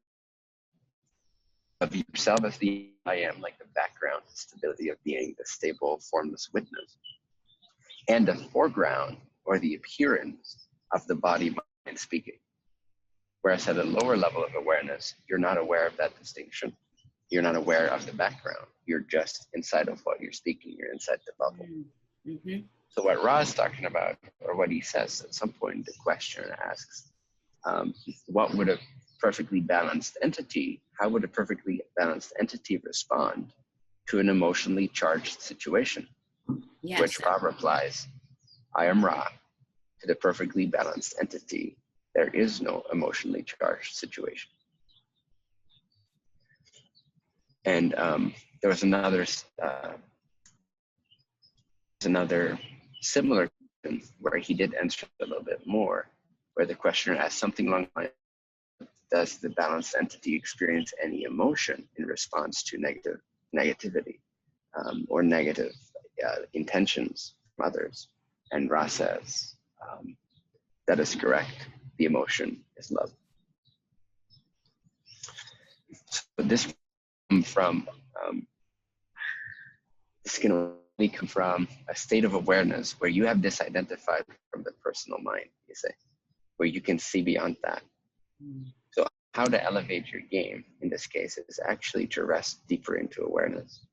of yourself as the I am, like the background, the stability of being, the stable, formless witness, and the foreground, or the appearance of the body, mind, speaking. Whereas at a lower level of awareness, you're not aware of that distinction. You're not aware of the background. You're just inside of what you're speaking. You're inside the bubble. Mm-hmm. So what Ra is talking about, or what he says at some point, the questioner asks, what would a perfectly balanced entity, how would a perfectly balanced entity respond to an emotionally charged situation? Yes. Which Ra replies, I am Ra. To the perfectly balanced entity, there is no emotionally charged situation. And there was another similar question where he did answer a little bit more, where the questioner asked something along the line, does the balanced entity experience any emotion in response to negativity or negative intentions from others? And Ra says, that is correct. The emotion is love. So this can only come from a state of awareness where you have disidentified from the personal mind, you say, where you can see beyond that. So how to elevate your game in this case is actually to rest deeper into awareness.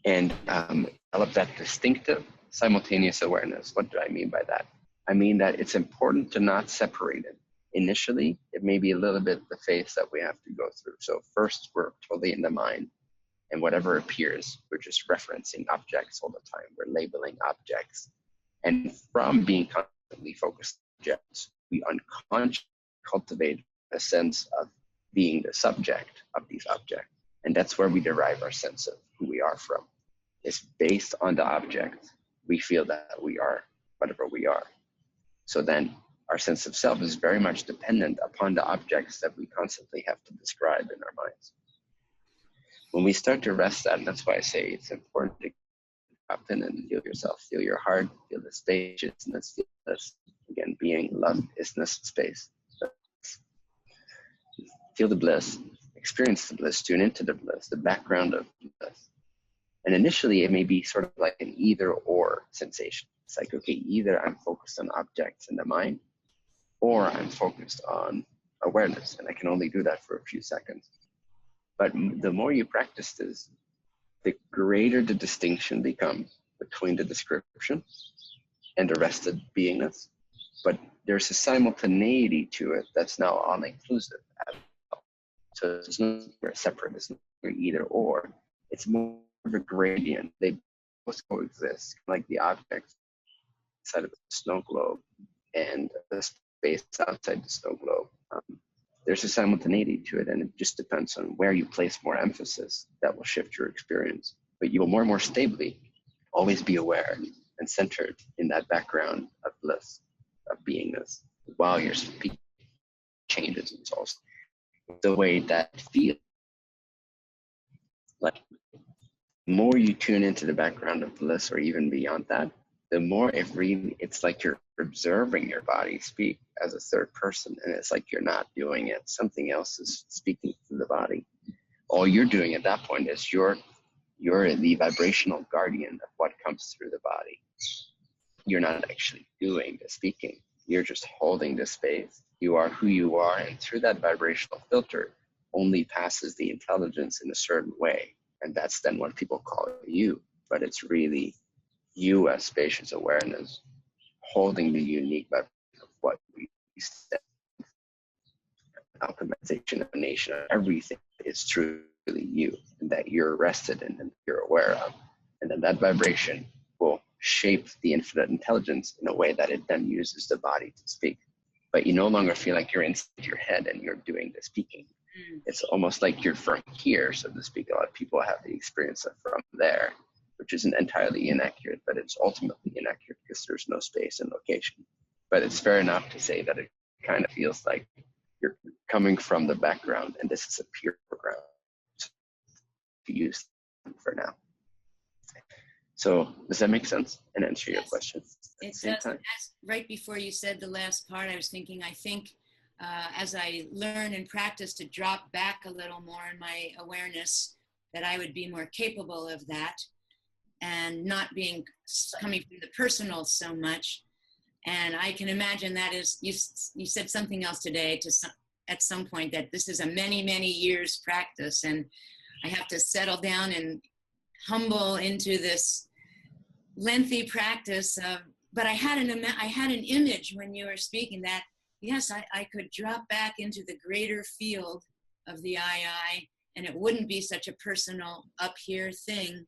And develop that distinctive, simultaneous awareness. What do I mean by that? I mean that it's important to not separate it. Initially, it may be a little bit the phase that we have to go through. So first, we're totally in the mind, and whatever appears, we're just referencing objects all the time. We're labeling objects. And from being constantly focused on objects, we unconsciously cultivate a sense of being the subject of these objects. And that's where we derive our sense of who we are from. It's based on the object. We feel that we are whatever we are. So then our sense of self is very much dependent upon the objects that we constantly have to describe in our minds. When we start to rest that, and that's why I say it's important to drop in and feel yourself, feel your heart, feel the spaciousness, feel this, again, being, love, isness, space. Feel the bliss, experience the bliss, tune into the bliss, the background of bliss. And initially, it may be sort of like an either or sensation. It's like, okay, either I'm focused on objects in the mind, or I'm focused on awareness. And I can only do that for a few seconds. But the more you practice this, the greater the distinction becomes between the description and the rested beingness. But there's a simultaneity to it that's now all-inclusive as well. So it's not separate, it's not either or. It's more of a gradient. They both coexist, like the objects inside of the snow globe and the space outside the snow globe. There's a simultaneity to it, and it just depends on where you place more emphasis that will shift your experience. But you will more and more stably always be aware and centered in that background of bliss, of beingness, while you're speaking. Changes and also the way that feels. Like, the more you tune into the background of bliss, or even beyond that, the more it's like you're observing your body speak as a third person, and it's like you're not doing it. Something else is speaking through the body. All you're doing at that point is you're You're the vibrational guardian of what comes through the body. You're not actually doing the speaking. You're just holding the space. You are who you are, and through that vibrational filter only passes the intelligence in a certain way. And that's then what people call you. But it's really you as spacious awareness holding the unique vibration of what we said. Optimization, emanation, everything is truly you, and that you're rested in and you're aware of. And then that vibration will shape the infinite intelligence in a way that it then uses the body to speak. But you no longer feel like you're inside your head and you're doing the speaking. It's almost like you're from here, so to speak. A lot of people have the experience of from there, which isn't entirely inaccurate, but it's ultimately inaccurate because there's no space and location. But it's fair enough to say that it kind of feels like you're coming from the background, and this is a pure ground to use for now. So does that make sense and answer your question? It does. Right before you said the last part, I was thinking, I think as I learn and practice to drop back a little more in my awareness, that I would be more capable of that and not being coming from the personal so much. And I can imagine that is, you said something else today at some point, that this is a many, many years practice, and I have to settle down and humble into this lengthy practice of, but I had an image when you were speaking that, yes, I could drop back into the greater field of the I, and it wouldn't be such a personal up here thing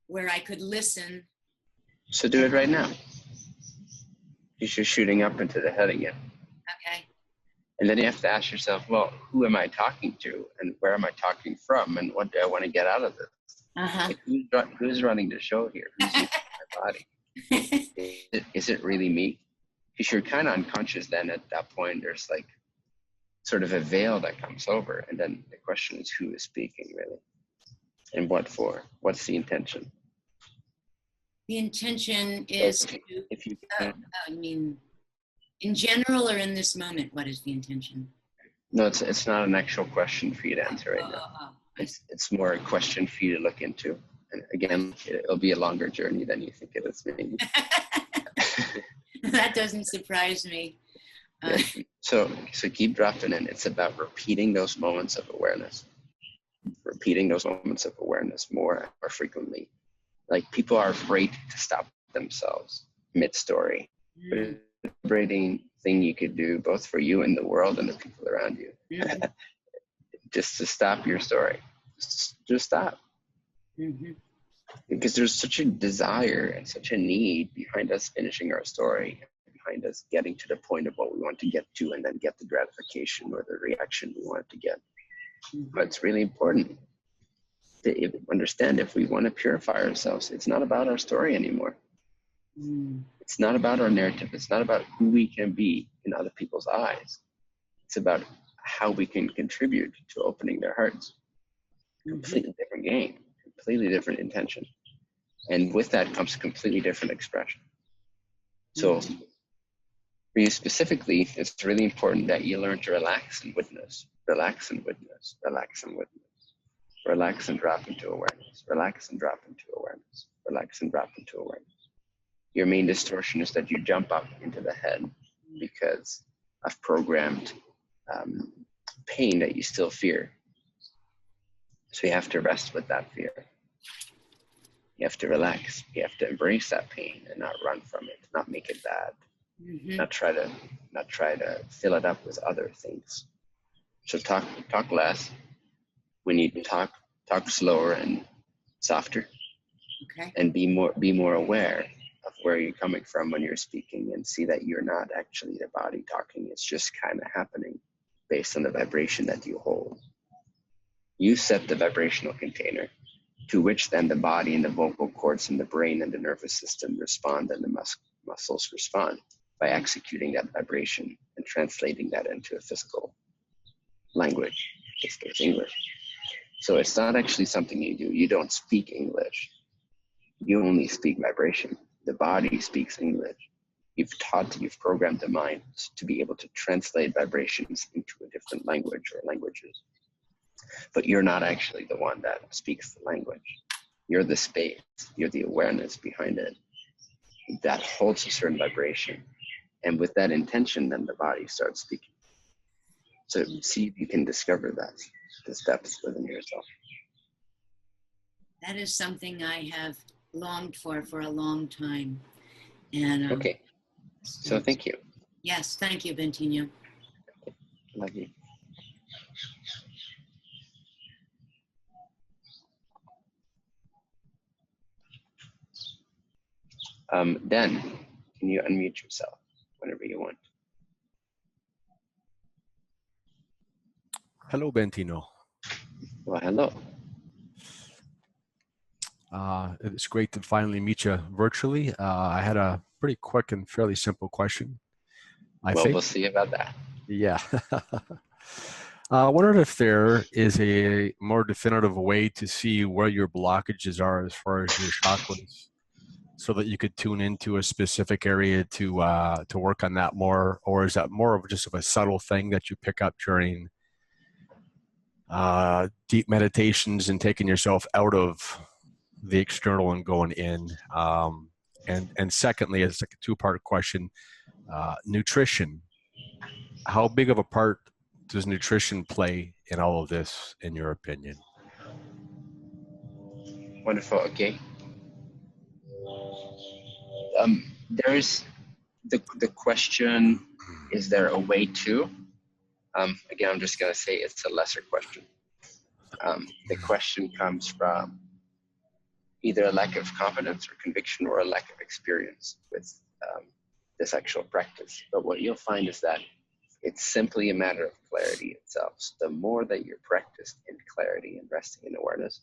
where I could listen. So do it right now. You're just shooting up into the head again. Okay. And then you have to ask yourself, well, who am I talking to, and where am I talking from, and what do I want to get out of this? Like, who's running the show here? Who's using my body? Is it really me? Because you're kind of unconscious then at that point. There's like sort of a veil that comes over, and then the question is, who is speaking really, and what for? What's the intention? The intention is if you I mean, in general or in this moment, what is the intention? No, it's not an actual question for you to answer right now. It's more a question for you to look into. And again, it'll be a longer journey than you think it is. Maybe. That doesn't surprise me. Yeah. So keep dropping in. It's about repeating those moments of awareness. Repeating those moments of awareness more and more frequently. Like, people are afraid to stop themselves mid-story. But it's a liberating thing you could do both for you and the world and the people around you. Just to stop your story. Just stop. Because there's such a desire and such a need behind us finishing our story, behind us getting to the point of what we want to get to, and then get the gratification or the reaction we want to get. But it's really important to understand, if we want to purify ourselves, it's not about our story anymore. It's not about our narrative. It's not about who we can be in other people's eyes. It's about how we can contribute to opening their hearts. Completely different game, completely different intention. And with that comes completely different expression. So for you specifically, it's really important that you learn to relax and witness, relax and witness, relax and witness. Relax and drop into awareness, relax and drop into awareness, relax and drop into awareness. Your main distortion is that you jump up into the head because of programmed pain that you still fear. So you have to rest with that fear. You have to relax. You have to embrace that pain and not run from it, not make it bad, not try to fill it up with other things. So talk less. We need to talk slower and softer, and be more aware of where you're coming from when you're speaking, and see that you're not actually the body talking. It's just kind of happening based on the vibration that you hold. You set the vibrational container to which then the body and the vocal cords and the brain and the nervous system respond, and the muscles respond by executing that vibration and translating that into a physical language. It's English. So it's not actually something you do. You don't speak English. You only speak vibration. The body speaks English. You've programmed the mind to be able to translate vibrations into a different language or languages. But you're not actually the one that speaks the language. You're the space, you're the awareness behind it. That holds a certain vibration. And with that intention, then the body starts speaking. So see if you can discover that, the steps within yourself. That is something I have longed for a long time. And Okay, so thank you. Yes, thank you, Bentinho. Love you. Dan, can you unmute yourself whenever you want? Hello, Bentinho. Well, hello. It's great to finally meet you virtually. I had a pretty quick and fairly simple question. We'll see about that. Yeah. I wondered if there is a more definitive way to see where your blockages are as far as your chakras, so that you could tune into a specific area to work on that more, or is that more of just a subtle thing that you pick up during deep meditations and taking yourself out of the external and going in? And secondly, it's like a two-part question. Nutrition. How big of a part does nutrition play in all of this, in your opinion? Wonderful. Okay. There's the question: is there a way to? Again, I'm just going to say it's a lesser question. The question comes from either a lack of confidence or conviction, or a lack of experience with this actual practice. But what you'll find is that it's simply a matter of clarity itself. So the more that you're practiced in clarity and resting in awareness,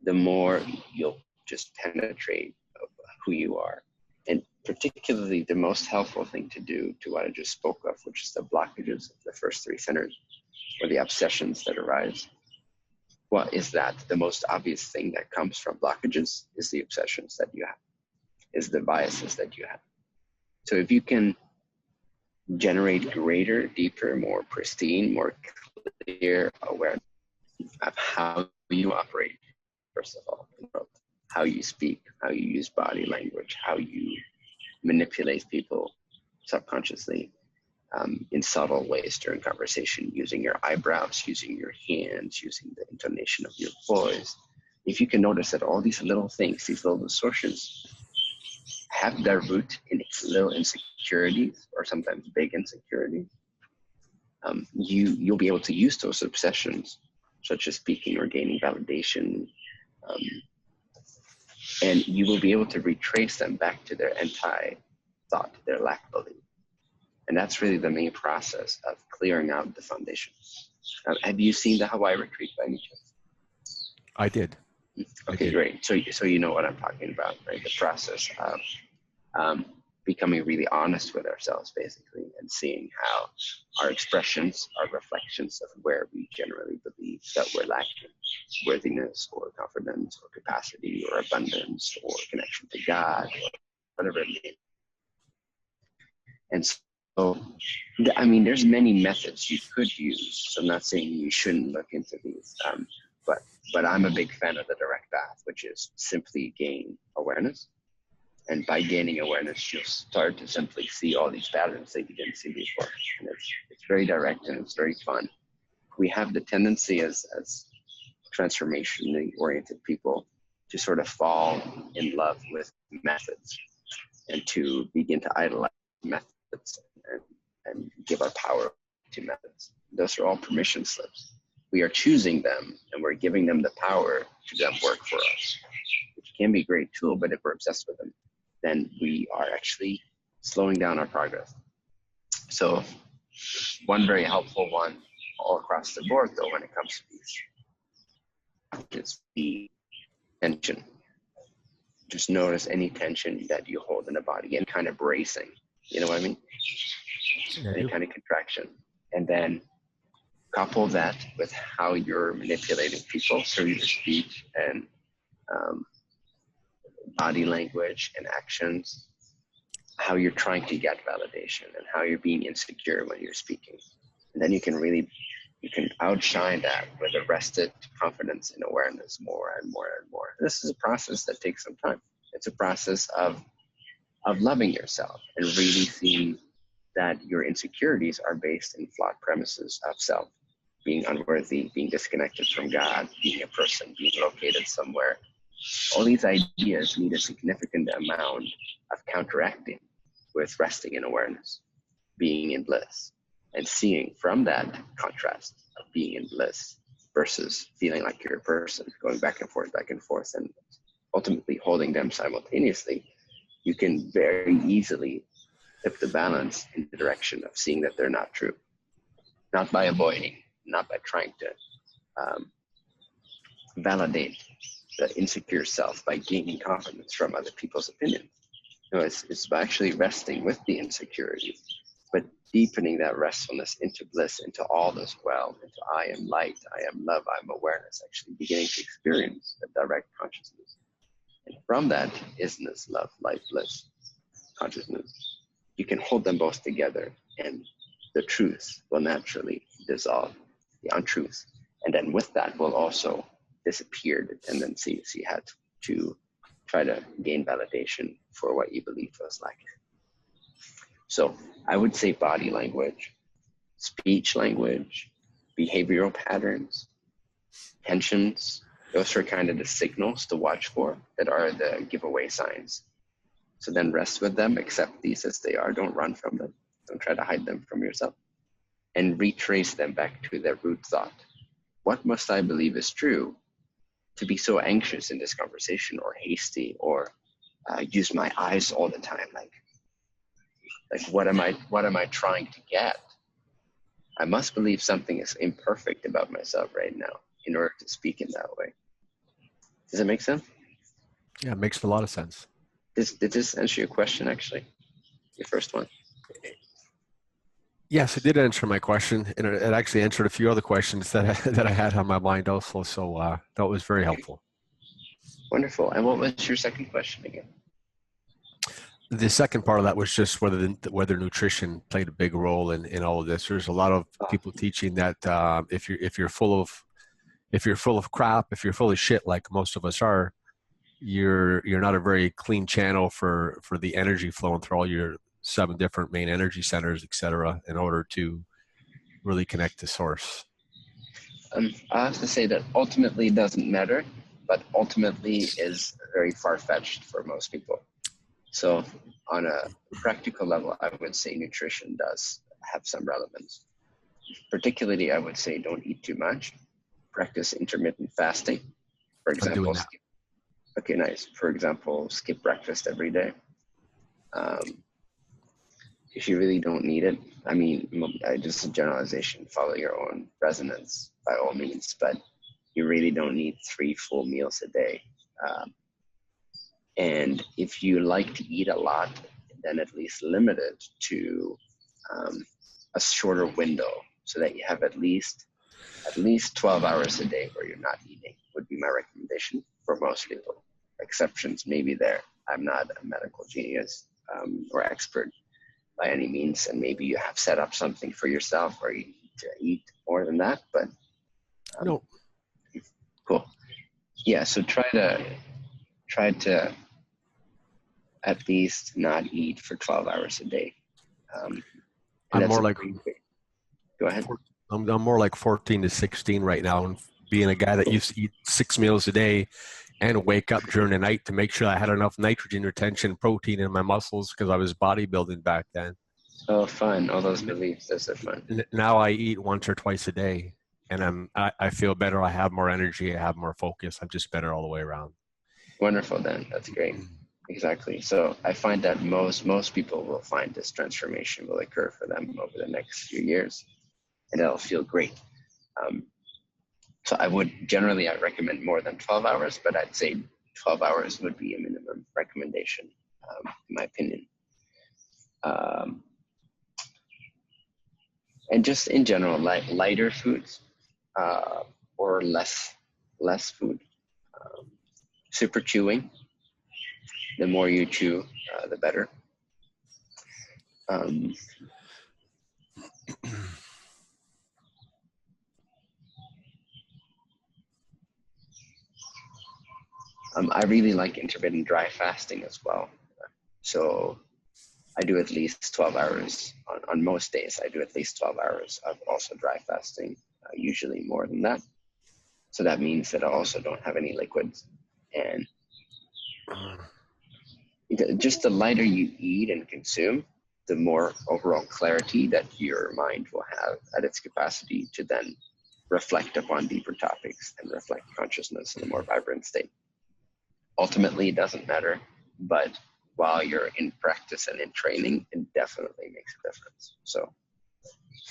the more you'll just penetrate who you are. And particularly the most helpful thing to do to what I just spoke of, which is the blockages of the first three centers, or the obsessions that arise. What is that? The most obvious thing that comes from blockages is the obsessions that you have, is the biases that you have. So if you can generate greater, deeper, more pristine, more clear awareness of how you operate, first of all, how you speak, how you use body language, how you manipulate people subconsciously, in subtle ways during conversation, using your eyebrows, using your hands, using the intonation of your voice. If you can notice that all these little things, these little distortions, have their root in little insecurities, or sometimes big insecurities, you'll be able to use those obsessions, such as speaking or gaining validation, and you will be able to retrace them back to their anti-thought, their lack belief. And that's really the main process of clearing out the foundation. Have you seen the Hawaii retreat by any chance? I did. Okay, great. So you know what I'm talking about, right? The process of becoming really honest with ourselves, basically, and seeing how our expressions are reflections of where we generally believe that we're lacking worthiness, or confidence, or capacity, or abundance, or connection to God, or whatever it may be. And so, I mean, there's many methods you could use. So I'm not saying you shouldn't look into these, but I'm a big fan of the direct path, which is simply gain awareness. And by gaining awareness, you'll start to simply see all these patterns that you didn't see before. And it's very direct and it's very fun. We have the tendency as transformationally oriented people to sort of fall in love with methods, and to begin to idolize methods and give our power to methods. Those are all permission slips. We are choosing them, and we're giving them the power to them work for us, which can be a great tool, but if we're obsessed with them, then we are actually slowing down our progress. So one very helpful one all across the board, though, when it comes to these, is the tension. Just notice any tension that you hold in the body, and kind of bracing, you know what I mean? Any kind of contraction. And then couple that with how you're manipulating people through your speech and body language and actions, how you're trying to get validation, and how you're being insecure when you're speaking. And then you can really you can outshine that with a rested confidence in awareness more and more and more. This is a process that takes some time. It's a process of loving yourself and really seeing that your insecurities are based in flawed premises of self, being unworthy, being disconnected from God, being a person, being located somewhere. All these ideas need a significant amount of counteracting with resting in awareness, being in bliss, and seeing from that contrast of being in bliss versus feeling like you're a person, going back and forth, and ultimately holding them simultaneously. You can very easily tip the balance in the direction of seeing that they're not true, not by avoiding, not by trying to validate the insecure self by gaining confidence from other people's opinions. No, it's by actually resting with the insecurities, but deepening that restfulness into bliss, into all this well, into I am light, I am love, I am awareness, actually beginning to experience a direct consciousness. And from that isness, love, light, bliss, consciousness, you can hold them both together, and the truth will naturally dissolve the untruth. And then with that will also disappear the tendency you had to try to gain validation for what you believe was lacking. So I would say body language, speech language, behavioral patterns, tensions, those are kind of the signals to watch for that are the giveaway signs. So then rest with them, accept these as they are, don't run from them, don't try to hide them from yourself, and retrace them back to their root thought. What must I believe is true to be so anxious in this conversation, or hasty, or use my eyes all the time? Like what am I trying to get? I must believe something is imperfect about myself right now in order to speak in that way. Does that make sense? Yeah, it makes a lot of sense. Did this answer your question, actually? Your first one? Yes, it did answer my question, and it actually answered a few other questions that I had on my mind also. So that was very helpful. Wonderful. And what was your second question again? The second part of that was just whether nutrition played a big role in all of this. There's a lot of people teaching that if you're full of crap, if you're full of shit, like most of us are, you're not a very clean channel for the energy flowing through all your 7 different main energy centers, etc., in order to really connect to source. I have to say that ultimately it doesn't matter, but ultimately is very far-fetched for most people. So on a practical level, I would say nutrition does have some relevance. Particularly, I would say don't eat too much. Practice intermittent fasting. For example, I'm doing that. Okay, nice. For example, skip breakfast every day. If you really don't need it, I mean, just a generalization, follow your own resonance by all means, but you really don't need 3 full meals a day. And if you like to eat a lot, then at least limit it to a shorter window so that you have at least 12 hours a day where you're not eating would be my recommendation for most people. Exceptions may be there. I'm not a medical genius or expert by any means, and maybe you have set up something for yourself where you need to eat more than that, but no. Cool. Yeah, so try to at least not eat for 12 hours a day. I'm more like, go ahead. I'm more like 14 to 16 right now, and being a guy that used to eat 6 meals a day and wake up during the night to make sure I had enough nitrogen retention, protein in my muscles, because I was bodybuilding back then. Oh, fun. All those beliefs, those are fun. Now I eat once or twice a day, and I feel better. I have more energy. I have more focus. I'm just better all the way around. Wonderful, then. That's great. Exactly. So I find that most people will find this transformation will occur for them over the next few years, and it'll feel great. So I recommend more than 12 hours, but I'd say 12 hours would be a minimum recommendation, in my opinion. And just in general, like lighter foods or less food. Super chewing. The more you chew, the better. I really like intermittent dry fasting as well. So I do at least 12 hours on most days. I do at least 12 hours of also dry fasting, usually more than that. So that means that I also don't have any liquids. And just the lighter you eat and consume, the more overall clarity that your mind will have at its capacity to then reflect upon deeper topics and reflect consciousness in a more vibrant state. Ultimately, it doesn't matter, but while you're in practice and in training, it definitely makes a difference. So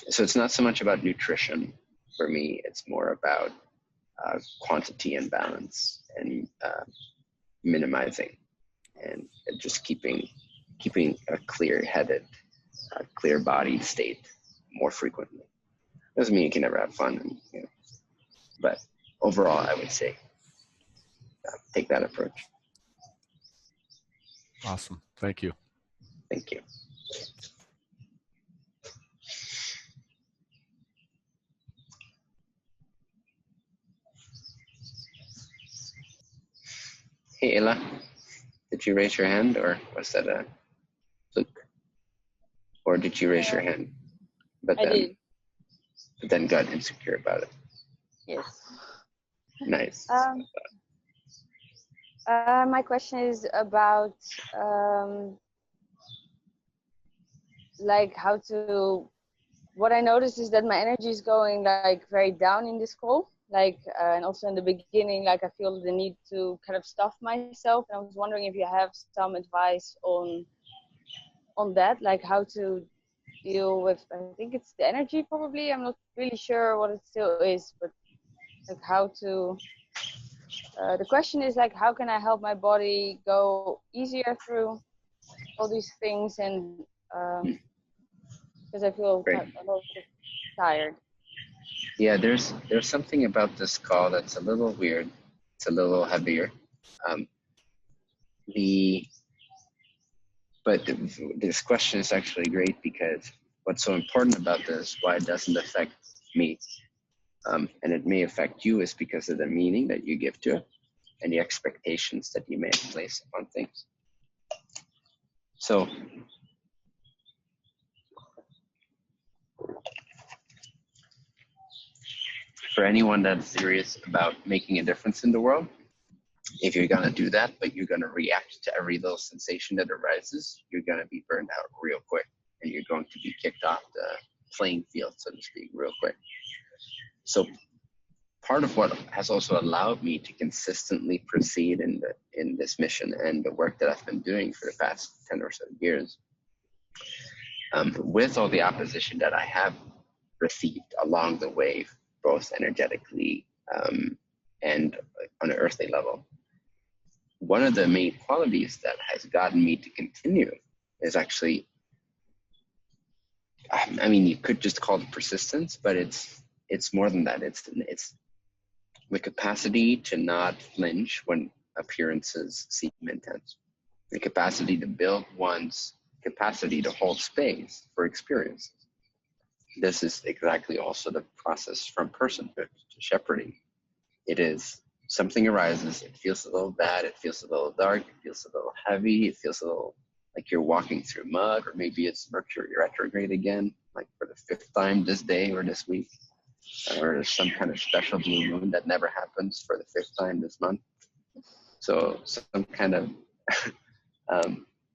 it's not so much about nutrition for me, it's more about quantity and balance, and minimizing, and just keeping a clear-headed, clear-bodied state more frequently. Doesn't mean you can never have fun, and, you know, but overall, I would say take that approach. Awesome. Thank you. Thank you. Hey, Ella, did you raise your hand, or was that a fluke? Or did you raise your hand, but then got insecure about it? Yes. Nice. My question is about like how to. What I noticed is that my energy is going like very down in this call. Like and also in the beginning, like I feel the need to kind of stuff myself. And I was wondering if you have some advice on that, like how to deal with. I think it's the energy probably. I'm not really sure what it still is, but like how to. The question is like, how can I help my body go easier through all these things, and because I feel a little bit tired. Yeah, there's something about this call that's a little weird. It's a little heavier. But this question is actually great, because what's so important about this, why it doesn't affect me, and it may affect you, is because of the meaning that you give to it and the expectations that you may place upon things. So for anyone that's serious about making a difference in the world, if you're going to do that, but you're going to react to every little sensation that arises, you're going to be burned out real quick, and you're going to be kicked off the playing field, so to speak, real quick. So part of what has also allowed me to consistently proceed in this mission and the work that I've been doing for the past 10 or so years, with all the opposition that I have received along the way, both energetically and on an earthly level, one of the main qualities that has gotten me to continue is actually, I mean, you could just call it persistence, but it's more than that. It's the capacity to not flinch when appearances seem intense, the capacity to build one's capacity to hold space for experiences. This is exactly also the process from personhood to shepherding. It is something arises, it feels a little bad, it feels a little dark, it feels a little heavy, it feels a little like you're walking through mud, or maybe it's Mercury retrograde again, like for the 5th time this day or this week, or there's some kind of special blue moon that never happens for the 5th time this month. So some kind of,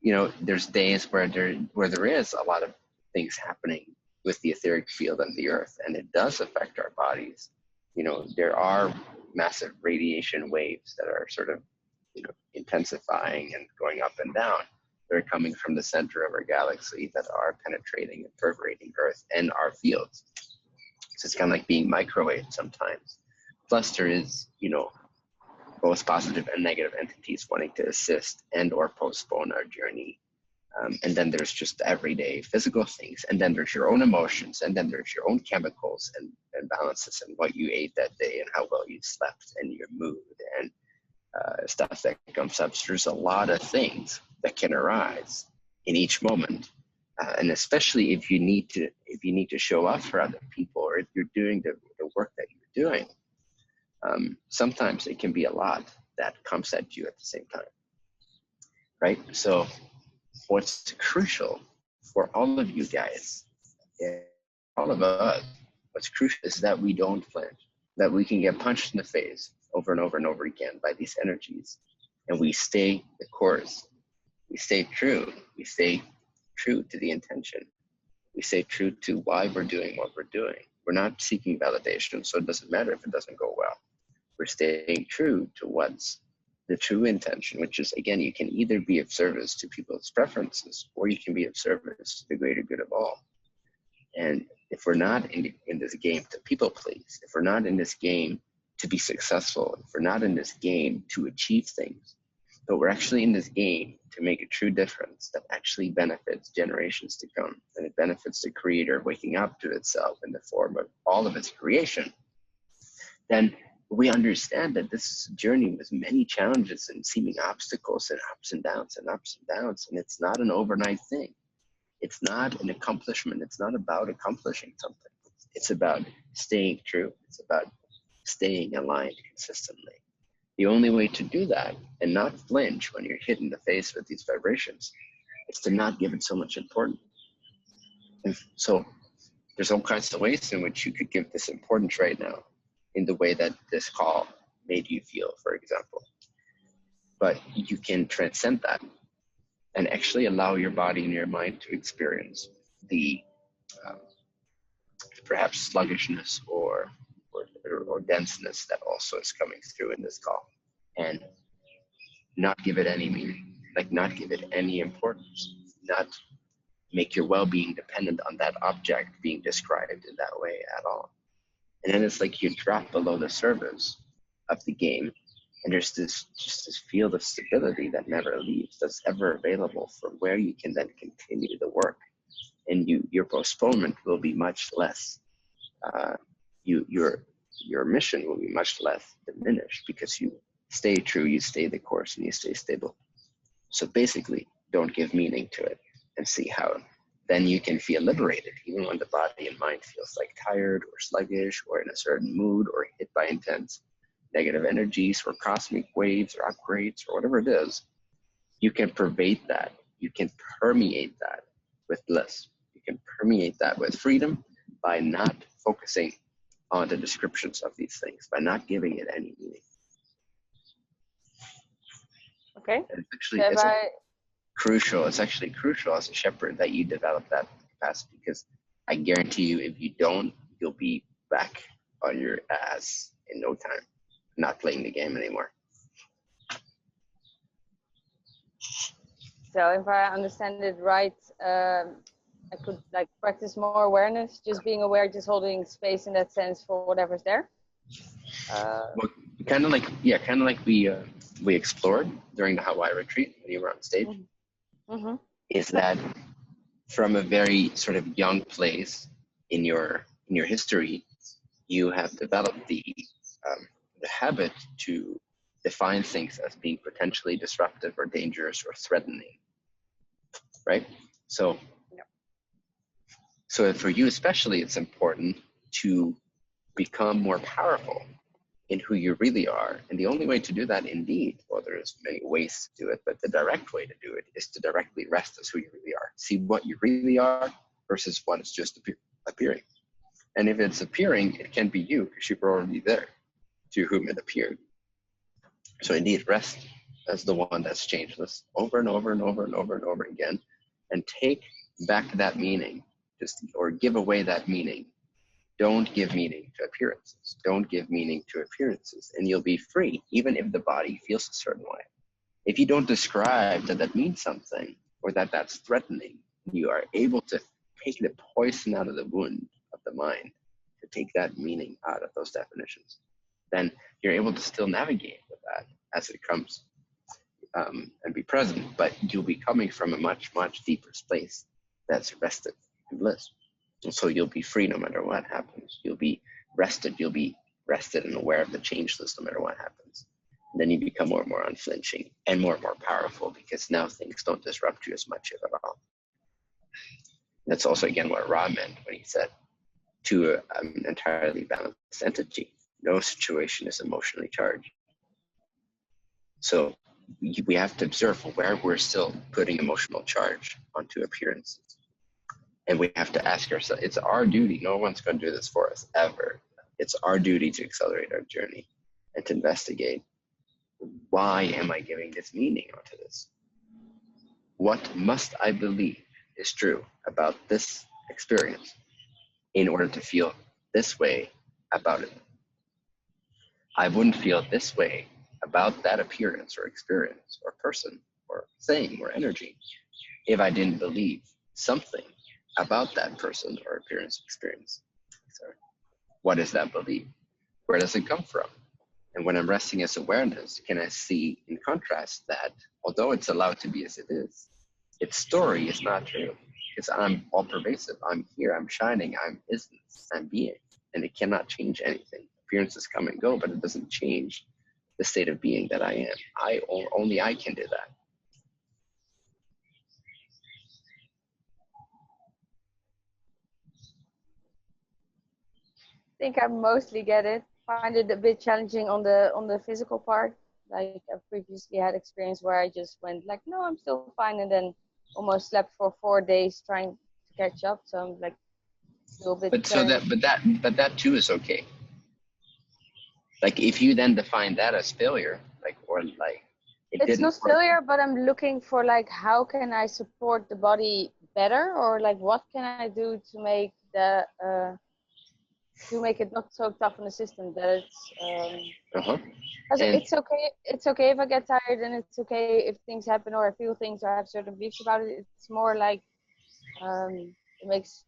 you know, there's days where there is a lot of things happening with the etheric field and the earth, and it does affect our bodies. You know, there are massive radiation waves that are sort of, you know, intensifying and going up and down. They're coming from the center of our galaxy that are penetrating and perforating Earth and our fields. So it's kind of like being microwaved sometimes. Plus there is, you know, both positive and negative entities wanting to assist and or postpone our journey. And then there's just everyday physical things. And then there's your own emotions. And then there's your own chemicals and balances, and what you ate that day and how well you slept and your mood and stuff that comes up. So there's a lot of things that can arise in each moment. And especially if you need to show up for other people, or if you're doing the work that you're doing, sometimes it can be a lot. that comes at you at the same time, right? So what's crucial for all of you guys, all of us, what's crucial is that we don't flinch, that we can get punched in the face over and over and over again by these energies, and we stay the course. We stay true. We stay true to the intention. We stay true to why we're doing what we're doing. We're not seeking validation, so it doesn't matter if it doesn't go well. We're staying true to what's the true intention, which is, again, you can either be of service to people's preferences, or you can be of service to the greater good of all. And if we're not in this game to people please, if we're not in this game to be successful, if we're not in this game to achieve things, but we're actually in this game to make a true difference that actually benefits generations to come, and it benefits the creator waking up to itself in the form of all of its creation, then we understand that this is a journey with many challenges and seeming obstacles and ups and downs and ups and downs, and it's not an overnight thing. It's not an accomplishment. It's not about accomplishing something. It's about staying true. It's about staying aligned consistently. The only way to do that and not flinch when you're hit in the face with these vibrations is to not give it so much importance. And so there's all kinds of ways in which you could give this importance right now, in the way that this call made you feel, for example. But you can transcend that and actually allow your body and your mind to experience the perhaps sluggishness or denseness that also is coming through in this call, and not give it any meaning, like not give it any importance, not make your well-being dependent on that object being described in that way at all. And then it's like you drop below the surface of the game, and there's this field of stability that never leaves, that's ever available, from where you can then continue the work, and your postponement will be much less. Your mission will be much less diminished because you stay true, you stay the course, and you stay stable. So basically, don't give meaning to it, and see how then you can feel liberated, even when the body and mind feels like tired or sluggish or in a certain mood or hit by intense negative energies or cosmic waves or upgrades or whatever it is. You can pervade that. You can permeate that with bliss. You can permeate that with freedom by not focusing on the descriptions of these things, by not giving it any meaning. Okay. It's actually crucial as a shepherd that you develop that capacity, because I guarantee you, if you don't, you'll be back on your ass in no time, not playing the game anymore. So if I understand it right, I could like practice more awareness, just being aware, just holding space in that sense for whatever's there. Well, kind of like we explored during the Hawaii retreat when you were on stage. Mm-hmm. Is that from a very sort of young place in your history, you have developed the habit to define things as being potentially disruptive or dangerous or threatening, right? So, so for you especially, it's important to become more powerful in who you really are. And the only way to do that, indeed, well, there's many ways to do it, but the direct way to do it is to directly rest as who you really are. See what you really are versus what is just appearing. And if it's appearing, it can be you, because you were already there to whom it appeared. So indeed, rest as the one that's changeless over and over and over and over and over again, and take back that meaning, or give away that meaning. Don't give meaning to appearances. Don't give meaning to appearances, and you'll be free, even if the body feels a certain way. If you don't describe that means something, or that's threatening, you are able to take the poison out of the wound of the mind, to take that meaning out of those definitions. Then you're able to still navigate with that as it comes, and be present, but you'll be coming from a much, much deeper place that's rested in bliss. And so you'll be free no matter what happens. You'll be rested and aware of the changeless no matter what happens. And then you become more and more unflinching and more powerful, because now things don't disrupt you as much at all. That's also, again, what Ra meant when he said, to an entirely balanced entity, no situation is emotionally charged. So we have to observe where we're still putting emotional charge onto appearances. And we have to ask ourselves, it's our duty. No one's going to do this for us, ever. It's our duty to accelerate our journey and to investigate, why am I giving this meaning onto this? What must I believe is true about this experience in order to feel this way about it? I wouldn't feel this way about that appearance or experience or person or thing or energy if I didn't believe something about that person or appearance experience. So what is that belief? Where does it come from? And when I'm resting as awareness, can I see in contrast that although it's allowed to be as it is, its story is not true. It's I'm all pervasive. I'm here, I'm shining, I'm isness, I'm being. And it cannot change anything. Appearances come and go, but it doesn't change the state of being that I am. Only I can do that. I think I mostly get it. Find it a bit challenging on the physical part. Like I previously had experience where I just went like, no, I'm still fine, and then almost slept for 4 days trying to catch up. So I'm like a little bit. But that too is okay. Like if you then define that as failure, it's not failure, but I'm looking for like, how can I support the body better, or like what can I do to make to make it not so tough on the system that it's it's okay if I get tired, and it's okay if things happen or I feel things or I have certain beliefs about it. It's more like it makes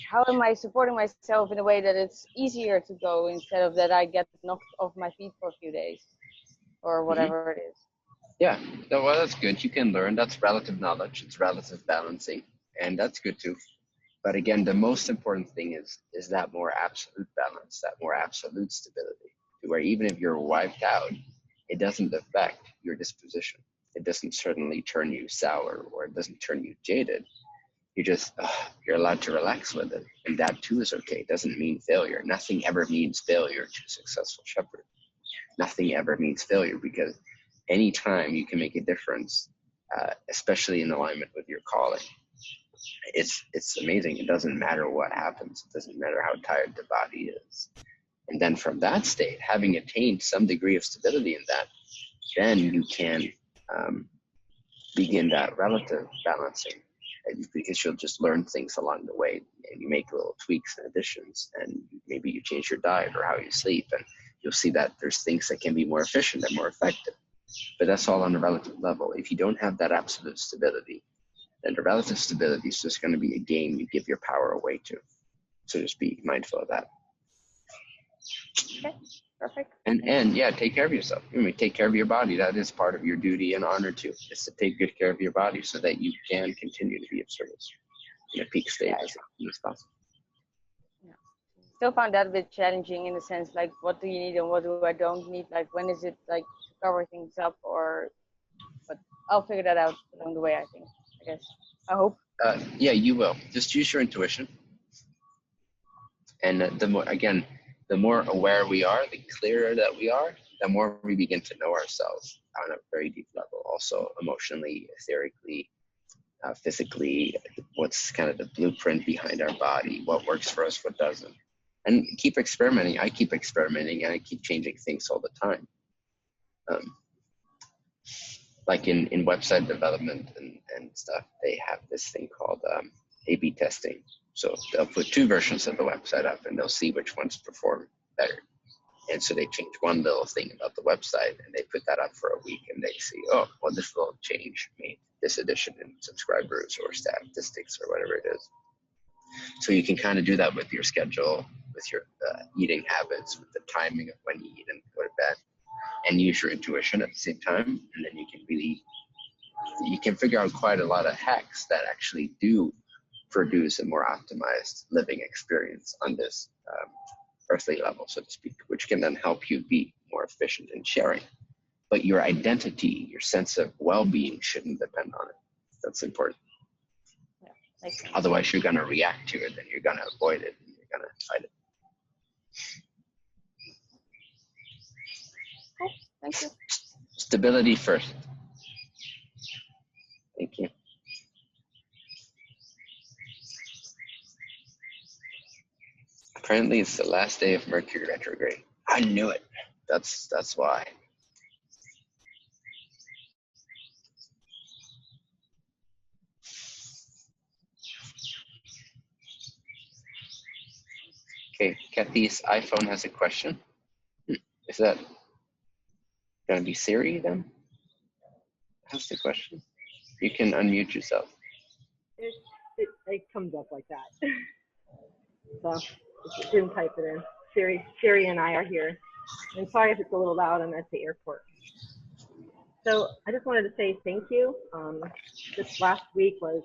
how am I supporting myself in a way that it's easier to go, instead of that I get knocked off my feet for a few days or whatever it is. Yeah, no, well, that's good. You can learn. That's relative knowledge. It's relative balancing, and that's good too. But again, the most important thing is that more absolute balance, that more absolute stability, where even if you're wiped out, it doesn't affect your disposition. It doesn't certainly turn you sour, or it doesn't turn you jaded. You're allowed to relax with it, and that too is okay. It doesn't mean failure. Nothing ever means failure to a successful shepherd. Nothing ever means failure, because anytime you can make a difference, especially in alignment with your calling, it's amazing. It doesn't matter what happens. It doesn't matter how tired the body is. And then from that state, having attained some degree of stability in that, then you can begin that relative balancing, because you'll just learn things along the way, and you make little tweaks and additions, and maybe you change your diet or how you sleep, and you'll see that there's things that can be more efficient and more effective. But that's all on a relative level. If you don't have that absolute stability, then the relative stability is just going to be a game you give your power away to. So just be mindful of that. Okay, perfect. And yeah, take care of yourself. Take care of your body. That is part of your duty and honor too, is to take good care of your body so that you can continue to be of service in a peak state as soon as possible. Yeah. Still found that a bit challenging in the sense, like, what do you need and what do I don't need? Like, when is it like to cover things up, but I'll figure that out along the way, I think. I guess. I hope. Yeah, you will. Just use your intuition. And the more aware we are, the clearer that we are, the more we begin to know ourselves on a very deep level, also emotionally, etherically, physically, what's kind of the blueprint behind our body, what works for us, what doesn't. And keep experimenting. I keep experimenting, and I keep changing things all the time. Like in website development and stuff, they have this thing called A/B testing. So they'll put 2 versions of the website up, and they'll see which ones perform better. And so they change one little thing about the website, and they put that up for a week, and they see, oh, well, this little change made this addition in subscribers or statistics or whatever it is. So you can kind of do that with your schedule, with your eating habits, with the timing of when you eat and go to bed, and use your intuition at the same time. And then you can figure out quite a lot of hacks that actually do produce a more optimized living experience on this earthly level, so to speak, which can then help you be more efficient in sharing. But your identity, your sense of well-being shouldn't depend on it. That's important. Yeah, otherwise, you're going to react to it, and you're going to avoid it, and you're going to fight it. Thank you. Stability first. Thank you. Apparently, it's the last day of Mercury retrograde. I knew it. That's why. Okay, Kathy's iPhone has a question. Is that gonna be Siri then? That's the question. You can unmute yourself. It comes up like that. So just didn't type it in. Siri and I are here. And sorry if it's a little loud, I'm at the airport. So I just wanted to say thank you. This last week was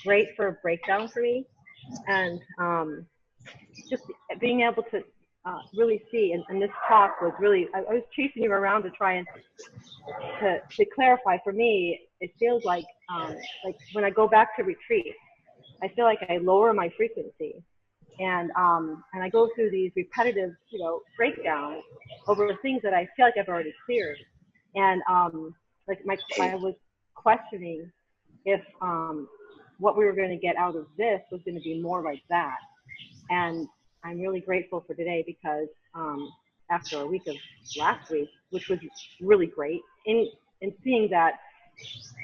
great for a breakdown for me. And just being able to really see, and this talk was really, I was chasing you around to try and to clarify. For me, it feels like when I go back to retreat, I feel like I lower my frequency, and I go through these repetitive, breakdowns over things that I feel like I've already cleared, and I was questioning if what we were going to get out of this was going to be more like that, and I'm really grateful for today because after a week of last week, which was really great, in seeing that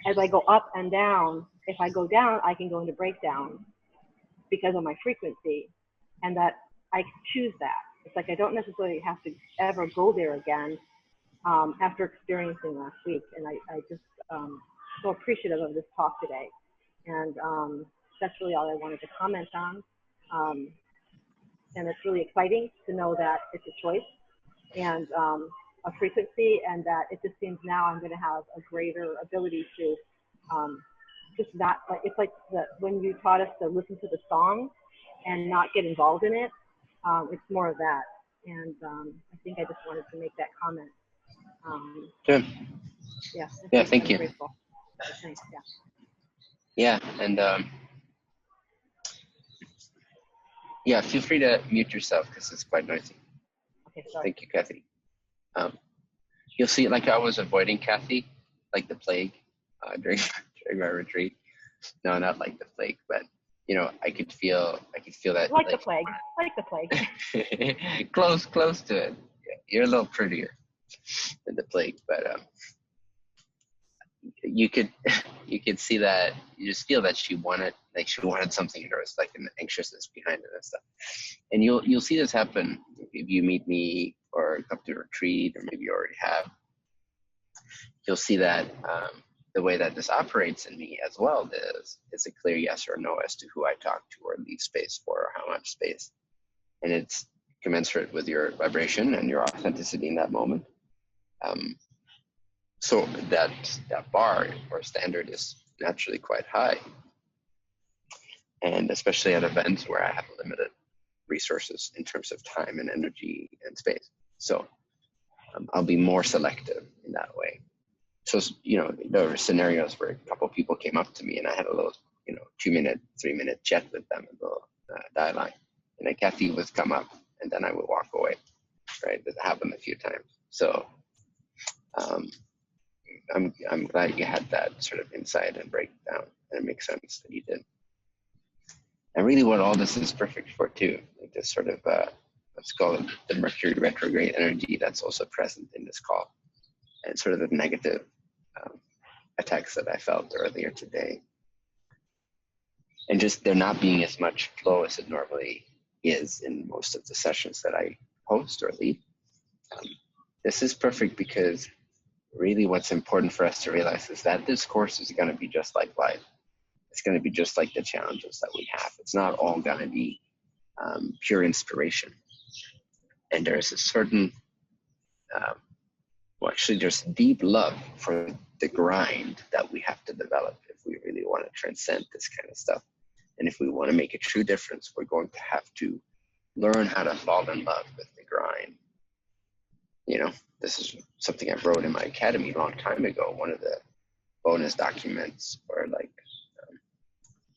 as I go up and down, if I go down, I can go into breakdown because of my frequency, and that I choose that. It's like I don't necessarily have to ever go there again after experiencing last week. And I just so appreciative of this talk today. And that's really all I wanted to comment on. And it's really exciting to know that it's a choice and a frequency, and that it just seems now I'm going to have a greater ability to just not, it's like when you taught us to listen to the song and not get involved in it, it's more of that. And I think I just wanted to make that comment. Good. Yeah. Yeah, thank you. Grateful. Thanks, yeah, and yeah, feel free to mute yourself because it's quite noisy. Okay, sorry. Thank you, Kathy. You'll see, like I was avoiding Kathy, like the plague, during my retreat. No, not like the plague, but I could feel that. Like the plague. Like the plague. close to it. You're a little prettier than the plague, but you could see that. You just feel that she wanted something, and there was like an anxiousness behind it and stuff. And you'll see this happen if you meet me or come to a retreat, or maybe you already have. You'll see that the way that this operates in me as well is a clear yes or no as to who I talk to or leave space for, or how much space. And it's commensurate with your vibration and your authenticity in that moment. So that bar or standard is naturally quite high. And especially at events where I have limited resources in terms of time and energy and space. So I'll be more selective in that way. So, there were scenarios where a couple of people came up to me and I had a little, 2-minute, 3-minute chat with them, a little dialogue. And then Kathy would come up and then I would walk away, right? That happened a few times. So I'm glad you had that sort of insight and breakdown, and it makes sense that you did. And really what all this is perfect for too, like this sort of, let's call it the Mercury retrograde energy that's also present in this call, and sort of the negative attacks that I felt earlier today. And just there not being as much flow as it normally is in most of the sessions that I host or lead. This is perfect because really what's important for us to realize is that this course is going to be just like life. It's going to be just like the challenges that we have. It's not all going to be pure inspiration. And there's a certain, there's deep love for the grind that we have to develop if we really want to transcend this kind of stuff. And if we want to make a true difference, we're going to have to learn how to fall in love with the grind. This is something I wrote in my academy a long time ago. One of the bonus documents, or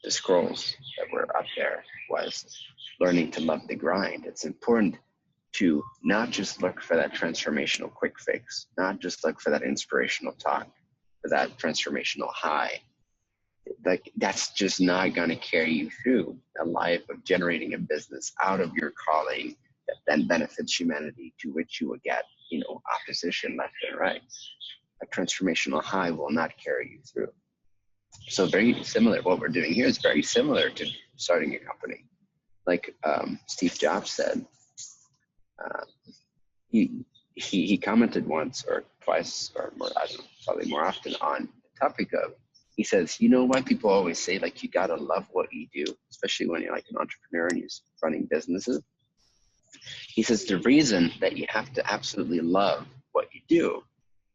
the scrolls that were up there, was learning to love the grind. It's important to not just look for that transformational quick fix, not just look for that inspirational talk, for that transformational high. Like, that's just not going to carry you through a life of generating a business out of your calling that then benefits humanity, to which you will get, you know, opposition left and right. A transformational high will not carry you through. So very similar, what we're doing here is very similar to starting a company. Like Steve Jobs said, he commented once or twice or more, I don't know, probably more often, on the topic of, he says, you know why people always say, like, you gotta love what you do, especially when you're like an entrepreneur and you're running businesses? He says the reason that you have to absolutely love what you do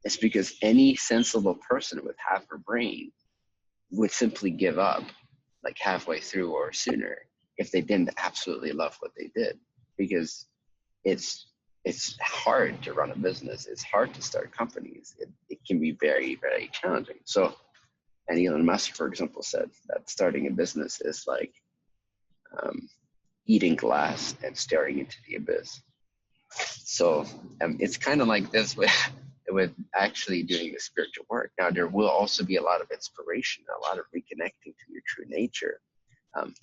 is because any sensible person with half a brain would simply give up like halfway through or sooner if they didn't absolutely love what they did, because it's hard to run a business. It's hard to start companies. It can be very, very challenging. So, and Elon Musk, for example, said that starting a business is like eating glass and staring into the abyss. So it's kind of like this with actually doing the spiritual work. Now, there will also be a lot of inspiration, a lot of reconnecting to your true nature.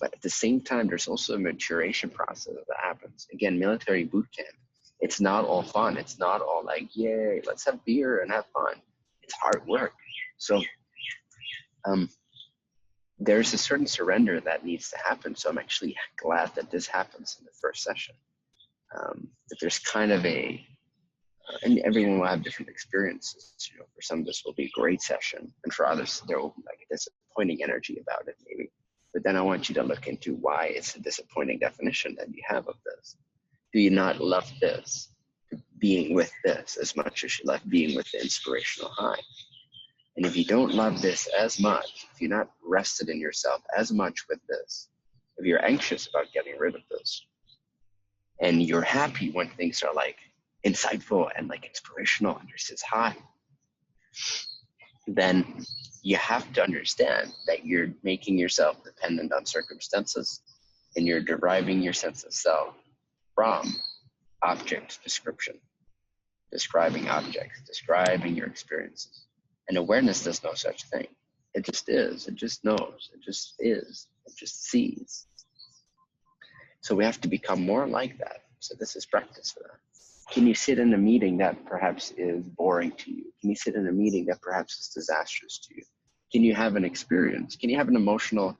But at the same time, there's also a maturation process that happens. Again, military boot camp, it's not all fun. It's not all like, yay, let's have beer and have fun. It's hard work. So there's a certain surrender that needs to happen. So I'm actually glad that this happens in the first session. That there's kind of and everyone will have different experiences. You know, for some, this will be a great session, and for others, there will be like a disappointing energy about it, maybe. But then I want you to look into why it's a disappointing definition that you have of this. Do you not love this, being with this, as much as you love being with the inspirational high? And if you don't love this as much, if you're not rested in yourself as much with this, if you're anxious about getting rid of this, and you're happy when things are like insightful and like inspirational and you're just high, then you have to understand that you're making yourself dependent on circumstances, and you're deriving your sense of self from object description, describing objects, describing your experiences. And awareness does no such thing. It just is. It just knows. It just is. It just sees. So we have to become more like that. So this is practice for that. Can you sit in a meeting that perhaps is boring to you? Can you sit in a meeting that perhaps is disastrous to you? Can you have an experience? Can you have an emotional,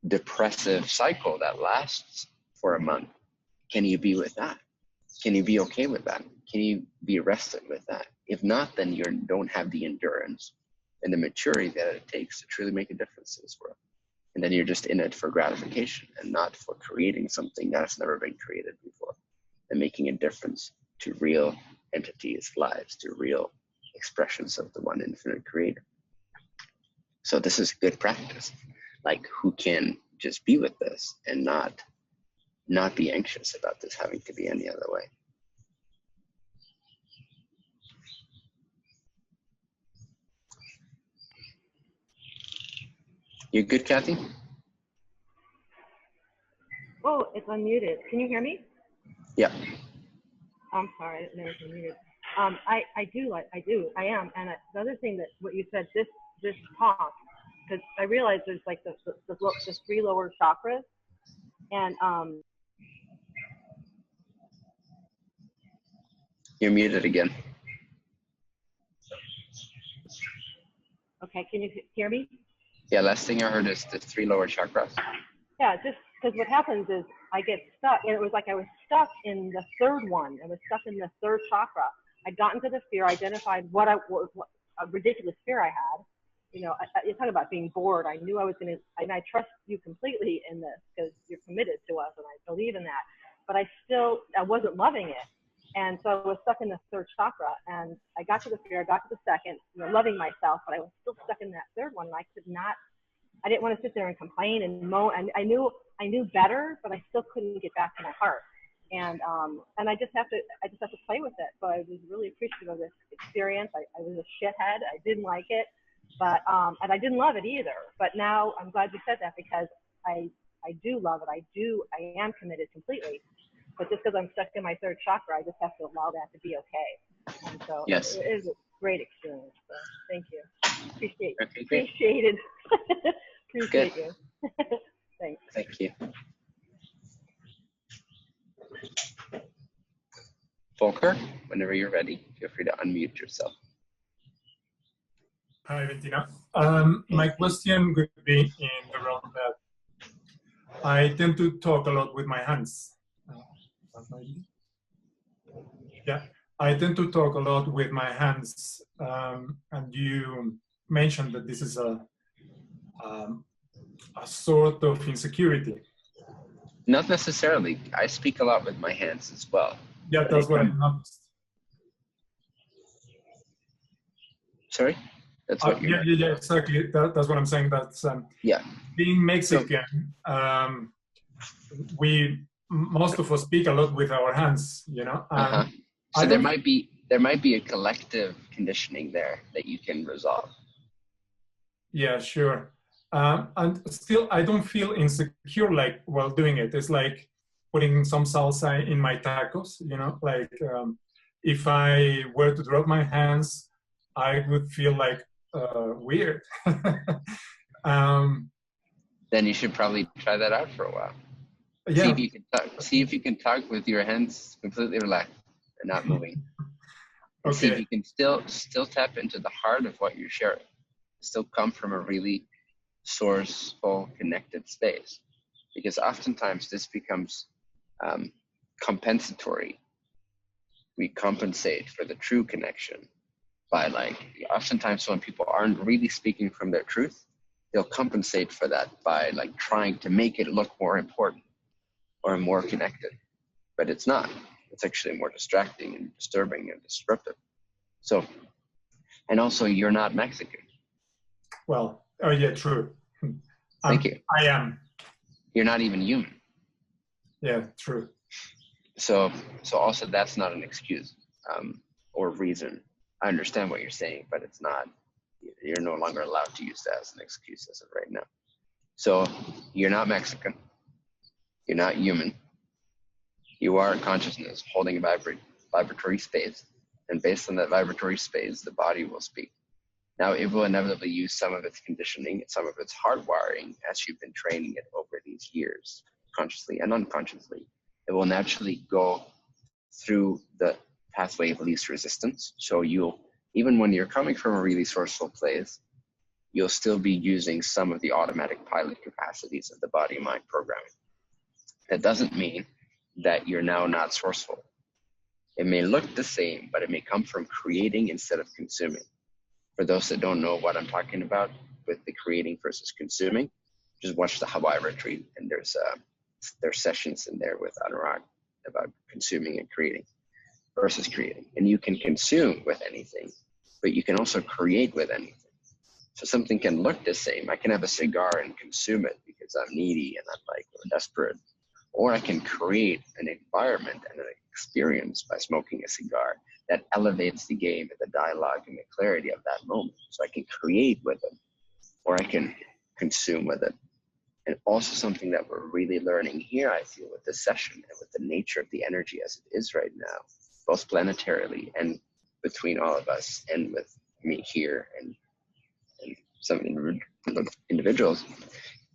depressive cycle that lasts for a month? Can you be with that? Can you be okay with that? Can you be rested with that? If not, then you don't have the endurance and the maturity that it takes to truly make a difference in this world. And then you're just in it for gratification and not for creating something that's never been created before, and making a difference to real entities' lives, to real expressions of the one infinite creator. So this is good practice. Like, who can just be with this and not be anxious about this having to be any other way. You good, Kathy? Oh, it's unmuted. Can you hear me? Yeah. I'm sorry, I didn't know it was unmuted. I am. And the other thing that what you said, this talk, because I realized there's like the 3 lower chakras, and You're muted again. okay, can you hear me? Yeah, last thing I heard is the 3 lower chakras. Yeah, just because what happens is I get stuck, and it was like I was stuck in the 3rd one. I was stuck in the 3rd chakra. I'd gotten to the fear, identified what a ridiculous fear I had. You know, you talk about being bored. I knew I was going to, and I trust you completely in this because you're committed to us, and I believe in that. But I wasn't loving it. And so I was stuck in the 3rd chakra, and I got to the fear, I got to the 2nd, you know, loving myself, but I was still stuck in that 3rd one, and I didn't want to sit there and complain and moan. And I knew better, but I still couldn't get back to my heart. And I just have to play with it. So I was really appreciative of this experience. I was a shithead. I didn't like it, but and I didn't love it either. But now I'm glad you said that, because I do love it. I am committed completely. But just because I'm stuck in my third chakra, I just have to allow that to be okay. And so Yes. it is a great experience. So thank you. Appreciate Okay, great. appreciated. Appreciate Good. you. Thanks. Thank you. Volker, whenever you're ready, feel free to unmute yourself. Hi, Bentinho. My question would be in the realm that I tend to talk a lot with my hands. Yeah, I tend to talk a lot with my hands, and you mentioned that this is a sort of insecurity. Not necessarily. I speak a lot with my hands as well. Yeah, that's what I noticed. Sorry? That's what you're yeah, exactly. That's what I'm saying. That's yeah. Being Mexican, most of us speak a lot with our hands, you know. So there might be a collective conditioning there that you can resolve. Yeah, sure. And still, I don't feel insecure like while doing it. It's like putting some salsa in my tacos, you know. Like if I were to drop my hands, I would feel like weird. Then you should probably try that out for a while. Yeah. See if you can talk with your hands completely relaxed and not moving. And Okay. see if you can still tap into the heart of what you're sharing. Still come from a really sourceful, connected space. Because oftentimes this becomes compensatory. We compensate for the true connection by oftentimes when people aren't really speaking from their truth, they'll compensate for that by trying to make it look more important or more connected. But it's not. It's actually more distracting and disturbing and disruptive. So, and also you're not Mexican. Well, oh yeah, true. Thank you. I am. You're not even human. Yeah, true. So also that's not an excuse or reason. I understand what you're saying, but it's not. You're no longer allowed to use that as an excuse as of right now. So you're not Mexican. You're not human. You are a consciousness holding a vibratory space. And based on that vibratory space, the body will speak. Now, it will inevitably use some of its conditioning, some of its hardwiring as you've been training it over these years, consciously and unconsciously. It will naturally go through the pathway of least resistance. So even when you're coming from a really sourceful place, you'll still be using some of the automatic pilot capacities of the body-mind programming. That doesn't mean that you're now not sourceful. It may look the same, but it may come from creating instead of consuming. For those that don't know what I'm talking about with the creating versus consuming, just watch the Hawaii retreat, and there's sessions in there with Anurag about consuming and creating versus creating. And you can consume with anything, but you can also create with anything. So something can look the same. I can have a cigar and consume it because I'm needy and I'm desperate. Or I can create an environment and an experience by smoking a cigar that elevates the game and the dialogue and the clarity of that moment. So I can create with it, or I can consume with it. And also something that we're really learning here, I feel, with this session and with the nature of the energy as it is right now, both planetarily and between all of us and with me here and some individuals,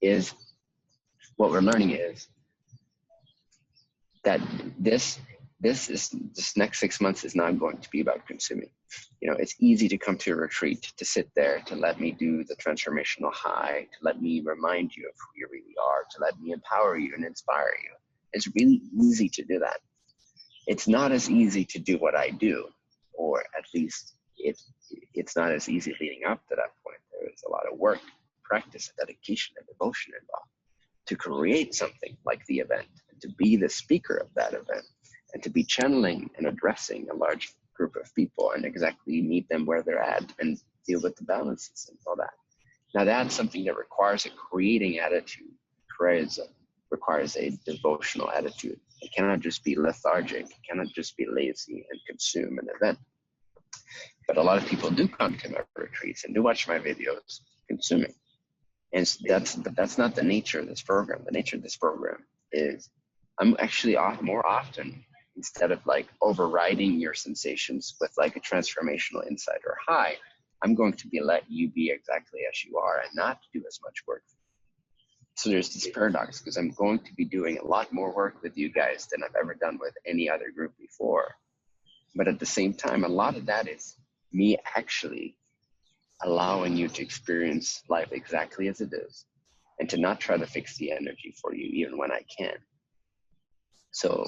is what we're learning is that this next 6 months is not going to be about consuming. It's easy to come to a retreat, to sit there, to let me do the transformational high, to let me remind you of who you really are, to let me empower you and inspire you. It's really easy to do that. It's not as easy to do what I do, or at least it's not as easy leading up to that point. There's a lot of work, practice, and dedication and devotion involved to create something like the event, and to be the speaker of that event, and to be channeling and addressing a large group of people and exactly meet them where they're at and deal with the balances and all that. Now that's something that requires a creating attitude, requires a devotional attitude. It cannot just be lethargic, it cannot just be lazy and consume an event. But a lot of people do come to my retreats and do watch my videos consuming. And that's not the nature of this program. The nature of this program is I'm actually more often, instead of like overriding your sensations with like a transformational insight or hi, I'm going to let you be exactly as you are and not do as much work. So there's this paradox, because I'm going to be doing a lot more work with you guys than I've ever done with any other group before. But at the same time, a lot of that is me actually allowing you to experience life exactly as it is, and to not try to fix the energy for you, even when I can. So,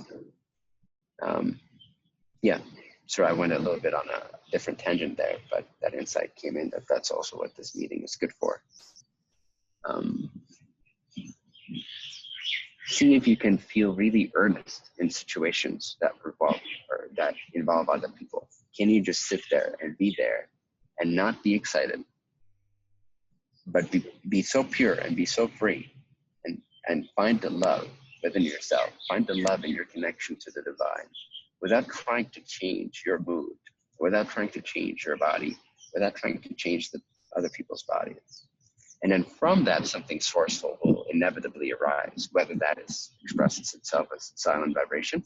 yeah, so I went a little bit on a different tangent there, but that insight came in that that's also what this meeting is good for. See if you can feel really earnest in situations that involve other people. Can you just sit there and not be excited, but be so pure and be so free, and find the love within yourself, find the love in your connection to the divine, without trying to change your mood, without trying to change your body, without trying to change the other people's bodies. And then from that, something sourceful will inevitably arise, whether that expresses itself as silent vibration,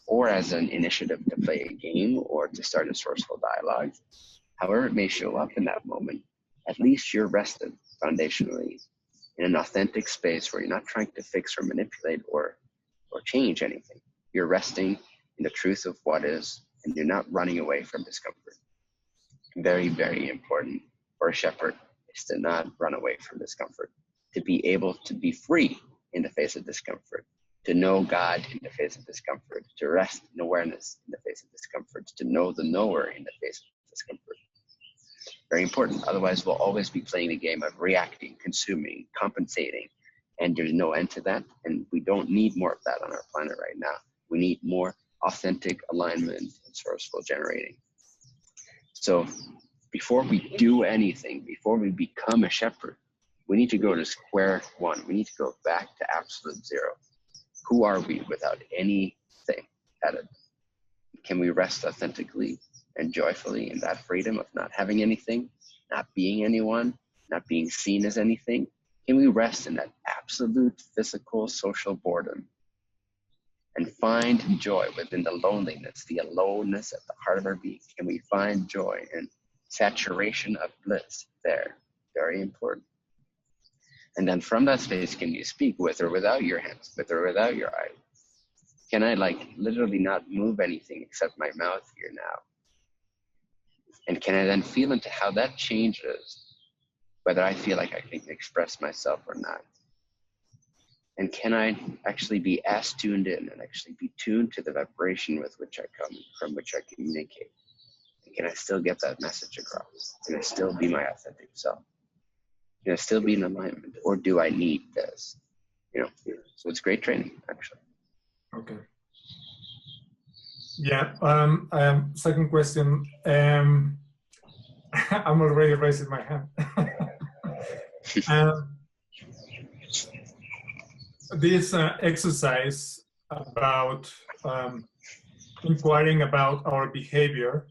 or as an initiative to play a game or to start a sourceful dialogue. However it may show up in that moment, at least you're rested foundationally in an authentic space where you're not trying to fix or manipulate or change anything. You're resting in the truth of what is, and you're not running away from discomfort. Very, very important for a shepherd is to not run away from discomfort, to be able to be free in the face of discomfort, to know God in the face of discomfort, to rest in awareness in the face of discomfort, to know the knower in the face of discomfort. Very important. Otherwise, we'll always be playing the game of reacting, consuming, compensating, and there's no end to that. And we don't need more of that on our planet right now. We need more authentic alignment and sourceful generating. So before we do anything, before we become a shepherd, we need to go to square one. We need to go back to absolute zero. Who are we without anything added? Can we rest authentically and joyfully in that freedom of not having anything, not being anyone, not being seen as anything? Can we rest in that absolute physical, social boredom and find joy within the loneliness, the aloneness at the heart of our being? Can we find joy and saturation of bliss there? Very important. And then from that space, can you speak with or without your hands, with or without your eyes? Can I literally not move anything except my mouth here now? And can I then feel into how that changes, whether I feel like I can express myself or not? And can I actually be as tuned in and actually be tuned to the vibration with which I come, from which I communicate? And can I still get that message across? Can I still be my authentic self? Can I still be in alignment? Or do I need this? So it's great training, actually. Okay. Yeah. Second question. I'm already raising my hand. This exercise about inquiring about our behavior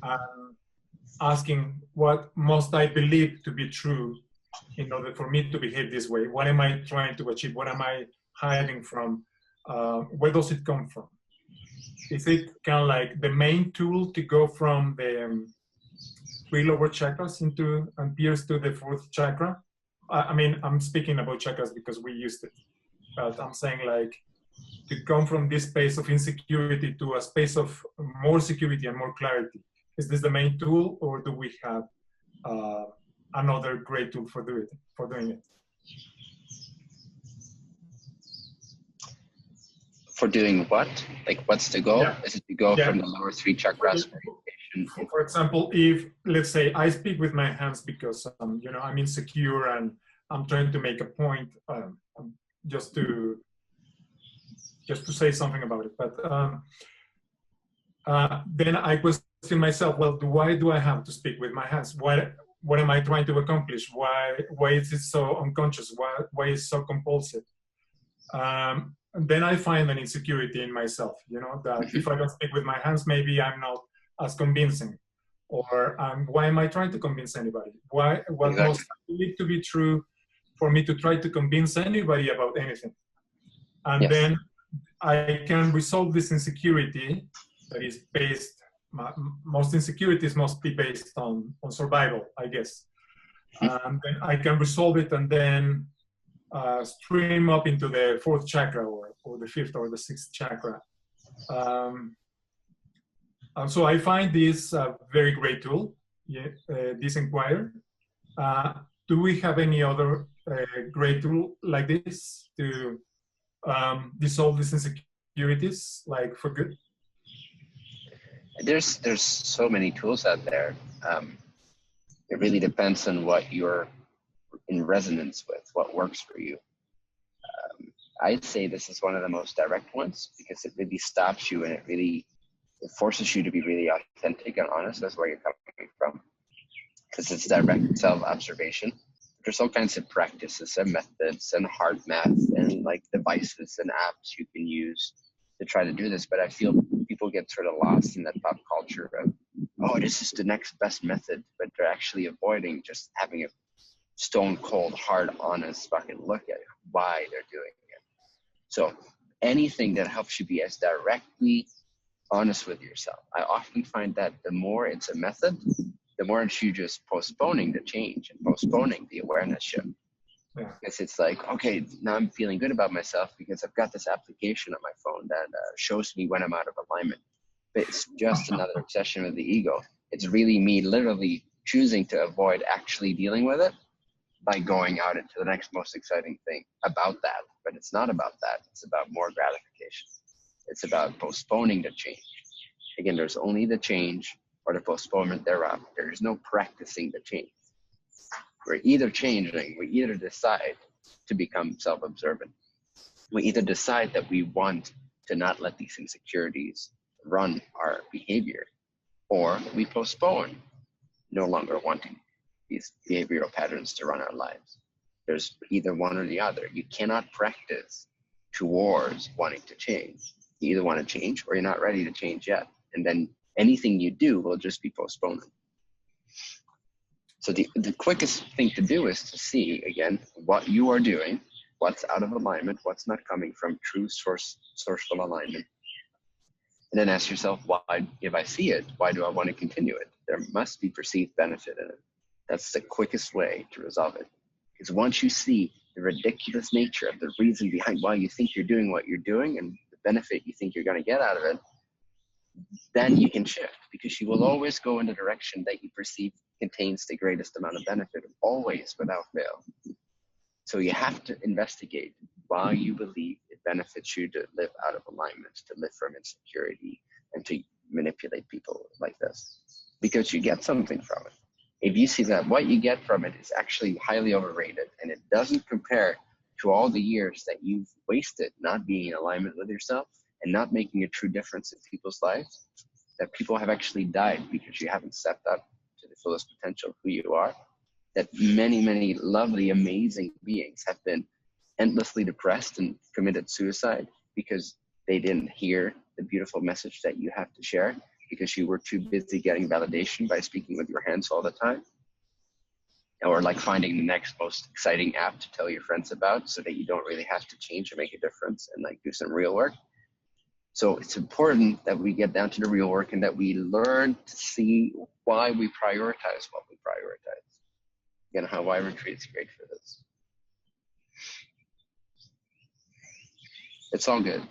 and asking what must I believe to be true in order for me to behave this way? What am I trying to achieve? What am I hiding from? Where does it come from? Is it kind of like the main tool to go from the 3 lower chakras and pierce to the 4th chakra? I mean, I'm speaking about chakras because we used it, but I'm saying to come from this space of insecurity to a space of more security and more clarity. Is this the main tool, or do we have another great tool for doing it? For doing what? What's the goal? Yeah. Is it to go from the lower 3 chakras? For example, if, let's say, I speak with my hands because I'm insecure and I'm trying to make a point, just to say something about it. But then I question myself, well, why do I have to speak with my hands? What am I trying to accomplish? Why is it so unconscious? Why is it so compulsive? And then I find an insecurity in myself, that if I don't speak with my hands, maybe I'm not as convincing. Or why am I trying to convince anybody? What must I believe to be true for me to try to convince anybody about anything? And then I can resolve this insecurity that is based, most insecurities must be based on survival, I guess. Then I can resolve it and then stream up into the fourth chakra or the fifth or the sixth chakra. And so I find this a very great tool, this Inquire. Do we have any other great tool like this to dissolve these insecurities, like for good? There's so many tools out there. It really depends on what you're in resonance with, what works for you. I'd say this is one of the most direct ones because it really stops you and it forces you to be really authentic and honest as where you're coming from. Because it's direct self-observation. There's all kinds of practices and methods and hard math and like devices and apps you can use to try to do this. But I feel people get sort of lost in that pop culture of, oh, this is the next best method, but they're actually avoiding just having a stone cold, hard, honest fucking look at why they're doing it. So anything that helps you be as directly honest with yourself. I often find that the more it's a method, the more it's you just postponing the change and postponing the awareness shift. Yeah. Because it's like, okay, now I'm feeling good about myself because I've got this application on my phone that shows me when I'm out of alignment. But it's just another obsession with the ego. It's really me literally choosing to avoid actually dealing with it by going out into the next most exciting thing about that. But it's not about that. It's about more gratification. It's about postponing the change. Again, there's only the change or the postponement thereof. There is no practicing the change. We're either changing, we either decide to become self-observant. We either decide that we want to not let these insecurities run our behavior, or we postpone no longer wanting these behavioral patterns to run our lives. There's either one or the other. You cannot practice towards wanting to change. You either want to change or you're not ready to change yet. And then anything you do will just be postponement. So the quickest thing to do is to see, again, what you are doing, what's out of alignment, what's not coming from true sourceful alignment. And then ask yourself, why, if I see it, why do I want to continue it? There must be perceived benefit in it. That's the quickest way to resolve it. Because once you see the ridiculous nature of the reason behind why you think you're doing what you're doing and the benefit you think you're going to get out of it, then you can shift, because you will always go in the direction that you perceive contains the greatest amount of benefit, always, without fail. So you have to investigate why you believe it benefits you to live out of alignment, to live from insecurity, and to manipulate people like this, because you get something from it. If you see that what you get from it is actually highly overrated and it doesn't compare to all the years that you've wasted not being in alignment with yourself and not making a true difference in people's lives, that people have actually died because you haven't stepped up to the fullest potential of who you are, that many, many lovely, amazing beings have been endlessly depressed and committed suicide because they didn't hear the beautiful message that you have to share, because you were too busy getting validation by speaking with your hands all the time, or like finding the next most exciting app to tell your friends about so that you don't really have to change or make a difference and like do some real work. So it's important that we get down to the real work and that we learn to see why we prioritize what we prioritize. Again, Hawaii Retreat is great for this. It's all good.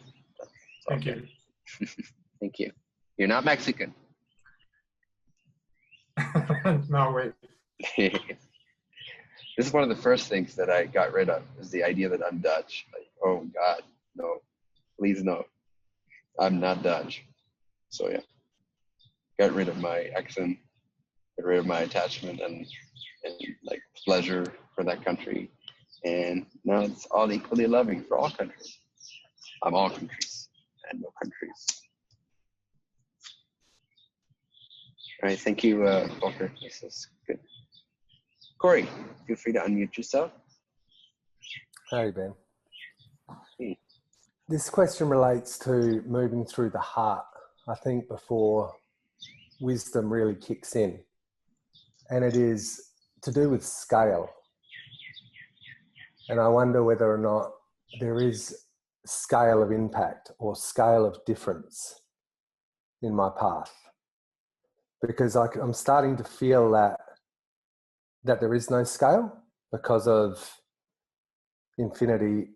Thank you. Thank you. You're not Mexican. No way. This is one of the first things that I got rid of, is the idea that I'm Dutch. Like, oh God, no, please no. I'm not Dutch. So yeah, got rid of my accent, got rid of my attachment and like pleasure for that country. And now it's all equally loving for all countries. I'm all countries and no countries. All right, thank you, Volker. This is good. Corey, feel free to unmute yourself. Hey, Ben. Hey. This question relates to moving through the heart, I think, before wisdom really kicks in. And it is to do with scale. And I wonder whether or not there is scale of impact or scale of difference in my path, because I'm starting to feel that there is no scale, because of infinity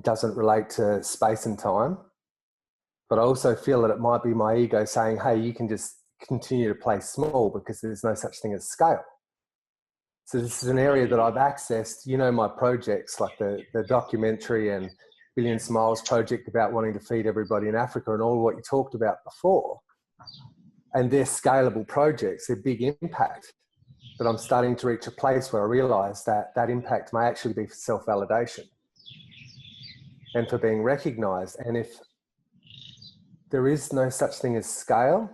doesn't relate to space and time. But I also feel that it might be my ego saying, hey, you can just continue to play small because there's no such thing as scale. So this is an area that I've accessed, my projects like the documentary and Billion Smiles project about wanting to feed everybody in Africa and all what you talked about before. And they're scalable projects, they're big impact. But I'm starting to reach a place where I realize that that impact may actually be for self-validation and for being recognized. And if there is no such thing as scale,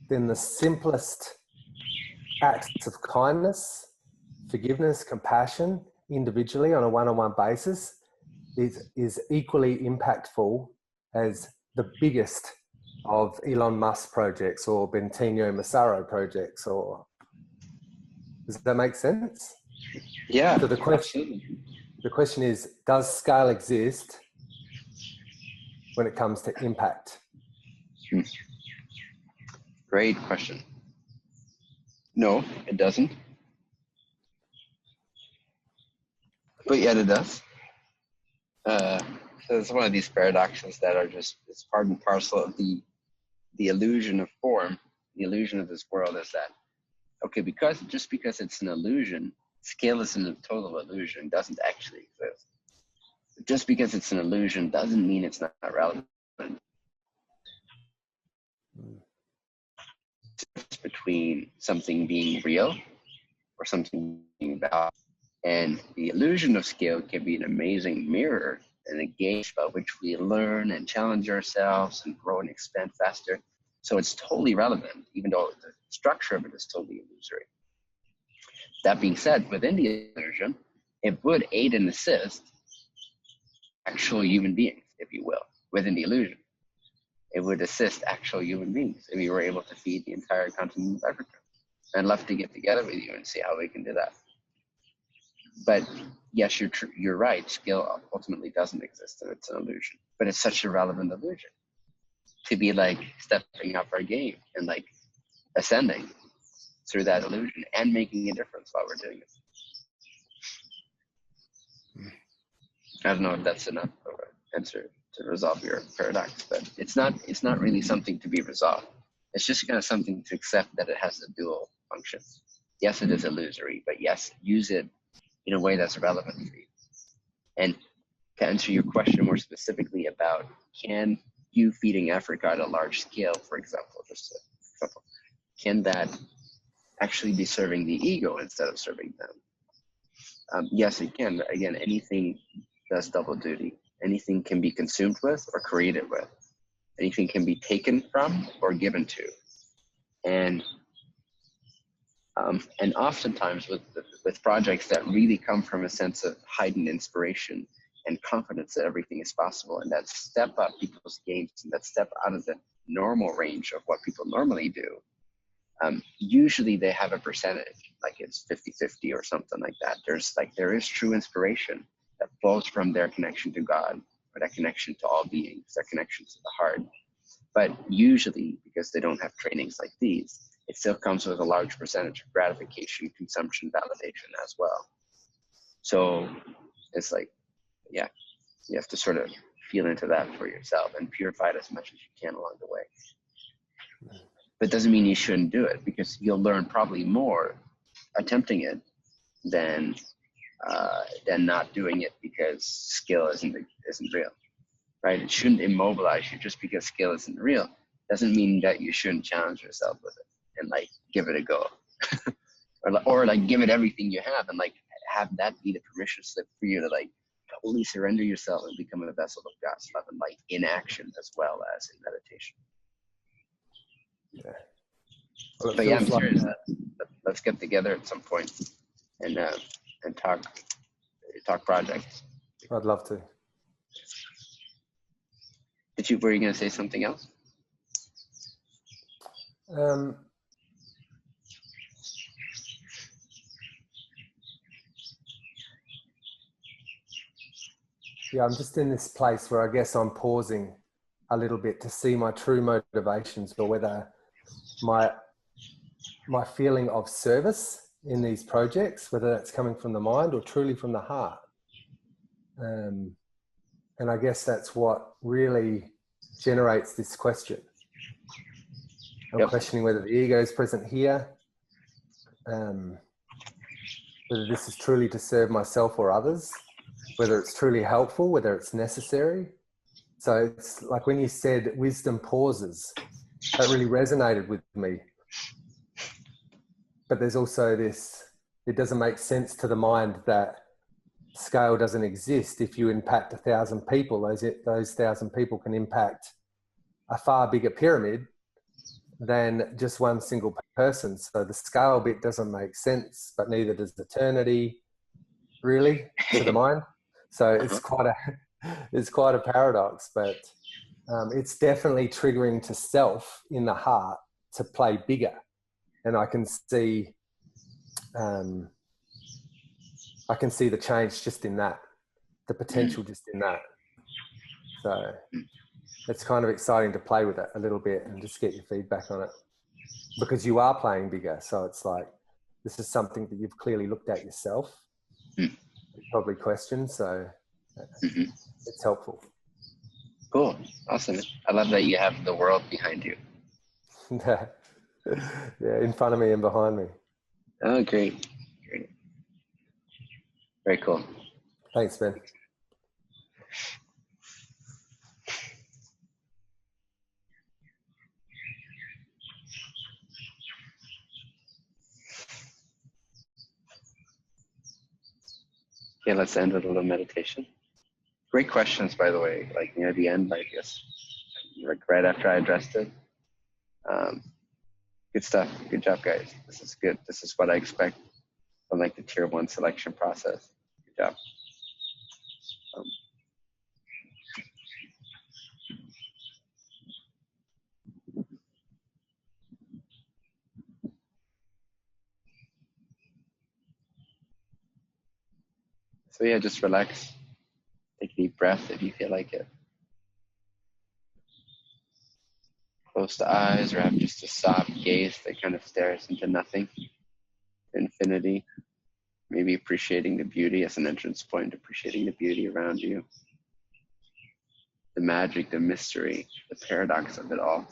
then the simplest acts of kindness, forgiveness, compassion, individually on a one-on-one basis is equally impactful as the biggest of Elon Musk projects or Bentinho Massaro projects. Or does that make sense? Yeah. So the question is, does scale exist when it comes to impact? Great question. No, it doesn't. But yet it does. So it's one of these paradoxes that are just, it's part and parcel of the illusion of form. The illusion of this world is that, okay, just because it's an illusion, scale isn't a total illusion, doesn't actually exist. Just because it's an illusion doesn't mean it's not relevant. Between something being real or something being valid. And the illusion of scale can be an amazing mirror and a gauge by which we learn and challenge ourselves and grow and expand faster. So it's totally relevant, even though the structure of it is totally illusory. That being said, within the illusion, it would aid and assist actual human beings, if you will, within the illusion. It would assist actual human beings if we were able to feed the entire continent of Africa. I'd love to get together with you and see how we can do that. But yes, you're right. Skill ultimately doesn't exist, and it's an illusion. But it's such a relevant illusion to be like stepping up our game and like ascending through that illusion and making a difference while we're doing it. I don't know if that's enough of an answer to resolve your paradox, but it's not really something to be resolved. It's just kind of something to accept that it has a dual function. Yes, it is illusory, but yes, use it in a way that's relevant for you. And to answer your question more specifically about, can you feeding Africa at a large scale, for example, can that actually be serving the ego instead of serving them? Yes, it can. But again, anything does double duty. Anything can be consumed with or created with. Anything can be taken from or given to. And oftentimes with projects that really come from a sense of heightened inspiration and confidence that everything is possible, and that step up people's games and that step out of the normal range of what people normally do, usually they have a percentage, like it's 50-50 or something like that. There is true inspiration that flows from their connection to God, or that connection to all beings, their connection to the heart. But usually, because they don't have trainings like these, it still comes with a large percentage of gratification, consumption, validation as well. So it's like, yeah, you have to sort of feel into that for yourself and purify it as much as you can along the way. But it doesn't mean you shouldn't do it, because you'll learn probably more attempting it than not doing it because skill isn't real, right? It shouldn't immobilize you just because skill isn't real. Doesn't mean that you shouldn't challenge yourself with it and like give it a go, or like give it everything you have and like have that be the permission slip for you to like totally surrender yourself and become a vessel of God's love and light in action as well as in meditation. Yeah. Well, but yeah, I'm serious. Let's get together at some point and talk projects. I'd love to. Were you going to say something else? Yeah, I'm just in this place where I guess I'm pausing a little bit to see my true motivations, or whether my feeling of service in these projects, whether that's coming from the mind or truly from the heart. And I guess that's what really generates this question. I'm questioning whether the ego is present here, whether this is truly to serve myself or others, whether it's truly helpful, whether it's necessary. So it's like when you said wisdom pauses, that really resonated with me. But there's also this, it doesn't make sense to the mind that scale doesn't exist. If you impact 1,000 people, those 1,000 people can impact a far bigger pyramid than just one single person. So the scale bit doesn't make sense, but neither does eternity, really, to the mind. So it's quite a paradox, but it's definitely triggering to self in the heart to play bigger. And I can see the change just in that, the potential just in that. So it's kind of exciting to play with it a little bit and just get your feedback on it, because you are playing bigger. So it's like, this is something that you've clearly looked at yourself, probably questioned. So it's helpful. Cool. Awesome. I love that you have the world behind you. Yeah, in front of me and behind me. Oh, great. Great. Very cool. Thanks, Ben. Okay, let's end with a little meditation. Great questions, by the way, like near the end, like this, like right after I addressed it. Good stuff. Good job, guys. This is good. This is what I expect from like the tier 1 selection process. Good job. So yeah, just relax. Take a deep breath if you feel like it. Close the eyes or have just a soft gaze that kind of stares into nothing, infinity. Maybe appreciating the beauty as an entrance point, appreciating the beauty around you. The magic, the mystery, the paradox of it all.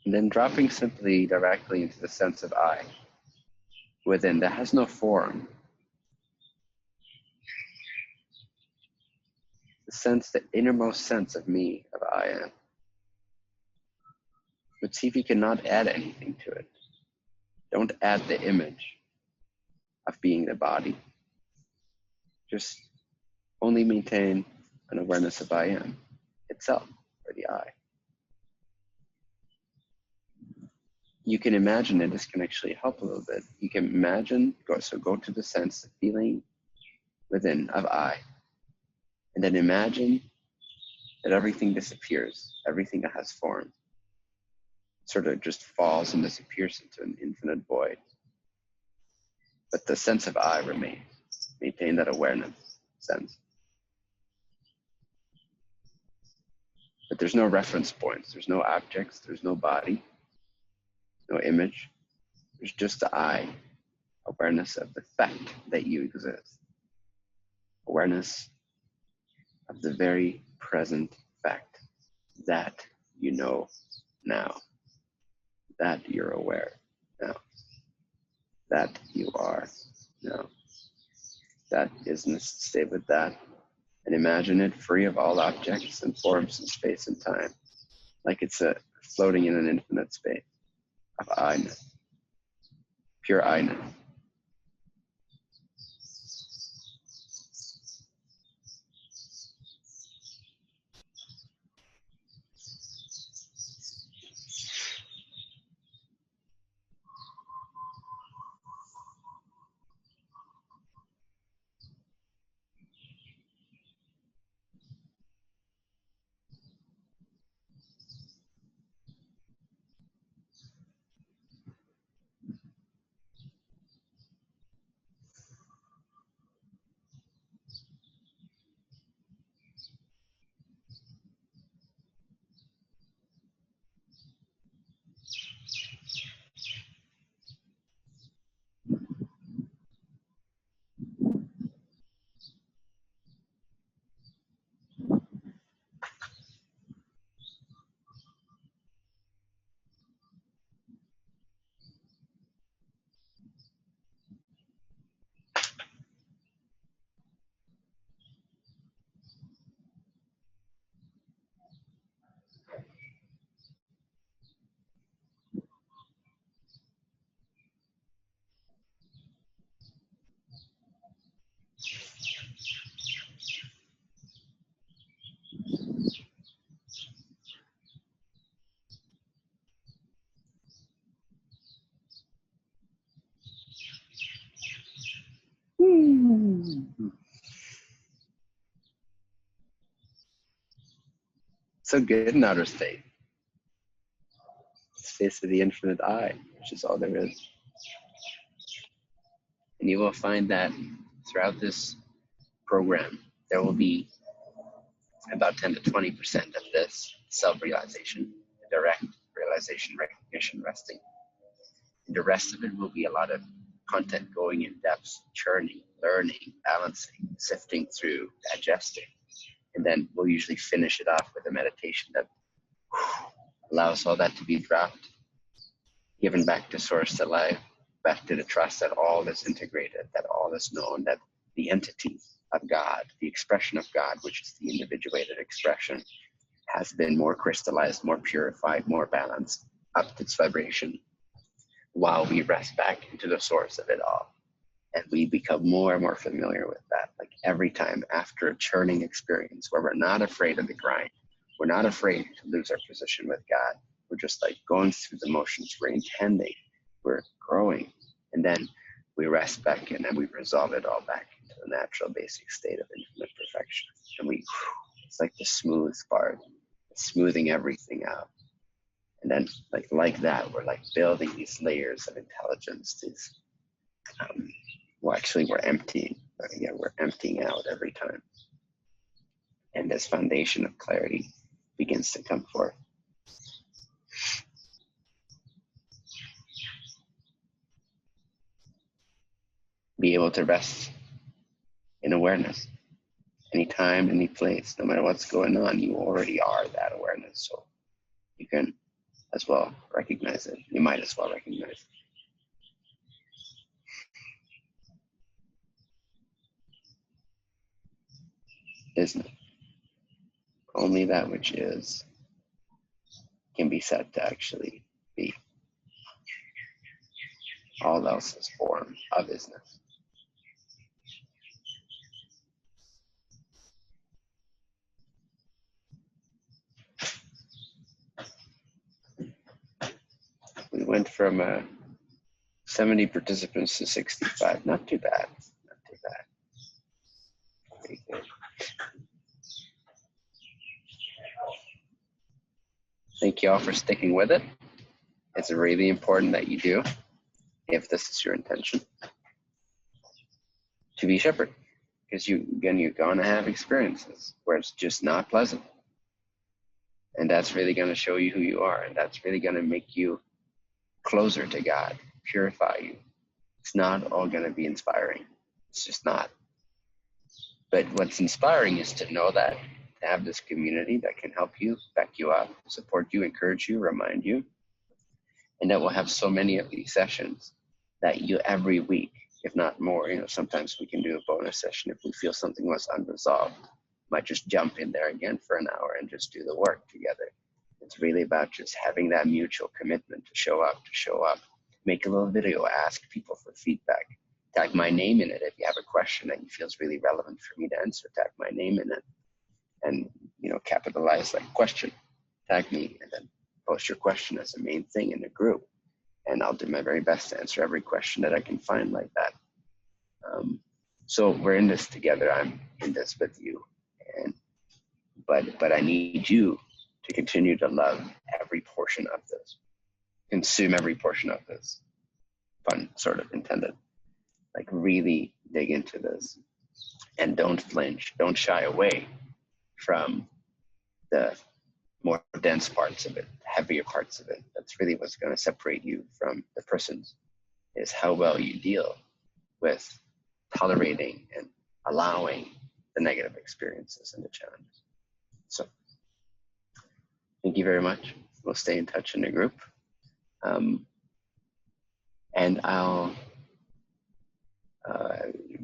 And then dropping simply directly into the sense of I within that has no form. The sense, the innermost sense of me, of I am. But see if you cannot add anything to it. Don't add the image of being the body. Just only maintain an awareness of I am itself, or the I. You can imagine, and this can actually help a little bit. You can imagine, go to the sense, the feeling within of I. And then imagine that everything disappears, everything that has form sort of just falls and disappears into an infinite void. But the sense of I remains. Maintain that awareness sense. But there's no reference points, there's no objects, there's no body, no image. There's just the I, awareness of the fact that you exist. Awareness of the very present fact that you know now, that you're aware now, that you are now. That isness, stay with that, and imagine it free of all objects and forms in space and time, like it's floating in an infinite space of I-ness, pure I-ness. so good in outer state. Space of the infinite I, which is all there is. And you will find that throughout this program, there will be about 10 to 20% of this self-realization, direct realization, recognition, resting. And the rest of it will be a lot of content going in depth, churning, learning, balancing, sifting through, digesting. And then we'll usually finish it off with a meditation that allows all that to be dropped, given back to source, to life, back to the trust that all is integrated, that all is known, that the entity of God, the expression of God, which is the individuated expression, has been more crystallized, more purified, more balanced, upped its vibration, while we rest back into the source of it all. And we become more and more familiar with that. Like every time after a churning experience where we're not afraid of the grind, we're not afraid to lose our position with God. We're just like going through the motions, we're intending, we're growing, and then we rest back in and we resolve it all back into the natural basic state of infinite perfection. And it's like the smooth part, smoothing everything out. And then like that, we're like building these layers of intelligence, these, we're emptying. Again, we're emptying out every time. And this foundation of clarity begins to come forth. Be able to rest in awareness. Anytime, any place, no matter what's going on, you already are that awareness. So you can as well recognize it. You might as well recognize it. Isn't it? Only that which is can be said to actually be. All else is form of isness. We went from 70 participants to 65. Not too bad. Not too bad. Pretty good. Thank you all for sticking with it. It's really important that you do, if this is your intention, to be shepherd. Because you're going to have experiences where it's just not pleasant. And that's really going to show you who you are. And that's really going to make you closer to God, purify you. It's not all going to be inspiring. It's just not. But what's inspiring is to know that, to have this community that can help you, back you up, support you, encourage you, remind you. And that we'll have so many of these sessions that you every week, if not more, sometimes we can do a bonus session if we feel something was unresolved. Might just jump in there again for an hour and just do the work together. It's really about just having that mutual commitment to show up, make a little video, ask people for feedback, tag my name in it. If you have a question that you feel is really relevant for me to answer, tag my name in it, and capitalize like question, tag me, and then post your question as a main thing in the group. And I'll do my very best to answer every question that I can find like that. So we're in this together. I'm in this with you, but I need you to continue to love every portion of this, consume every portion of this. Fun, sort of intended. Like really dig into this, and don't flinch, don't shy away from the more dense parts of it, heavier parts of it. That's really what's going to separate you from the persons, is how well you deal with tolerating and allowing the negative experiences and the challenges. So thank you very much. We'll stay in touch in the group. And I'll,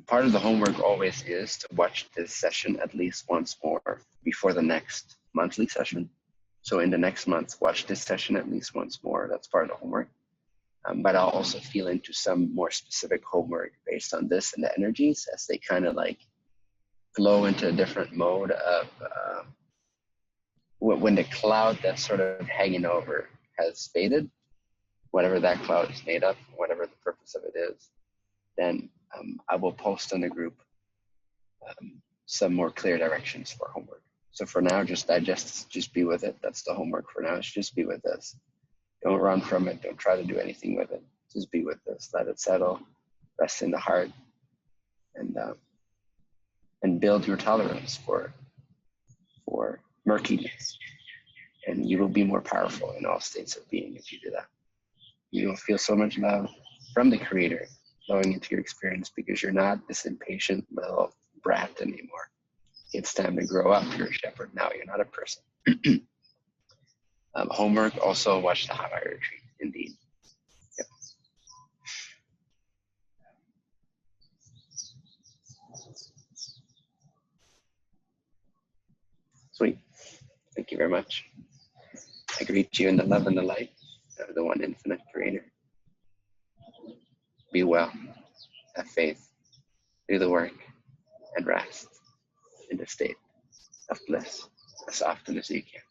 part of the homework always is to watch this session at least once more before the next monthly session. So in the next month, watch this session at least once more. That's part of the homework. But I'll also feel into some more specific homework based on this and the energies as they kind of like flow into a different mode of when the cloud that's sort of hanging over has faded, whatever that cloud is made of, whatever the purpose of it is, then I will post on the group some more clear directions for homework. So for now, just digest, just be with it. That's the homework for now, is just be with this. Don't run from it. Don't try to do anything with it. Just be with this. Let it settle. Rest in the heart, and build your tolerance for murkiness. And you will be more powerful in all states of being if you do that. You will feel so much love from the Creator flowing into your experience, because you're not this impatient little brat anymore. It's time to grow up. You're a shepherd now. You're not a person. Homework, also watch the Hawaii retreat, indeed. Yep. Sweet. Thank you very much. I greet you in the love and the light of the one infinite Creator. Be well, have faith, do the work, and rest in the state of bliss as often as you can.